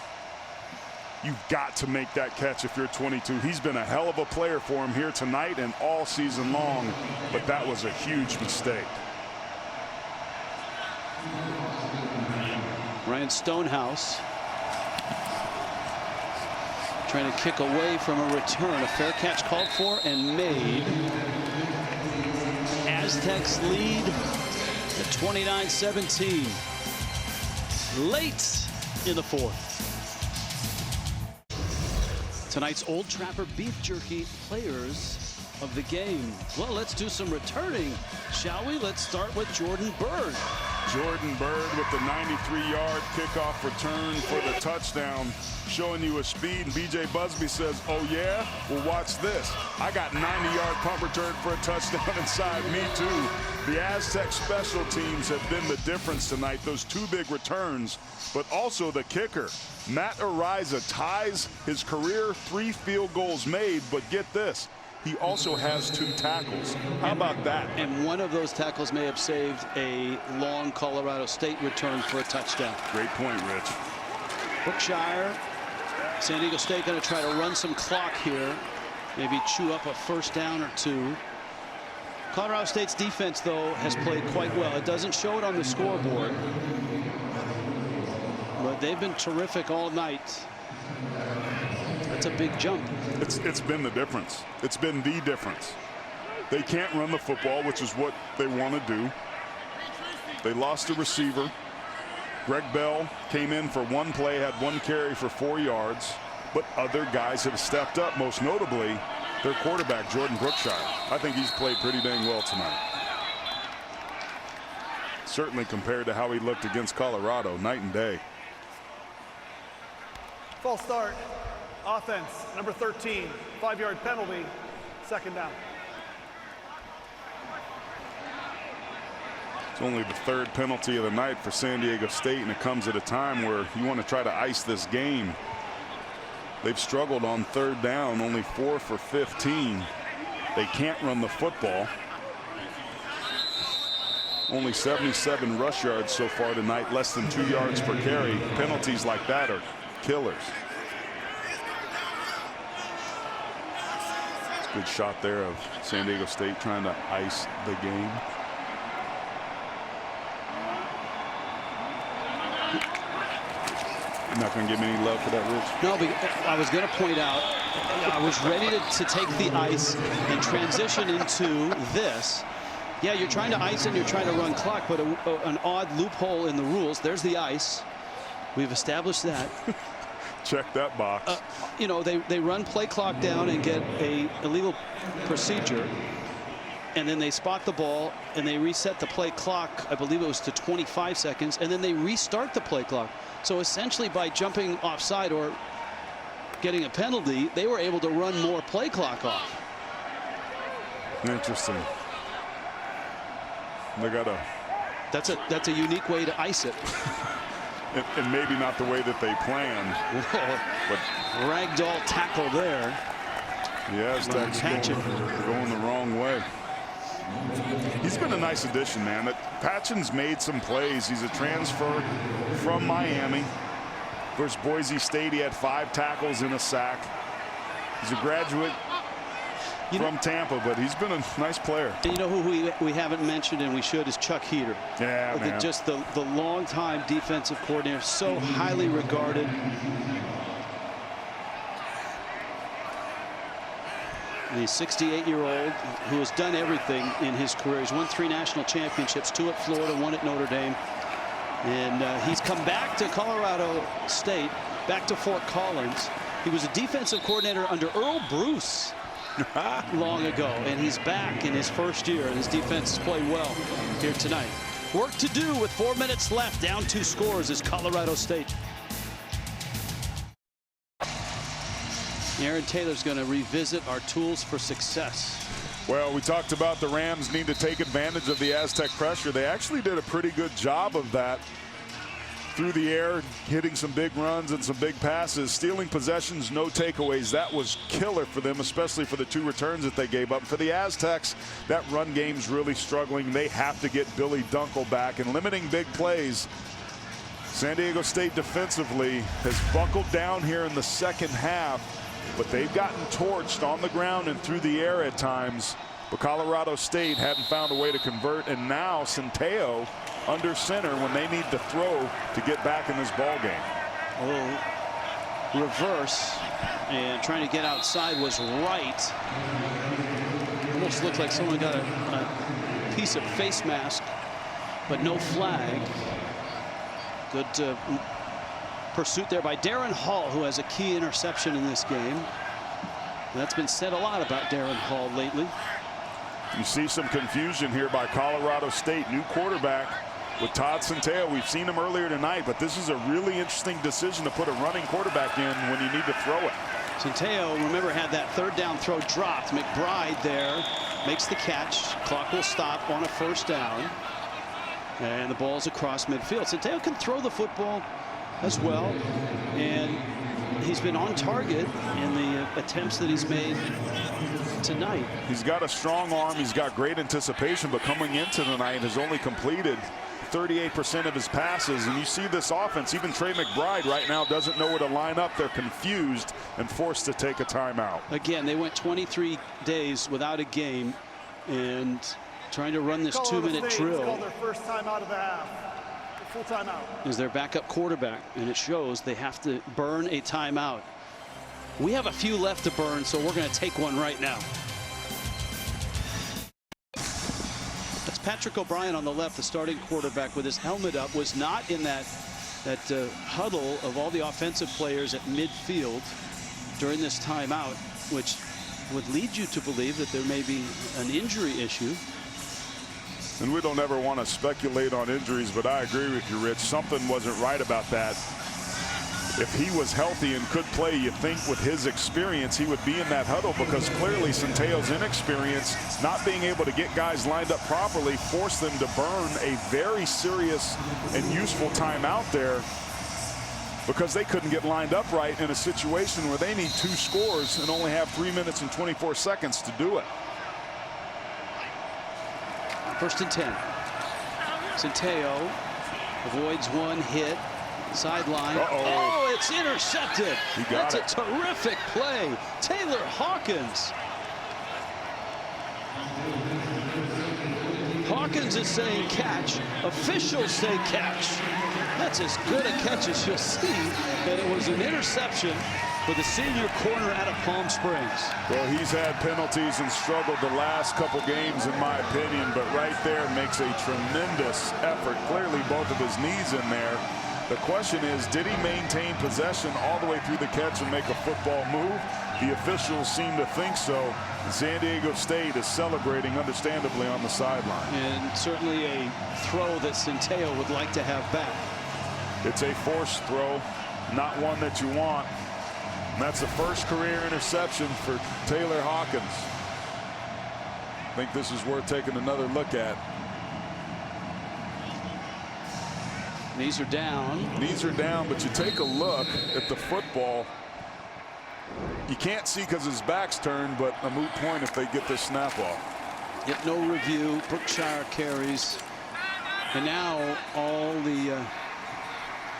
You've got to make that catch if you're 22. He's been a hell of a player for him here tonight and all season long, but that was a huge mistake. Ryan Stonehouse trying to kick away from a return. A fair catch called for and made. Aztecs lead at 29-17. Late in the 4th. Tonight's Old Trapper Beef Jerky players of the game. Well, let's do some returning, shall we? Let's start with Jordan Bird. Jordan Bird with the 93-yard kickoff return for the touchdown, showing you his speed. And B.J. Busby says, oh, yeah? Well, watch this. I got 90-yard punt return for a touchdown inside. Me, too. The Aztec special teams have been the difference tonight. Those 2 big returns, but also the kicker. Matt Ariza ties his career 3 field goals made, but get this. He also has 2 tackles. How about that? And one of those tackles may have saved a long Colorado State return for a touchdown. Great point, Rich. Brookshire, San Diego State going to try to run some clock here. Maybe chew up a first down or 2. Colorado State's defense, though, has played quite well. It doesn't show it on the scoreboard, but they've been terrific all night. That's a big jump. It's been the difference. It's been the difference. They can't run the football, which is what they want to do. They lost a receiver. Greg Bell came in for 1 play, had 1 carry for 4 yards, but other guys have stepped up, most notably their quarterback, Jordan Brookshire. I think he's played pretty dang well tonight. Certainly compared to how he looked against Colorado, night and day. False start. Offense, number 13, 5-yard penalty, second down. It's only the 3rd penalty of the night for San Diego State, and it comes at a time where you want to try to ice this game. They've struggled on 3rd down, only 4 for 15. They can't run the football. Only 77 rush yards so far tonight, less than 2 yards per carry. Penalties like that are killers. Good shot there of San Diego State trying to ice the game. You're not going to give me any love for that, Rich? No, but I was going to point out, I was ready to take the ice and transition into this. Yeah, you're trying to ice and you're trying to run clock, but an odd loophole in the rules. There's the ice. We've established that. Check that box. You know, they run play clock down and get a illegal procedure. and then they spot the ball, and they reset the play clock. I believe it was to 25 seconds, and then they restart the play clock. So essentially, by jumping offside or getting a penalty, they were able to run more play clock off. Interesting. They got a. That's a unique way to ice it. And maybe not the way that they planned. But ragdoll tackle there. The Aztecs going the wrong way. He's been a nice addition, man. Patchen's made some plays. He's a transfer from Miami. Versus Boise State, he had 5 tackles and a sack. He's a graduate from Tampa, but he's been a nice player. And you know who we haven't mentioned, and we should, is Chuck Heater. Yeah, man. Just the longtime defensive coordinator, so highly regarded. And he's 68-year-old who has done everything in his career. He's won 3 national championships, 2 at Florida, 1 at Notre Dame. And he's come back to Colorado State, back to Fort Collins. He was a defensive coordinator under Earl Bruce long ago, and he's back in his first year, and his defense has played well here tonight. Work to do with 4 minutes left. Down 2 scores is Colorado State. Aaron Taylor's going to revisit our tools for success. Well, we talked about the Rams need to take advantage of the Aztec pressure. They actually did a pretty good job of that through the air, hitting some big runs and some big passes, stealing possessions, no takeaways. That was killer for them, especially for the 2 returns that they gave up. For the Aztecs, that run game's really struggling. They have to get Billy Dunkel back, and limiting big plays. San Diego State defensively has buckled down here in the second half, but they've gotten torched on the ground and through the air at times. But Colorado State hadn't found a way to convert, and now Centeo under center when they need to throw to get back in this ball game. A little reverse, and trying to get outside was right. Almost looked like someone got a piece of face mask, but no flag. Good pursuit there by Darren Hall, who has a key interception in this game. That's been said a lot about Darren Hall lately. You see some confusion here by Colorado State. New quarterback with Todd Centeo. We've seen him earlier tonight, but this is a really interesting decision to put a running quarterback in when you need to throw it. Centeo, remember, had that 3rd down throw dropped. McBride there makes the catch. Clock will stop on a 1st down. And the ball's across midfield. Centeo can throw the football as well, and he's been on target in the attempts that he's made tonight. He's got a strong arm. He's got great anticipation, but coming into tonight has only completed 38% of his passes. And you see this offense, even Trey McBride right now doesn't know where to line up. They're confused and forced to take a timeout. Again, they went 23 days without a game and trying to run this 2-minute drill. Called their first timeout of the half. Full timeout. Is their backup quarterback, and it shows they have to burn a timeout. We have a few left to burn, so we're going to take one right now. That's Patrick O'Brien on the left, the starting quarterback with his helmet up, was not in that huddle of all the offensive players at midfield during this timeout, which would lead you to believe that there may be an injury issue. And we don't ever want to speculate on injuries, but I agree with you, Rich. Something wasn't right about that. If he was healthy and could play, you think with his experience he would be in that huddle, because clearly Centeo's inexperience, not being able to get guys lined up properly, forced them to burn a very serious and useful timeout there, because they couldn't get lined up right in a situation where they need 2 scores and only have 3 minutes and 24 seconds to do it. 1st and 10. Centeo avoids one hit. Sideline. Oh, it's intercepted. That's a terrific play. Taylor Hawkins. Hawkins is saying catch. Officials say catch. That's as good a catch as you'll see. And it was an interception for the senior corner out of Palm Springs. Well, he's had penalties and struggled the last couple games, in my opinion, but right there makes a tremendous effort. Clearly both of his knees in there. The question is, did he maintain possession all the way through the catch and make a football move? The officials seem to think so. San Diego State is celebrating understandably on the sideline. And certainly a throw that Centeo would like to have back. It's a forced throw, not one that you want. And that's the first career interception for Taylor Hawkins. I think this is worth taking another look at. Knees are down. Knees are down, but you take a look at the football. You can't see because his back's turned, but a moot point if they get this snap off. Yet no review. Brookshire carries. And now all the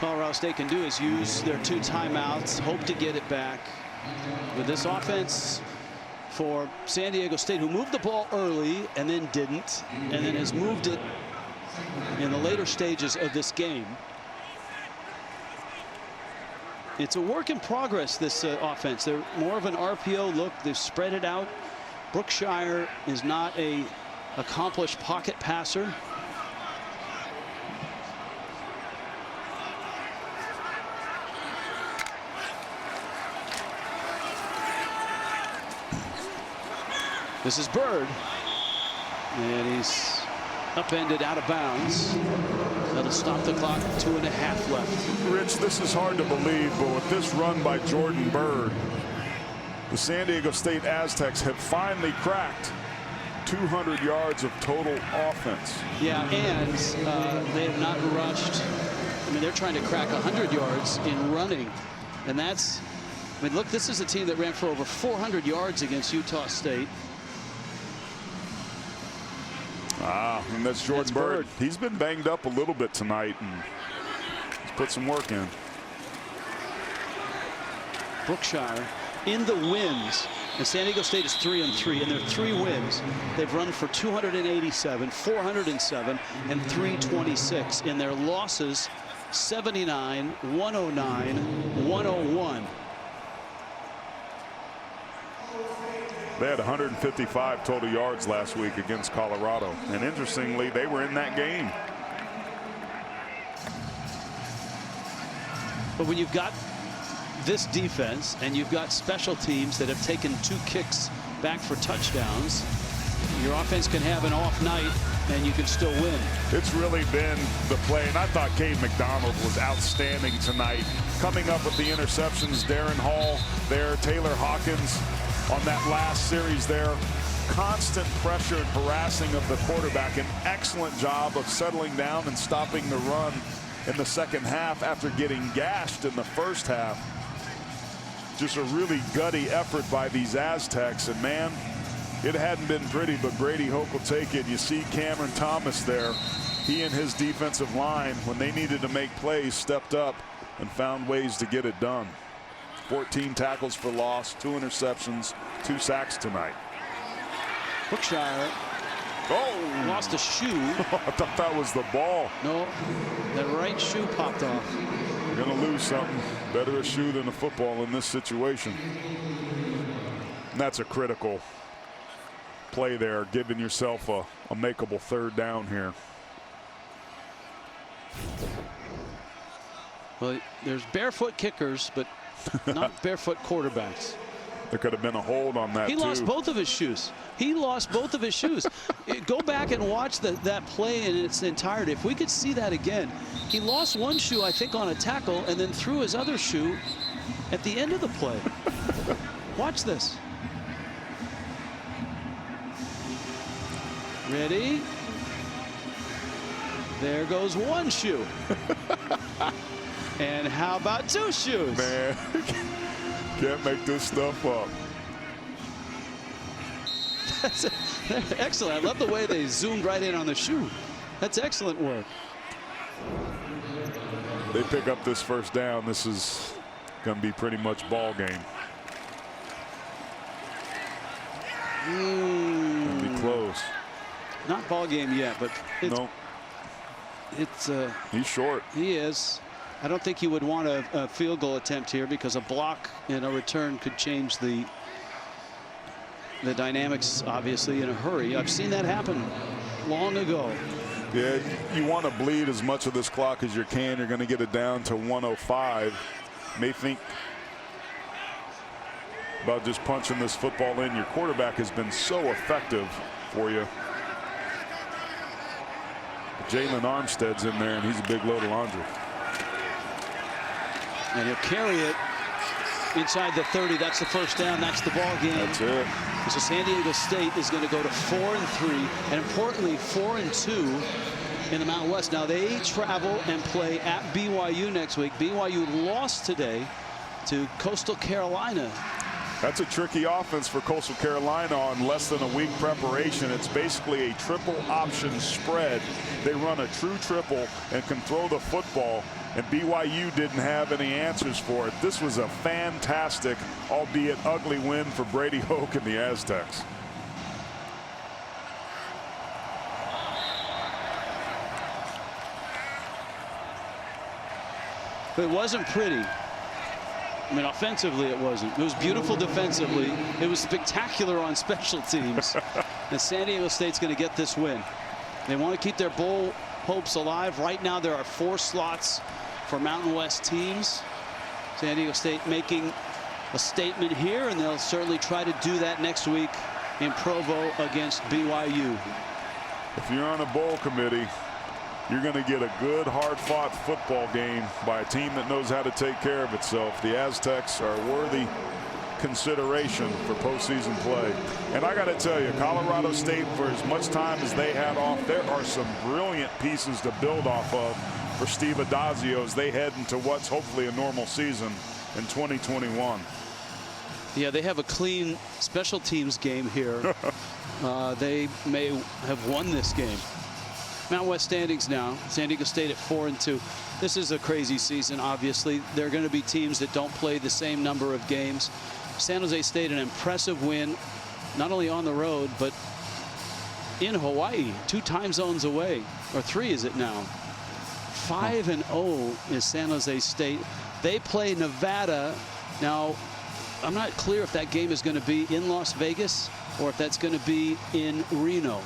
Colorado State can do is use their 2 timeouts, hope to get it back. With this offense for San Diego State, who moved the ball early and then didn't, and then has moved it in the later stages of this game. It's a work in progress, this offense. They're more of an RPO look. They've spread it out. Brookshire is not a accomplished pocket passer. This is Bird, and he's upended out of bounds. That'll stop the clock. 2.5 left. Rich, this is hard to believe, but with this run by Jordan Bird, the San Diego State Aztecs have finally cracked 200 yards of total offense. Yeah, and they have not rushed. I mean, they're trying to crack 100 yards in running, and that's, I mean, look, this is a team that ran for over 400 yards against Utah State. And that's Jordan Bird. He's been banged up a little bit tonight, and he's put some work in. Brookshire in the wins, and San Diego State is 3-3 in their 3 wins. They've run for 287, 407, and 326. In their losses, 79, 109, 101. They had 155 total yards last week against Colorado, and interestingly, they were in that game. But when you've got this defense and you've got special teams that have taken 2 kicks back for touchdowns, your offense can have an off night and you can still win. It's really been the play, and I thought Cade McDonald was outstanding tonight. Coming up with the interceptions, Darren Hall there, Taylor Hawkins on that last series there. Constant pressure and harassing of the quarterback. An excellent job of settling down and stopping the run in the second half after getting gashed in the first half. Just a really gutty effort by these Aztecs, and man, it hadn't been pretty, but Brady Hoke will take it. You see Cameron Thomas there. He and his defensive line, when they needed to make plays, stepped up and found ways to get it done. 14 tackles for loss, 2 interceptions, 2 sacks tonight. Brookshire lost a shoe. I thought that was the ball. No, that right shoe popped off. You're going to lose something. Better a shoe than a football in this situation. And that's a critical play there, giving yourself a makeable 3rd down here. Well, there's barefoot kickers, but not barefoot quarterbacks. There could have been a hold on that. He lost both of his shoes. He lost both of his shoes. Go back and watch that play in its entirety. If we could see that again, he lost one shoe, I think, on a tackle, and then threw his other shoe at the end of the play. Watch this. Ready? There goes one shoe. And how about 2 shoes? Man, can't make this stuff up. That's excellent. I love the way they zoomed right in on the shoe. That's excellent work. They pick up this 1st down. This is going to be pretty much ball game. It'll be close. Not ball game yet, but it's, no. It's he's short. He is. I don't think he would want a field goal attempt here, because a block and a return could change the dynamics, obviously, in a hurry. I've seen that happen long ago. Yeah, you want to bleed as much of this clock as you can. You're going to get it down to 105. May think about just punching this football in. Your quarterback has been so effective for you. Jalen Armstead's in there, and he's a big load of laundry. And he'll carry it inside the 30. That's the first down. That's the ball game. That's it. So San Diego State is going to go to 4-3, and importantly 4-2 in the Mountain West. Now they travel and play at BYU next week. BYU lost today to Coastal Carolina. That's a tricky offense for Coastal Carolina on less than a week preparation. It's basically a triple option spread. They run a true triple and can throw the football, and BYU didn't have any answers for it. This was a fantastic, albeit ugly, win for Brady Hoke and the Aztecs. But it wasn't pretty. I mean, offensively it wasn't. It was beautiful defensively. It was spectacular on special teams. And San Diego State's going to get this win. They want to keep their bowl hopes alive. Right now there are 4 slots for Mountain West teams. San Diego State making a statement here, and they'll certainly try to do that next week in Provo against BYU. If you're on a bowl committee, you're going to get a good, hard-fought football game by a team that knows how to take care of itself. The Aztecs are worthy consideration for postseason play. And I got to tell you, Colorado State, for as much time as they had off, there are some brilliant pieces to build off of for Steve Adazio as they head into what's hopefully a normal season in 2021. Yeah, they have a clean special teams game here. They may have won this game. Mountain West standings now. San Diego State at 4-2. This is a crazy season, obviously. There are going to be teams that don't play the same number of games. San Jose State, an impressive win, not only on the road, but in Hawaii, 2 time zones away, or 3 is it now? 5-0 is San Jose State. They play Nevada. Now, I'm not clear if that game is going to be in Las Vegas or if that's going to be in Reno.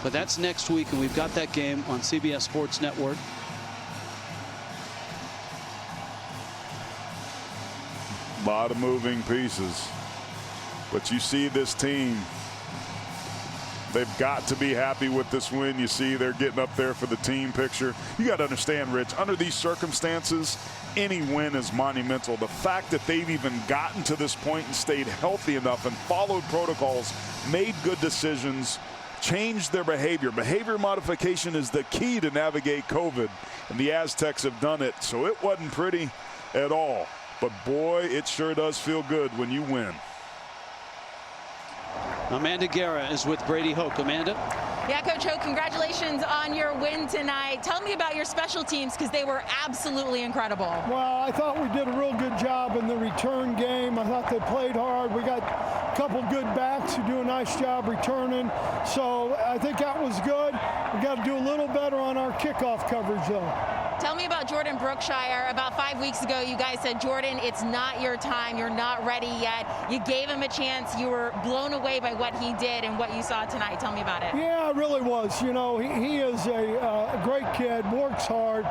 But that's next week, and we've got that game on CBS Sports Network. A lot of moving pieces. But you see this team, they've got to be happy with this win. You see they're getting up there for the team picture. You got to understand, Rich, under these circumstances, any win is monumental. The fact that they've even gotten to this point and stayed healthy enough and followed protocols, made good decisions, changed their behavior. Behavior modification is the key to navigate COVID, and the Aztecs have done it. So it wasn't pretty at all. But boy, it sure does feel good when you win. Amanda Guerra is with Brady Hoke. Amanda? Yeah, Coach Hoke, congratulations on your win tonight. Tell me about your special teams, because they were absolutely incredible. Well, I thought we did a real good job in the return game. I thought they played hard. We got a couple good backs who do a nice job returning. So I think that was good. We got to do a little better on our kickoff coverage, though. Tell me about Jordan Brookshire. About 5 weeks ago, you guys said, Jordan, it's not your time. You're not ready yet. You gave him a chance. You were blown away by what he did and what you saw tonight. Tell me about it. Yeah, it really was. You know, he is a great kid, works hard,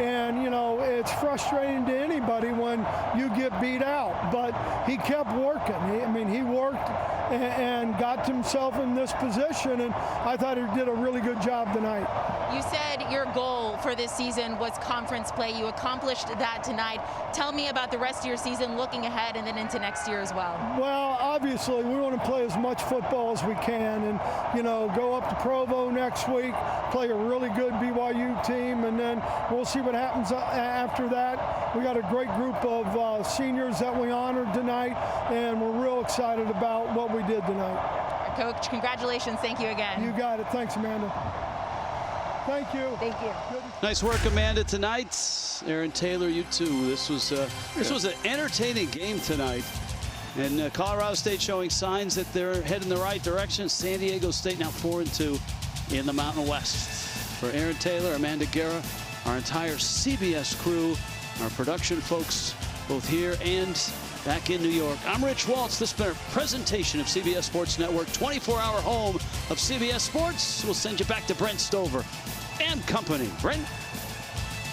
and, you know, it's frustrating to anybody when you get beat out. But he kept working. He worked and got himself in this position, and I thought he did a really good job tonight. You said your goal for this season was conference play. You accomplished that tonight. Tell me about the rest of your season, looking ahead and then into next year as well. Well, obviously, we want to play as much football as we can, and, you know, go up to Provo next week, play a really good BYU team, and then we'll see what happens after that. We got a great group of seniors that we honored tonight, and we're real excited about what we did tonight. Coach, congratulations. Thank you again. You got it. Thanks, Amanda. Thank you. Thank you. Nice work, Amanda, tonight. Aaron Taylor, you too. This was an entertaining game tonight. And Colorado State showing signs that they're heading in the right direction. San Diego State now 4-2 in the Mountain West. For Aaron Taylor, Amanda Guerra, our entire CBS crew, our production folks, both here and back in New York. I'm Rich Waltz. This has been a presentation of CBS Sports Network, 24-hour home of CBS Sports. We'll send you back to Brent Stover and company. Brent?